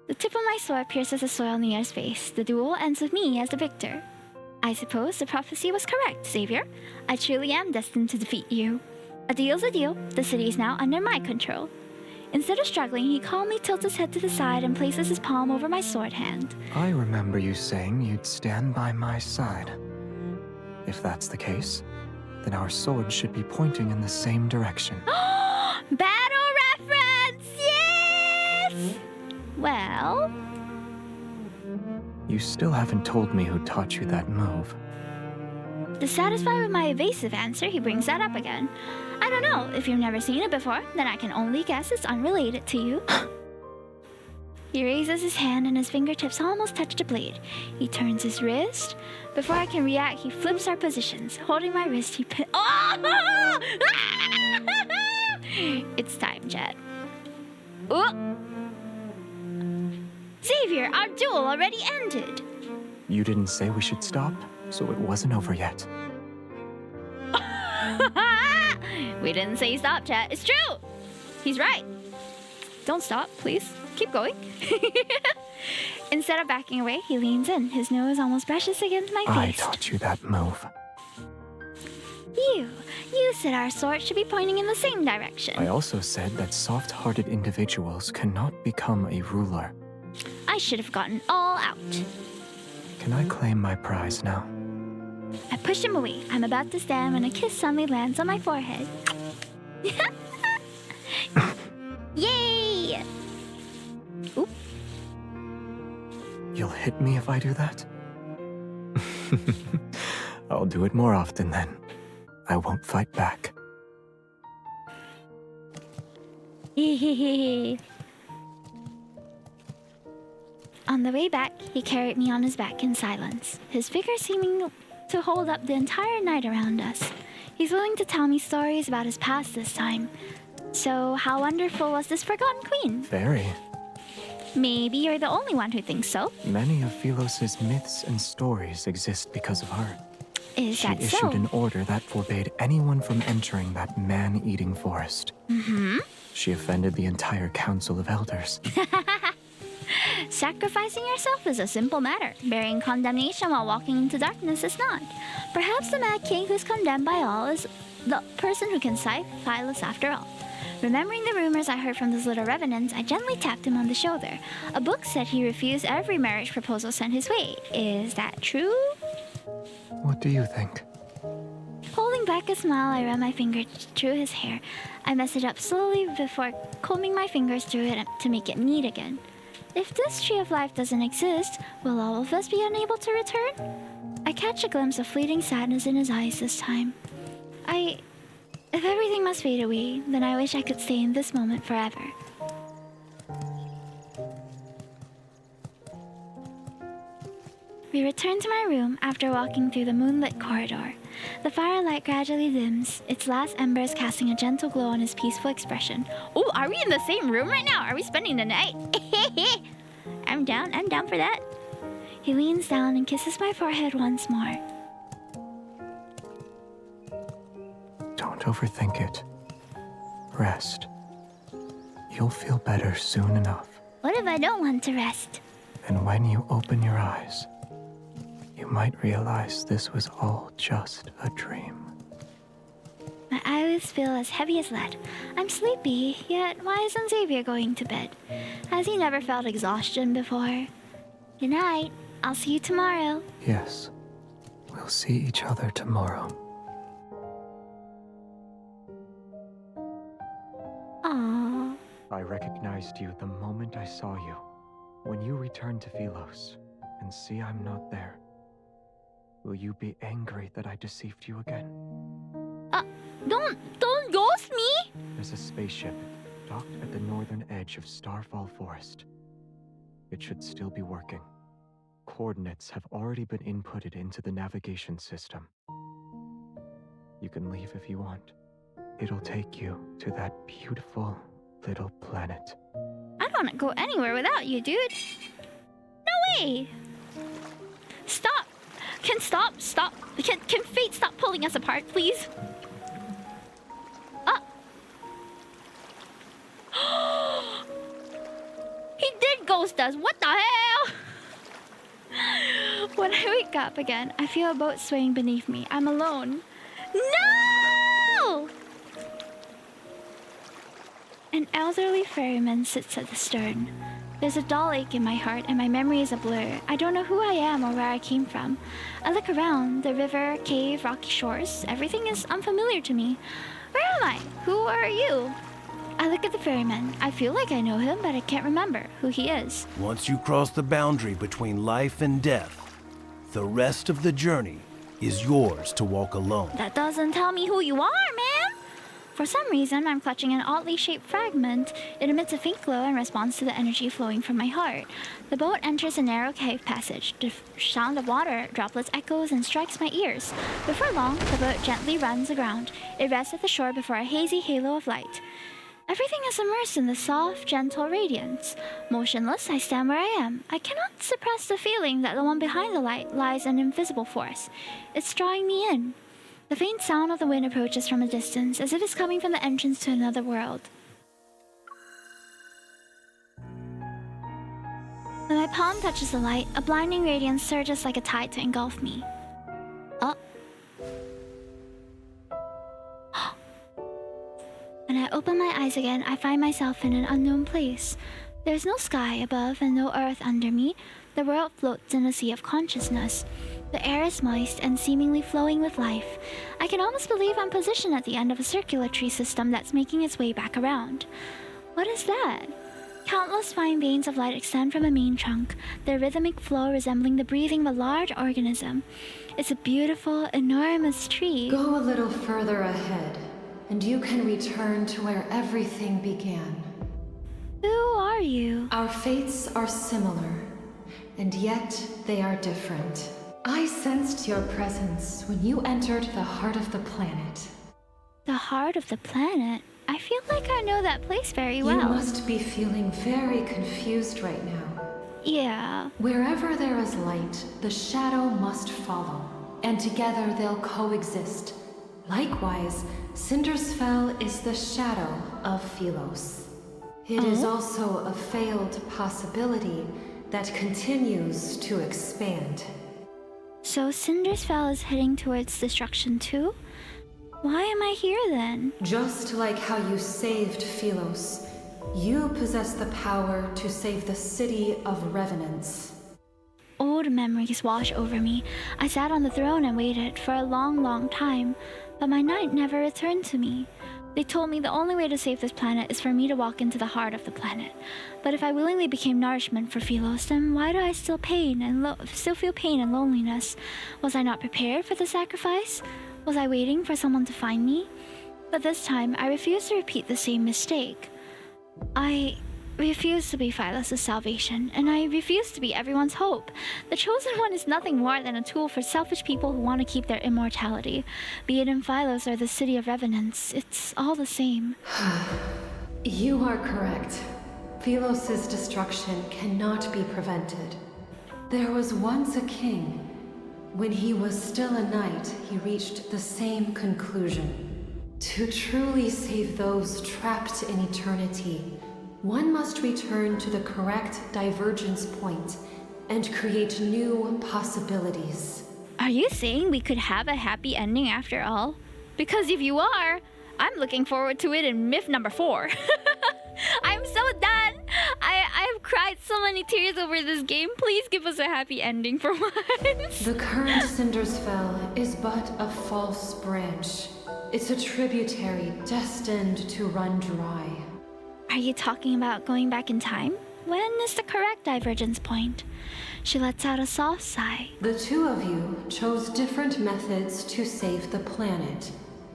The tip of my sword pierces the soil near his face. The duel ends with me as the victor. I suppose the prophecy was correct, Xavier. I truly am destined to defeat you. A deal's a deal. The city is now under my control. Instead of struggling, he calmly tilts his head to the side and places his palm over my sword hand. I remember you saying you'd stand by my side. If that's the case, then our swords should be pointing in the same direction. Battle reference! Yes! Well... You still haven't told me who taught you that move. Dissatisfied with my evasive answer, he brings that up again. I don't know. If you've never seen it before, then I can only guess it's unrelated to you. He raises his hand and his fingertips almost touch the blade. He turns his wrist. Before I can react, he flips our positions. Holding my wrist, he Oh! It's time, Jet. Oh! Xavier, our duel already ended. You didn't say we should stop, so it wasn't over yet. We didn't say stop, chat. It's true. He's right. Don't stop, please. Keep going. Instead of backing away, he leans in. His nose almost brushes against my I face. taught you that move. You said our swords should be pointing in the same direction. I also said that soft-hearted individuals cannot become a ruler. I should have gotten all out. Can I claim my prize now? I push him away. I'm about to stand when a kiss suddenly lands on my forehead. Yay! Oop. You'll hit me if I do that? I'll do it more often then. I won't fight back. On the way back, he carried me on his back in silence, his figure seeming to hold up the entire night around us. He's willing to tell me stories about his past this time. So, how wonderful was this forgotten queen? Very. Maybe you're the only one who thinks so. Many of Philos' myths and stories exist because of her. Is that so? She issued an order that forbade anyone from entering that man-eating forest. Mm-hmm. She offended the entire Council of Elders. Sacrificing yourself is a simple matter. Bearing condemnation while walking into darkness is not. Perhaps the Mad King who's condemned by all is the person who can save Philos after all. Remembering the rumors I heard from those little revenants, I gently tapped him on the shoulder. A book said he refused every marriage proposal sent his way. Is that true? What do you think? Holding back a smile, I ran my finger through his hair. I messed it up slowly before combing my fingers through it to make it neat again. If this tree of life doesn't exist, will all of us be unable to return? I catch a glimpse of fleeting sadness in his eyes this time. If everything must fade away, then I wish I could stay in this moment forever. We return to my room after walking through the moonlit corridor. The firelight gradually dims, its last embers casting a gentle glow on his peaceful expression. Oh, are we in the same room right now? Are we spending the night? I'm down for that. He leans down and kisses my forehead once more. Don't overthink it. Rest. You'll feel better soon enough. What if I don't want to rest? And when you open your eyes, you might realize this was all just a dream. My eyelids feel as heavy as lead. I'm sleepy, yet why isn't Xavier going to bed? Has he never felt exhaustion before? Good night. I'll see you tomorrow. Yes. We'll see each other tomorrow. Aww. I recognized you the moment I saw you. When you return to Philos and see I'm not there, will you be angry that I deceived you again? Don't ghost me! There's a spaceship docked at the northern edge of Starfall Forest. It should still be working. Coordinates have already been inputted into the navigation system. You can leave if you want. It'll take you to that beautiful little planet. I don't want to go anywhere without you, dude. No way! Stop! Stop. Can fate stop pulling us apart, please? He did ghost us. What the hell? When I wake up again, I feel a boat swaying beneath me. I'm alone. No! An elderly ferryman sits at the stern. There's a dull ache in my heart and my memory is a blur. I don't know who I am or where I came from. I look around, the river, cave, rocky shores. Everything is unfamiliar to me. Where am I? Who are you? I look at the ferryman. I feel like I know him, but I can't remember who he is. Once you cross the boundary between life and death, the rest of the journey is yours to walk alone. That doesn't tell me who you are, man! For some reason, I'm clutching an oddly shaped fragment. It emits a faint glow in response to the energy flowing from my heart. The boat enters a narrow cave passage. The sound of water droplets echoes and strikes my ears. Before long, the boat gently runs aground. It rests at the shore before a hazy halo of light. Everything is immersed in the soft, gentle radiance. Motionless, I stand where I am. I cannot suppress the feeling that the one behind the light lies an invisible force. It's drawing me in. The faint sound of the wind approaches from a distance, as if it's coming from the entrance to another world. When my palm touches the light, a blinding radiance surges like a tide to engulf me. When I open my eyes again, I find myself in an unknown place. There's no sky above and no earth under me. The world floats in a sea of consciousness. The air is moist and seemingly flowing with life. I can almost believe I'm positioned at the end of a circulatory system that's making its way back around. What is that? Countless fine veins of light extend from a main trunk, their rhythmic flow resembling the breathing of a large organism. It's a beautiful, enormous tree. Go a little further ahead, and you can return to where everything began. Who are you? Our fates are similar, and yet they are different. I sensed your presence when you entered the heart of the planet. The heart of the planet? I feel like I know that place very well. You must be feeling very confused right now. Yeah. Wherever there is light, the shadow must follow, and together they'll coexist. Likewise, Cindersfell is the shadow of Philos. It is also a failed possibility that continues to expand. So Cindersfell is heading towards destruction too? Why am I here then? Just like how you saved Philos, you possess the power to save the city of Revenants. Old memories wash over me. I sat on the throne and waited for a long, long time, but my knight never returned to me. They told me the only way to save this planet is for me to walk into the heart of the planet. But if I willingly became nourishment for Philos, then why do I still feel pain and loneliness? Was I not prepared for the sacrifice? Was I waiting for someone to find me? But this time, I refuse to repeat the same mistake. I refuse to be Philos' salvation, and I refuse to be everyone's hope. The Chosen One is nothing more than a tool for selfish people who want to keep their immortality. Be it in Philos or the city of Revenants, it's all the same. You are correct. Philos' destruction cannot be prevented. There was once a king. When he was still a knight, he reached the same conclusion. To truly save those trapped in eternity, one must return to the correct divergence point and create new possibilities. Are you saying we could have a happy ending after all? Because if you are, I'm looking forward to it in myth number 4. I'm so done! I've cried so many tears over this game. Please give us a happy ending for once. The current Cindersfell is but a false branch. It's a tributary destined to run dry. Are you talking about going back in time? When is the correct divergence point? She lets out a soft sigh. The two of you chose different methods to save the planet.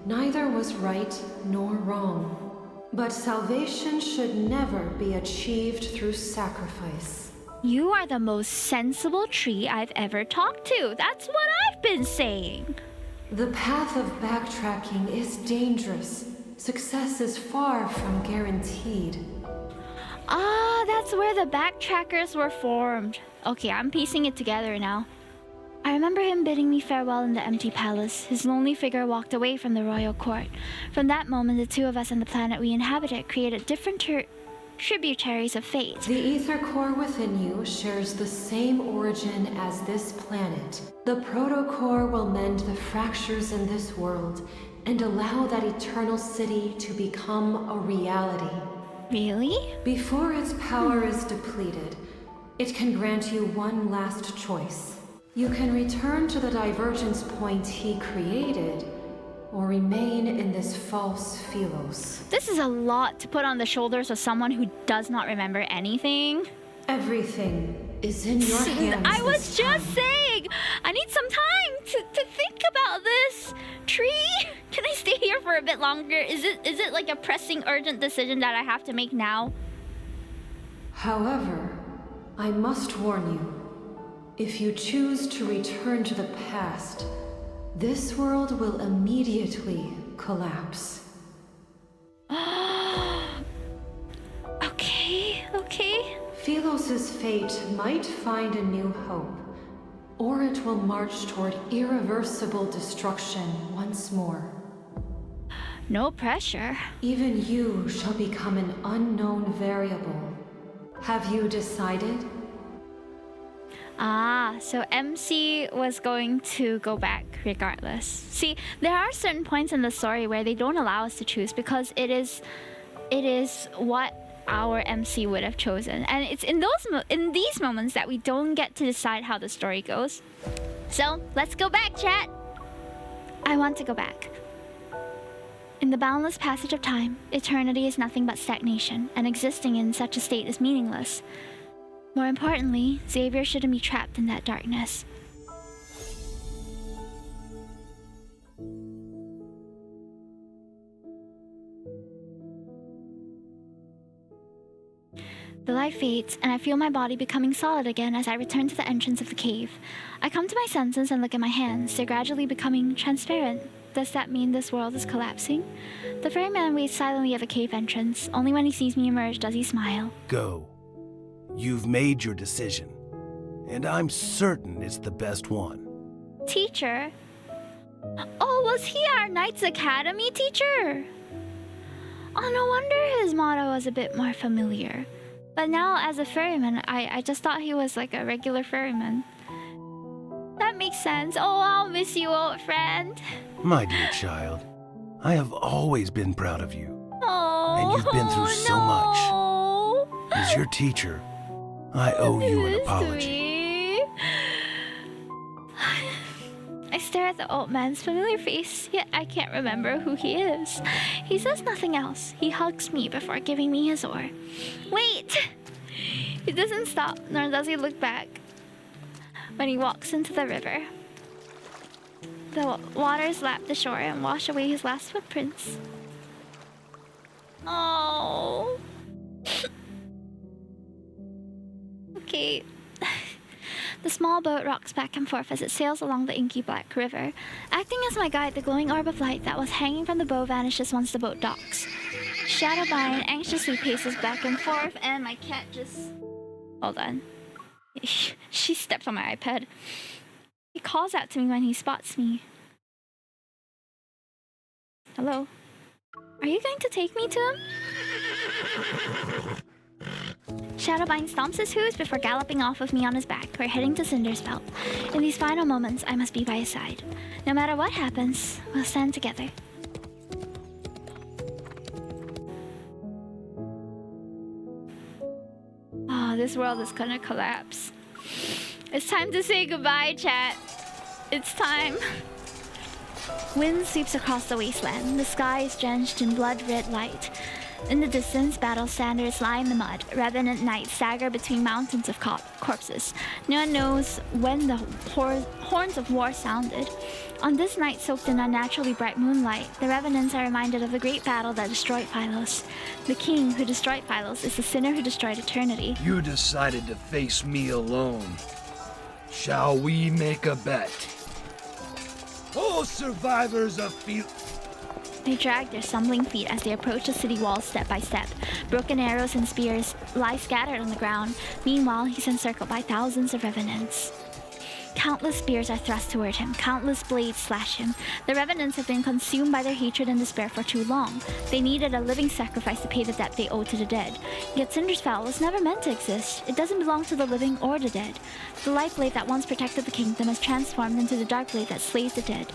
Neither was right nor wrong. But salvation should never be achieved through sacrifice. You are the most sensible tree I've ever talked to. That's what I've been saying. The path of backtracking is dangerous. Success is far from guaranteed. Ah, that's where the backtrackers were formed. Okay, I'm piecing it together now. I remember him bidding me farewell in the empty palace. His lonely figure walked away from the royal court. From that moment, the two of us and the planet we inhabited created different tributaries of fate. The ether core within you shares the same origin as this planet. The protocore will mend the fractures in this world and allow that eternal city to become a reality. Really? Before its power is depleted, it can grant you one last choice. You can return to the divergence point he created, or remain in this false Philos. This is a lot to put on the shoulders of someone who does not remember anything. Everything is in your hands. I was just saying, I need some time to think about this. Tree, can I stay here for a bit longer? Is it like a pressing, urgent decision that I have to make now? However, I must warn you. If you choose to return to the past, this world will immediately collapse. Okay. Philos' fate might find a new hope, or it will march toward irreversible destruction once more. No pressure. Even you shall become an unknown variable. Have you decided? Ah, so MC was going to go back regardless. See, there are certain points in the story where they don't allow us to choose because it is what our MC would have chosen. And it's in these moments that we don't get to decide how the story goes. So, let's go back, chat. I want to go back. In the boundless passage of time, eternity is nothing but stagnation, and existing in such a state is meaningless. More importantly, Xavier shouldn't be trapped in that darkness. The light fades, and I feel my body becoming solid again as I return to the entrance of the cave. I come to my senses and look at my hands. They're gradually becoming transparent. Does that mean this world is collapsing? The ferryman waits silently at the cave entrance. Only when he sees me emerge does he smile. Go. You've made your decision, and I'm certain it's the best one. Teacher? Oh, was he our Knights Academy teacher? Oh, no wonder his motto was a bit more familiar. But now, as a ferryman, I just thought he was like a regular ferryman. That makes sense. Oh, I'll miss you, old friend. My dear child, I have always been proud of you. Oh, and you've been through so much. As your teacher, I owe you an apology. I stare at the old man's familiar face, yet I can't remember who he is. He says nothing else. He hugs me before giving me his oar. Wait! He doesn't stop, nor does he look back. When he walks into the river, the waters lap the shore and wash away his last footprints. Oh. Okay. The small boat rocks back and forth as it sails along the inky black river. Acting as my guide, the glowing orb of light that was hanging from the bow vanishes once the boat docks. Shadowbine anxiously paces back and forth, and my cat just... Hold on. She stepped on my iPad. He calls out to me when he spots me. Hello? Are you going to take me to him? Shadowbine stomps his hooves before galloping off with me on his back. We're heading to Cindersfeld. In these final moments, I must be by his side. No matter what happens, we'll stand together. Oh, this world is gonna collapse. It's time to say goodbye, chat. It's time. Wind sweeps across the wasteland. The sky is drenched in blood-red light. In the distance, battle standards lie in the mud. Revenant knights stagger between mountains of corpses. No one knows when the horns of war sounded. On this night soaked in unnaturally bright moonlight, the Revenants are reminded of the great battle that destroyed Philos. The king who destroyed Philos is the sinner who destroyed eternity. You decided to face me alone. Shall we make a bet? All survivors of Philos... They drag their stumbling feet as they approach the city walls step by step. Broken arrows and spears lie scattered on the ground. Meanwhile, he's encircled by thousands of revenants. Countless spears are thrust toward him. Countless blades slash him. The revenants have been consumed by their hatred and despair for too long. They needed a living sacrifice to pay the debt they owed to the dead. Yet Cindersfell was never meant to exist. It doesn't belong to the living or the dead. The light blade that once protected the kingdom is transformed into the dark blade that slays the dead.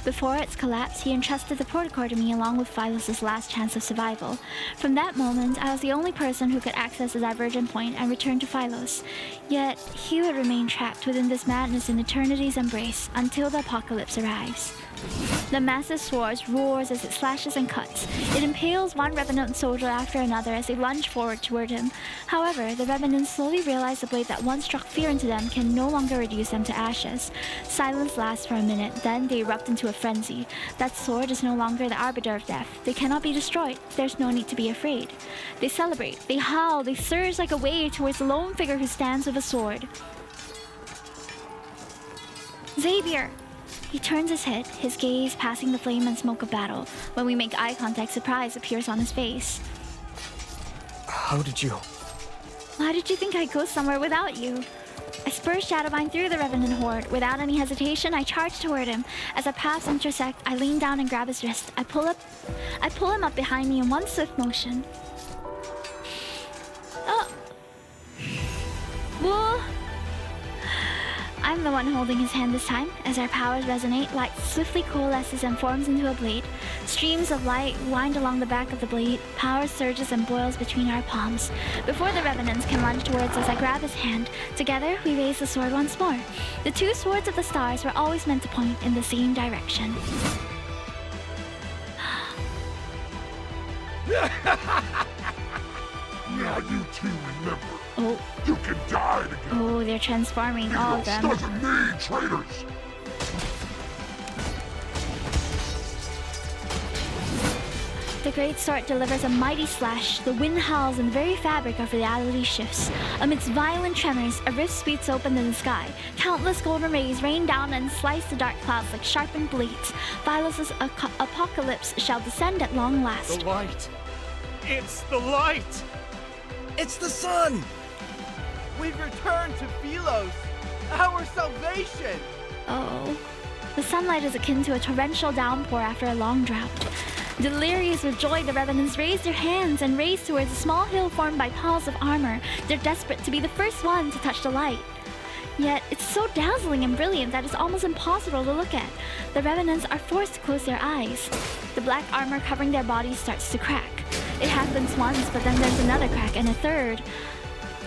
Before its collapse, he entrusted the protocol to me along with Philos' last chance of survival. From that moment, I was the only person who could access the divergent point and return to Philos. Yet, he would remain trapped within this madness in eternity's embrace until the apocalypse arrives. The massive sword roars as it slashes and cuts. It impales one Revenant soldier after another as they lunge forward toward him. However, the Revenants slowly realize the blade that once struck fear into them can no longer reduce them to ashes. Silence lasts for a minute, then they erupt into a frenzy. That sword is no longer the arbiter of death. They cannot be destroyed. There's no need to be afraid. They celebrate, they howl, they surge like a wave towards the lone figure who stands with a sword. Xavier! He turns his head, his gaze passing the flame and smoke of battle. When we make eye contact, surprise appears on his face. How did you... Why did you think I'd go somewhere without you? I spur Shadowbine through the Revenant horde. Without any hesitation, I charge toward him. As our paths intersect, I lean down and grab his wrist. I pull him up behind me in one swift motion. Oh. Whoa. I'm the one holding his hand this time. As our powers resonate, light swiftly coalesces and forms into a blade. Streams of light wind along the back of the blade. Power surges and boils between our palms. Before the revenants can lunge towards us, I grab his hand. Together, we raise the sword once more. The two swords of the stars were always meant to point in the same direction. Now you two remember. Oh. You can die together. Oh, they're transforming all of them. Doesn't need traitors. The great sword delivers a mighty slash. The wind howls and the very fabric of reality shifts. Amidst violent tremors, a rift sweeps open in the sky. Countless golden rays rain down and slice the dark clouds like sharpened blades. Philos' apocalypse shall descend at long last. The light. It's the light. It's the sun. We've returned to Philos, our salvation! Oh. The sunlight is akin to a torrential downpour after a long drought. Delirious with joy, the revenants raise their hands and race towards a small hill formed by piles of armor. They're desperate to be the first one to touch the light. Yet, it's so dazzling and brilliant that it's almost impossible to look at. The revenants are forced to close their eyes. The black armor covering their bodies starts to crack. It happens once, but then there's another crack and a third.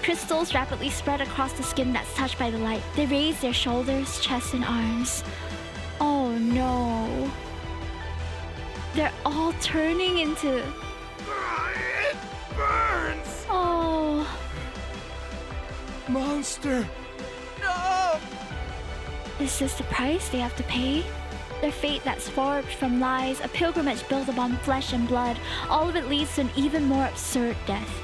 Crystals rapidly spread across the skin that's touched by the light. They raise their shoulders, chest, and arms. Oh no. They're all turning into... It burns! Oh. Monster! No! Is this the price they have to pay? Their fate that's forged from lies, a pilgrimage built upon flesh and blood. All of it leads to an even more absurd death.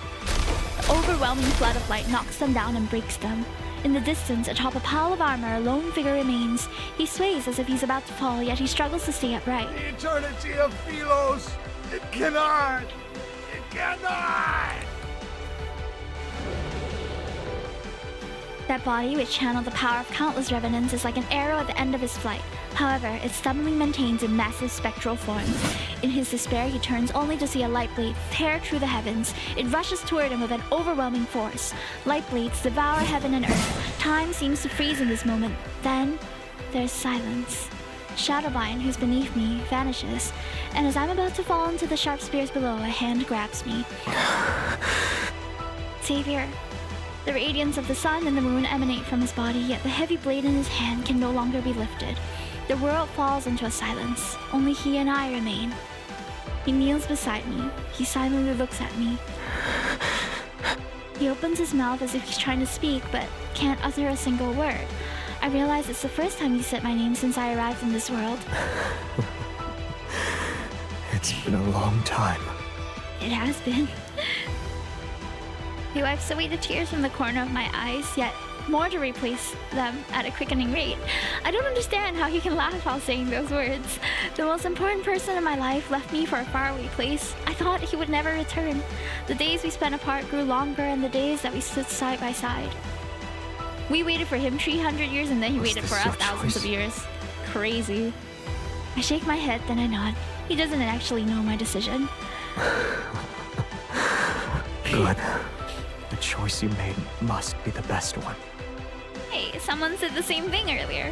The overwhelming flood of light knocks them down and breaks them. In the distance, atop a pile of armor, a lone figure remains. He sways as if he's about to fall, yet he struggles to stay upright. The eternity of Philos! It cannot! It cannot! That body, which channeled the power of countless revenants, is like an arrow at the end of his flight. However, it stubbornly maintains a massive spectral form. In his despair, he turns only to see a light blade tear through the heavens. It rushes toward him with an overwhelming force. Light blades devour heaven and earth. Time seems to freeze in this moment. Then, there's silence. Shadowbind, who's beneath me, vanishes. And as I'm about to fall into the sharp spears below, a hand grabs me. Xavier. The radiance of the sun and the moon emanate from his body, yet the heavy blade in his hand can no longer be lifted. The world falls into a silence. Only he and I remain. He kneels beside me. He silently looks at me. He opens his mouth as if he's trying to speak, but can't utter a single word. I realize it's the first time he said my name since I arrived in this world. It's been a long time. It has been. He wipes away the tears from the corner of my eyes, yet more to replace them at a quickening rate. I don't understand how he can laugh while saying those words. The most important person in my life left me for a faraway place. I thought he would never return. The days we spent apart grew longer, and the days that we stood side by side. We waited for him 300 years, and then he waited for us thousands of years. Crazy. I shake my head, then I nod. He doesn't actually know my decision. Good. The choice you made must be the best one. Hey, someone said the same thing earlier.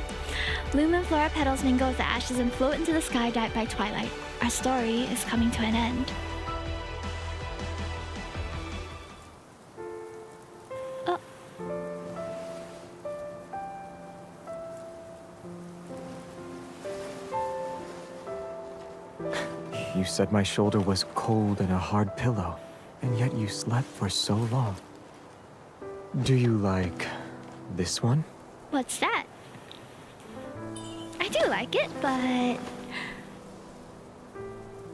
Bloom and flora petals mingle with the ashes and float into the sky dyed by twilight. Our story is coming to an end. Oh. You said my shoulder was cold and a hard pillow, and yet you slept for so long. Do you like this one? What's that? I do like it, but...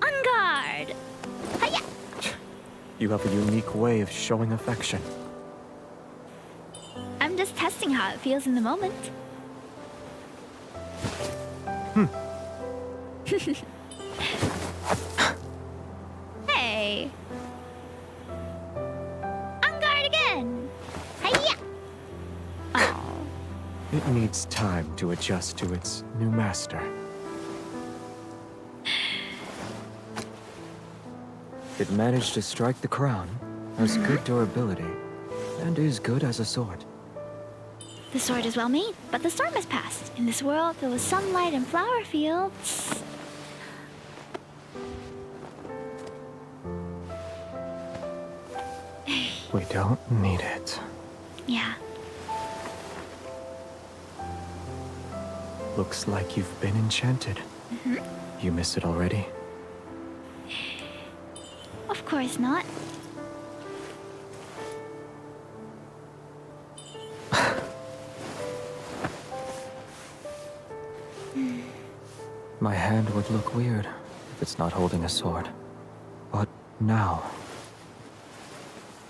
On guard! Hiya! You have a unique way of showing affection. I'm just testing how it feels in the moment. Hey! On guard again! Hiya! Oh. It needs time to adjust to its new master. It managed to strike the crown, has good durability, and is good as a sword. The sword is well made, but the storm has passed. In this world filled with sunlight and flower fields. We don't need it. Yeah. Looks like you've been enchanted. Mm-hmm. You miss it already? Of course not. My hand would look weird if it's not holding a sword. But now,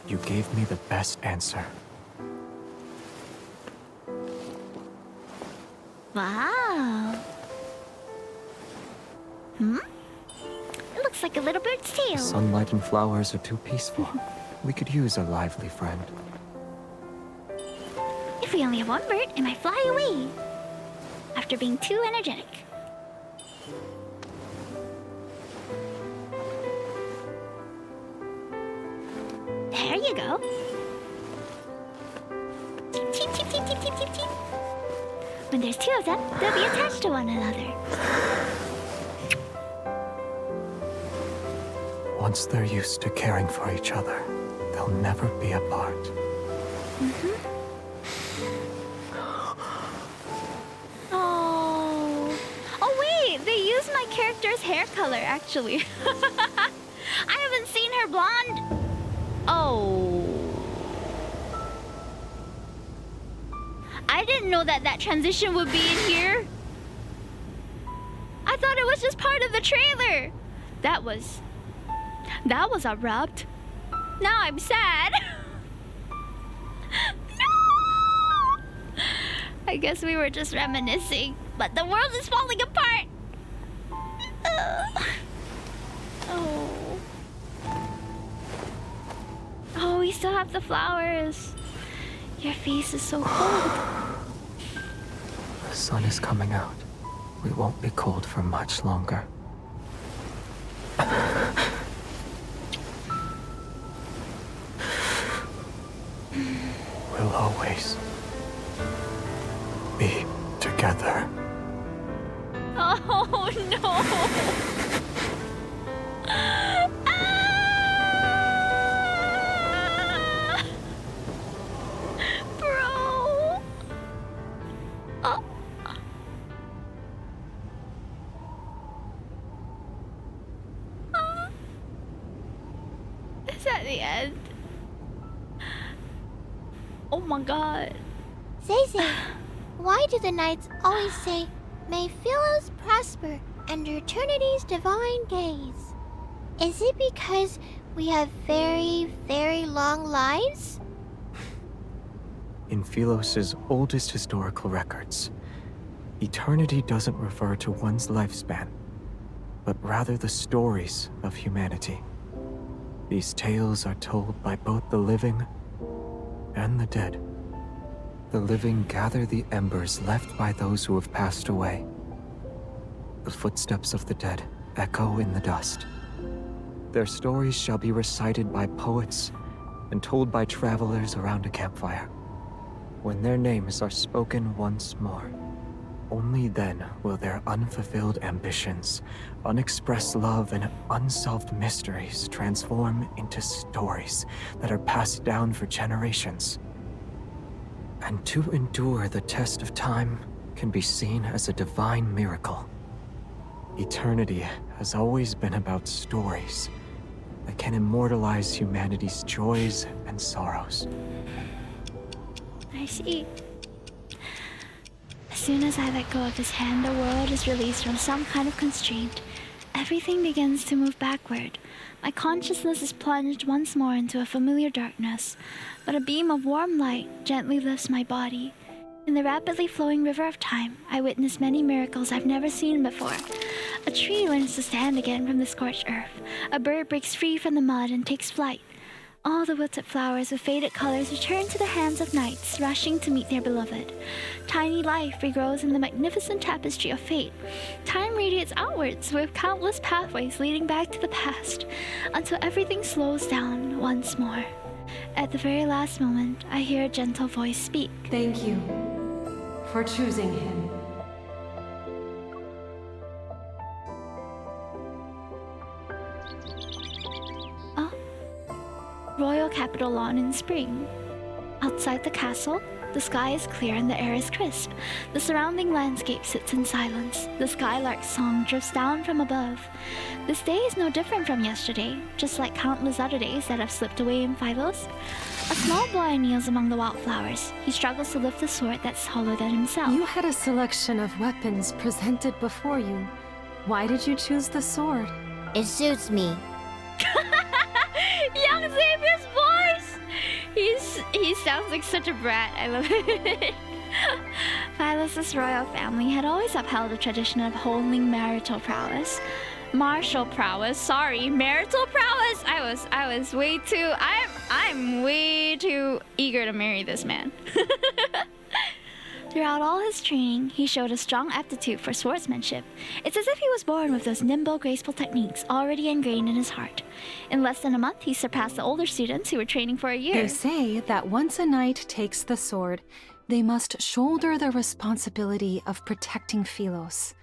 you gave me the best answer. Wow. Hmm? It looks like a little bird's tail. Sunlight and flowers are too peaceful. We could use a lively friend. If we only have one bird, it might fly away. After being too energetic. There you go. Cheep, cheep, cheep, cheep, cheep, cheep, cheep. When there's two of them, they'll be attached to one another. Once they're used to caring for each other, they'll never be apart. Mm-hmm. Oh. Oh wait, they used my character's hair color actually. I haven't seen her blonde. Oh. I didn't know that transition would be in here. I thought it was just part of the trailer. That was abrupt. Now I'm sad. No! I guess we were just reminiscing, but the world is falling apart. Oh. Oh, we still have the flowers. Your face is so cold. The sun is coming out. We won't be cold for much longer. We'll always be together. Oh no! Bro! Oh. Is that the end? Oh my god. Zay, why do the knights always say, "May Philos prosper under eternity's divine gaze"? Is it because we have very, very long lives? In Philos' oldest historical records, eternity doesn't refer to one's lifespan, but rather the stories of humanity. These tales are told by both the living and the dead. The living gather the embers left by those who have passed away. The footsteps of the dead echo in the dust. Their stories shall be recited by poets and told by travelers around a campfire. When their names are spoken once more, only then will their unfulfilled ambitions, unexpressed love, and unsolved mysteries transform into stories that are passed down for generations. And to endure the test of time can be seen as a divine miracle. Eternity has always been about stories that can immortalize humanity's joys and sorrows. I see. As soon as I let go of his hand, the world is released from some kind of constraint. Everything begins to move backward. My consciousness is plunged once more into a familiar darkness, but a beam of warm light gently lifts my body. In the rapidly flowing river of time, I witness many miracles I've never seen before. A tree learns to stand again from the scorched earth. A bird breaks free from the mud and takes flight. All the wilted flowers with faded colors return to the hands of knights, rushing to meet their beloved. Tiny life regrows in the magnificent tapestry of fate. Time radiates outwards with countless pathways leading back to the past, until everything slows down once more. At the very last moment, I hear a gentle voice speak. Thank you. for choosing him. Royal Capital Lawn in spring. Outside the castle, the sky is clear and the air is crisp. The surrounding landscape sits in silence. The skylark's song drifts down from above. This day is no different from yesterday, just like countless other days that have slipped away in Philos. A small boy kneels among the wildflowers. He struggles to lift a sword that's taller than himself. You had a selection of weapons presented before you. Why did you choose the sword? It suits me. Young Xavier's voice! He sounds like such a brat. I love it. Philos' royal family had always upheld the tradition of holding marital prowess. Martial prowess, sorry, marital prowess. I was way too I'm way too eager to marry this man. Throughout all his training, he showed a strong aptitude for swordsmanship. It's as if he was born with those nimble, graceful techniques already ingrained in his heart. In less than a month, he surpassed the older students who were training for a year. They say that once a knight takes the sword, they must shoulder the responsibility of protecting Philos.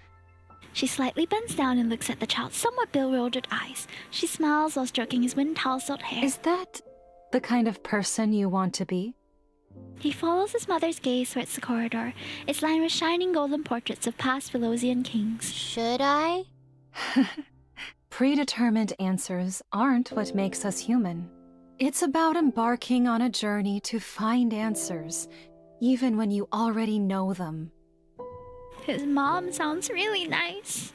She slightly bends down and looks at the child's somewhat bewildered eyes. She smiles while stroking his wind tousled hair. Is that the kind of person you want to be? He follows his mother's gaze towards the corridor. It's lined with shining golden portraits of past Philosian kings. Should I? Predetermined answers aren't what makes us human. It's about embarking on a journey to find answers, even when you already know them. His mom sounds really nice.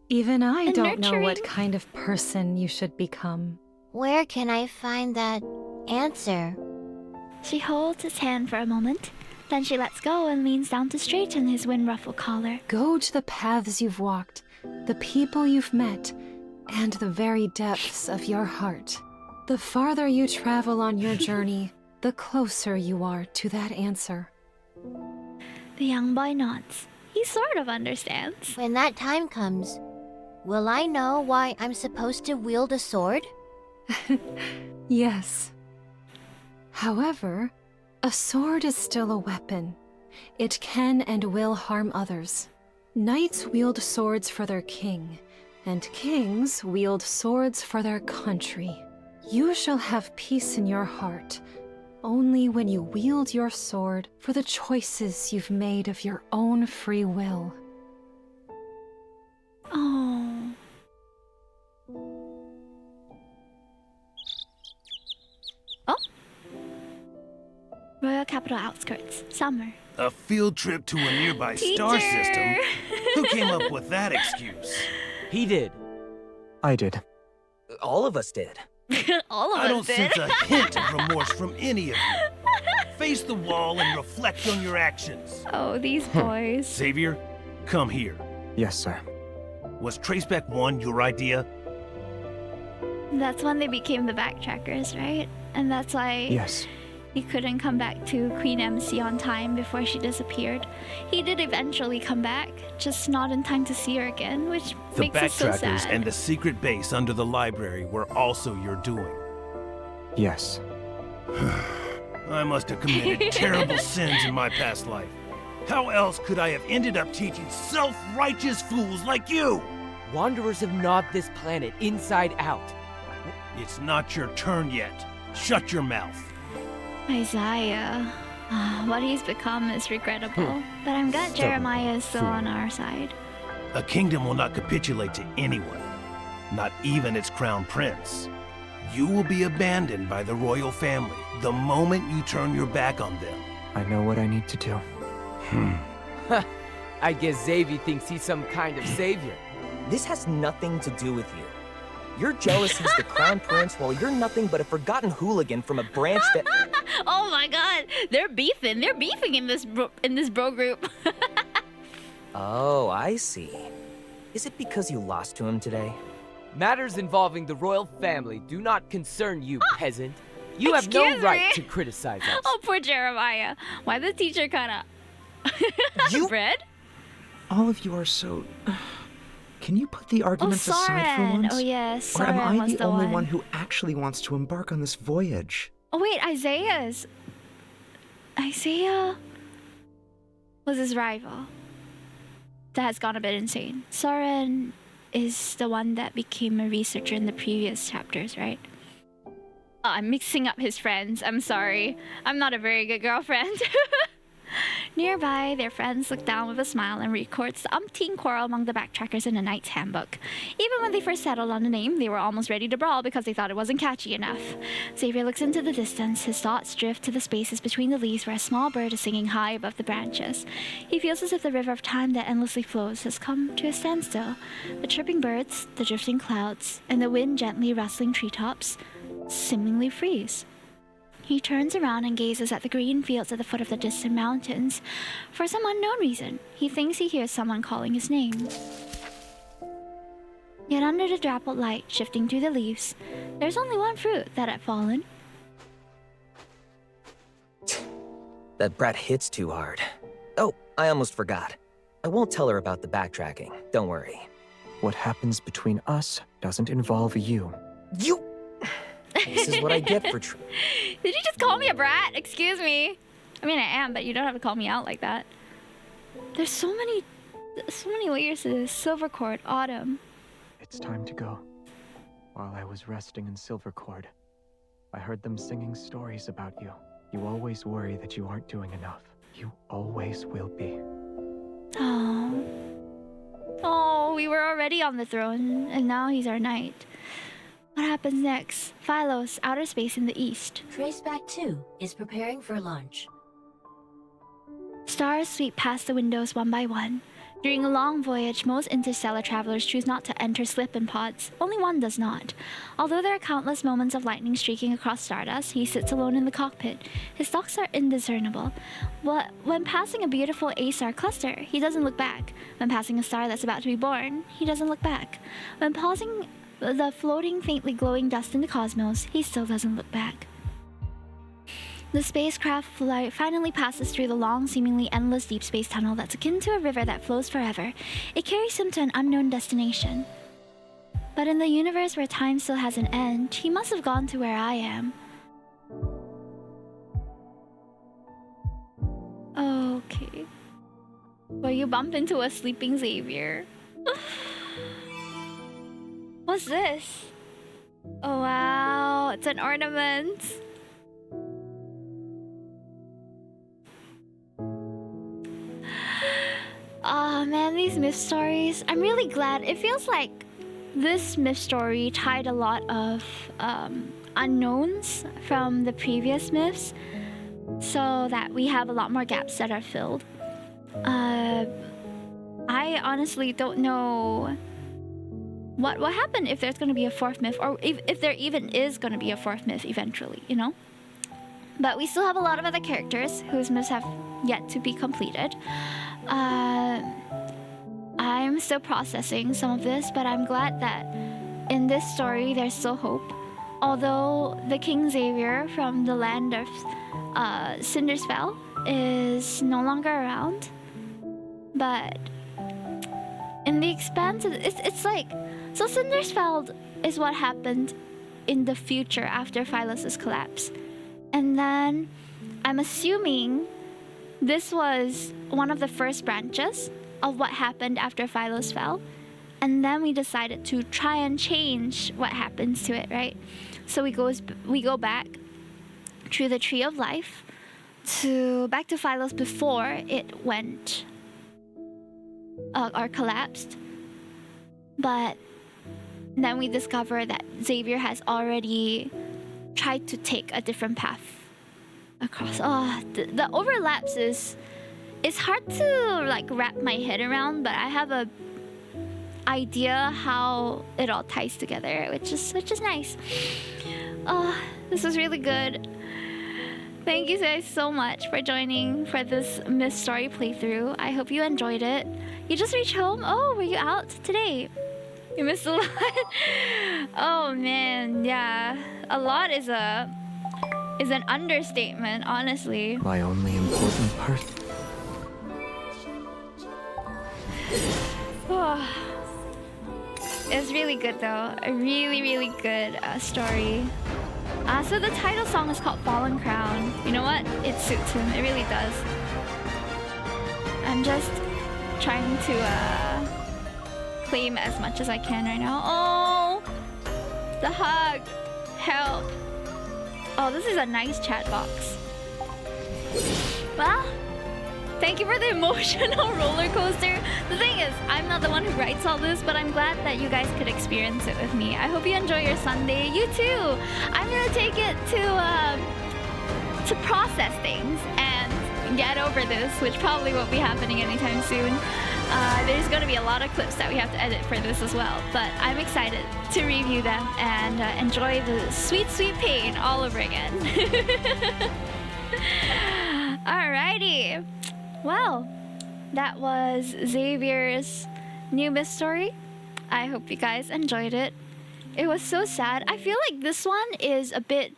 Even I don't know nurturing. what kind of person you should become. Where can I find that answer? She holds his hand for a moment. Then she lets go and leans down to straighten his wind-ruffled collar. Gauge the paths you've walked, the people you've met, and the very depths of your heart. The farther you travel on your journey, the closer you are to that answer. The young boy nods. He sort of understands. When that time comes, will I know why I'm supposed to wield a sword? Yes. However, a sword is still a weapon. It can and will harm others. Knights wield swords for their king, and kings wield swords for their country. You shall have peace in your heart only when you wield your sword for the choices you've made of your own free will. Oh. Oh. Royal Capital outskirts. Summer. A field trip to a nearby star system? Who came up with that excuse? He did. I did. All of us did. All of I us don't did. sense a hint of remorse from any of you. Face the wall and reflect on your actions. Oh, these boys. Xavier, come here. Yes, sir. Was Traceback 1 your idea? That's when they became the backtrackers, right? And that's why Yes. he couldn't come back to Queen MC on time before she disappeared. He did eventually come back, just not in time to see her again, which The makes it so backtrackers sad. and the secret base under the library were also your doing. Yes. I must have committed terrible sins in my past life. How else could I have ended up teaching self-righteous fools like you? Wanderers have gnawed this planet inside out. It's not your turn yet. Shut your mouth. Isaiah. What he's become is regrettable. But I'm glad Stubborn Jeremiah is still fool. on our side. A kingdom will not capitulate to anyone, not even its crown prince. You will be abandoned by the royal family the moment you turn your back on them. I know what I need to do. I guess Xavier thinks he's some kind of savior. This has nothing to do with you. You're jealous he's the crown prince while you're nothing but a forgotten hooligan from a branch that... Oh my god, they're beefing. They're beefing in this bro group. Oh, I see. Is it because you lost to him today? Matters involving the royal family do not concern you, peasant. You have no Excuse right me? to criticize us. Oh, poor Jeremiah. Why the teacher kinda... Bread? All of you are so... Can you put the arguments aside for Soren. once? Oh, yes, Or am Soren I was the the only one. one who actually wants to embark on this voyage? Oh wait, Isaiah. was his rival that has gone a bit insane. Soren is the one that became a researcher in the previous chapters, right? I'm mixing up his friends. I'm sorry. I'm not a very good girlfriend. Nearby, their friends look down with a smile and records the umpteen quarrel among the backtrackers in the Knight's Handbook. Even when they first settled on the name, they were almost ready to brawl because they thought it wasn't catchy enough. Xavier looks into the distance. His thoughts drift to the spaces between the leaves where a small bird is singing high above the branches. He feels as if the river of time that endlessly flows has come to a standstill. The chirping birds, the drifting clouds, and the wind gently rustling treetops seemingly freeze. He turns around and gazes at the green fields at the foot of the distant mountains. For some unknown reason, he thinks he hears someone calling his name. Yet under the dappled light shifting through the leaves, there's only one fruit that had fallen. That brat hits too hard. Oh, I almost forgot. I won't tell her about the backtracking. Don't worry. What happens between us doesn't involve you. You... This is what I get for Did you just call me a brat? Excuse me. I mean, I am, but you don't have to call me out like that. There's so many layers to this. Silvercord, Autumn. It's time to go. While I was resting in Silvercord, I heard them singing stories about you. You always worry that you aren't doing enough. You always will be. Oh. Oh, we were already on the throne, and now he's our knight. What happens next? Philos, outer space in the east. Traceback 2 is preparing for launch. Stars sweep past the windows one by one. During a long voyage, most interstellar travelers choose not to enter slip-in pods. Only one does not. Although there are countless moments of lightning streaking across stardust, he sits alone in the cockpit. His thoughts are indiscernible. When passing a beautiful A-star cluster, he doesn't look back. When passing a star that's about to be born, he doesn't look back. When pausing the floating, faintly glowing dust in the cosmos, he still doesn't look back. The spacecraft finally passes through the long, seemingly endless deep space tunnel that's akin to a river that flows forever. It carries him to an unknown destination. But in the universe where time still has an end, he must have gone to where I am. Okay. Well, you bump into a sleeping Xavier. What's this? Oh wow, it's an ornament. Oh man, these myth stories. I'm really glad. It feels like this myth story tied a lot of unknowns from the previous myths, so that we have a lot more gaps that are filled. I honestly don't know what happened, if there's going to be a fourth myth, or if there even is going to be a fourth myth eventually, you know? But we still have a lot of other characters whose myths have yet to be completed. I'm still processing some of this, but I'm glad that in this story there's still hope. Although the King Xavier from the land of Cindersfell is no longer around, but in the expanse, it's like... So Cindersfell is what happened in the future after Philos' collapse. And then I'm assuming this was one of the first branches of what happened after Philos fell. And then we decided to try and change what happens to it, right? So we go back through the Tree of Life back to Philos before it went or collapsed. But then we discover that Xavier has already tried to take a different path across. The overlaps is hard to like wrap my head around, but I have a idea how it all ties together, which is nice. This was really good. Thank you guys so much for joining for this myth story playthrough. I hope you enjoyed it. You just reached home? Oh, were you out today? You missed a lot. Oh man, yeah. A lot is an understatement, honestly. My only important part. It's really good though. A really, really good story. So the title song is called Fallen Crown. You know what? It suits him. It really does. I'm just trying to claim as much as I can right now. Oh, the hug. Help. Oh, this is a nice chat box. Well, thank you for the emotional roller coaster. The thing is, I'm not the one who writes all this, but I'm glad that you guys could experience it with me. I hope you enjoy your Sunday. You too. I'm gonna take it to process things and get over this, which probably won't be happening anytime soon. There's going to be a lot of clips that we have to edit for this as well, but I'm excited to review them and enjoy the sweet, sweet pain all over again. Alrighty. Well, that was Xavier's new mystery. I hope you guys enjoyed it. It was so sad. I feel like this one is a bit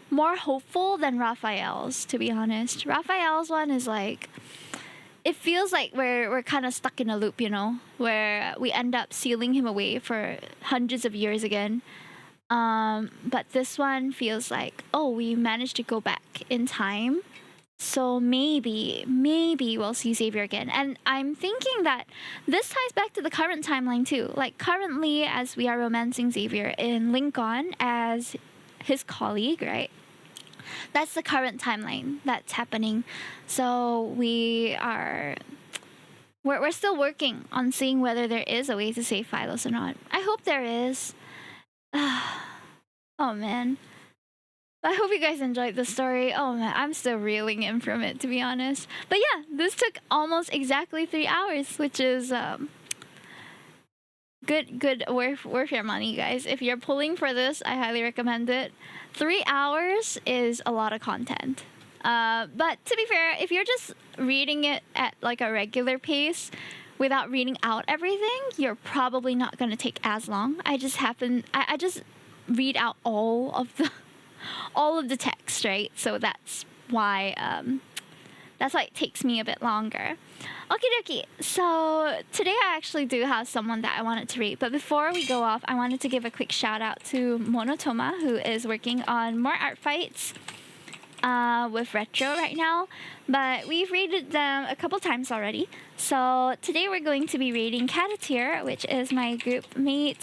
more hopeful than Raphael's, to be honest. Raphael's one is like, it feels like we're kind of stuck in a loop, you know, where we end up sealing him away for hundreds of years again. But this one feels like, oh, we managed to go back in time. So maybe we'll see Xavier again. And I'm thinking that this ties back to the current timeline too. Like currently, as we are romancing Xavier in Lincoln as his colleague, right? That's the current timeline that's happening. So we're still working on seeing whether there is a way to save Philos or not. I hope there is. Oh man. I hope you guys enjoyed the story. Oh man, I'm still reeling in from it, to be honest. But yeah, this took almost exactly 3 hours, which is good worth your money, guys. If you're pulling for this, I highly recommend it. 3 hours is a lot of content. But to be fair, if you're just reading it at like a regular pace without reading out everything, you're probably not going to take as long. I just read out all of the text, right? So that's why it takes me a bit longer. Okie dokie. So today I actually do have someone that I wanted to read. But before we go off, I wanted to give a quick shout out to Monotoma, who is working on more art fights with Retro right now. But we've rated them a couple times already. So today we're going to be rating Catateer, which is my group mate.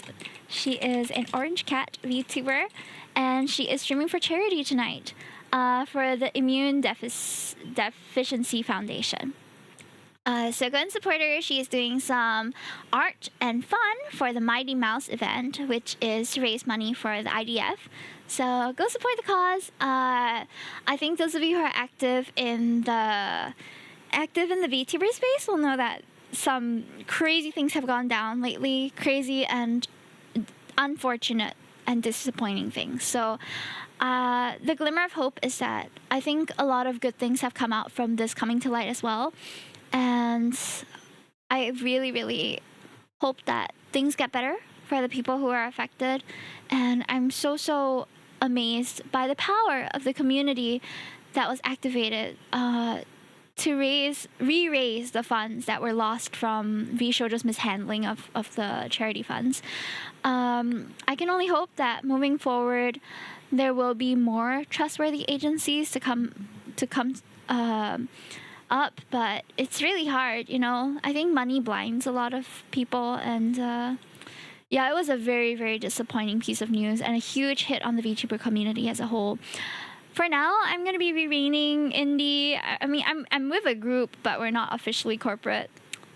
She is an Orange Cat VTuber, and she is streaming for charity tonight for the Immune Deficiency Foundation. So go and support her. She is doing some art and fun for the Mighty Mouse event, which is to raise money for the IDF. So go support the cause. I think those of you who are active in the VTuber space will know that some crazy things have gone down lately. Crazy and unfortunate and disappointing things. So the glimmer of hope is that I think a lot of good things have come out from this coming to light as well. And I really, really hope that things get better for the people who are affected. And I'm so amazed by the power of the community that was activated to re-raise the funds that were lost from V Shoujo's mishandling of the charity funds. I can only hope that moving forward, there will be more trustworthy agencies to come up, but it's really hard, you know. I think money blinds a lot of people, and yeah, it was a very, very disappointing piece of news and a huge hit on the VTuber community as a whole. For now, I'm gonna be remaining indie. I mean, I'm with a group, but we're not officially corporate.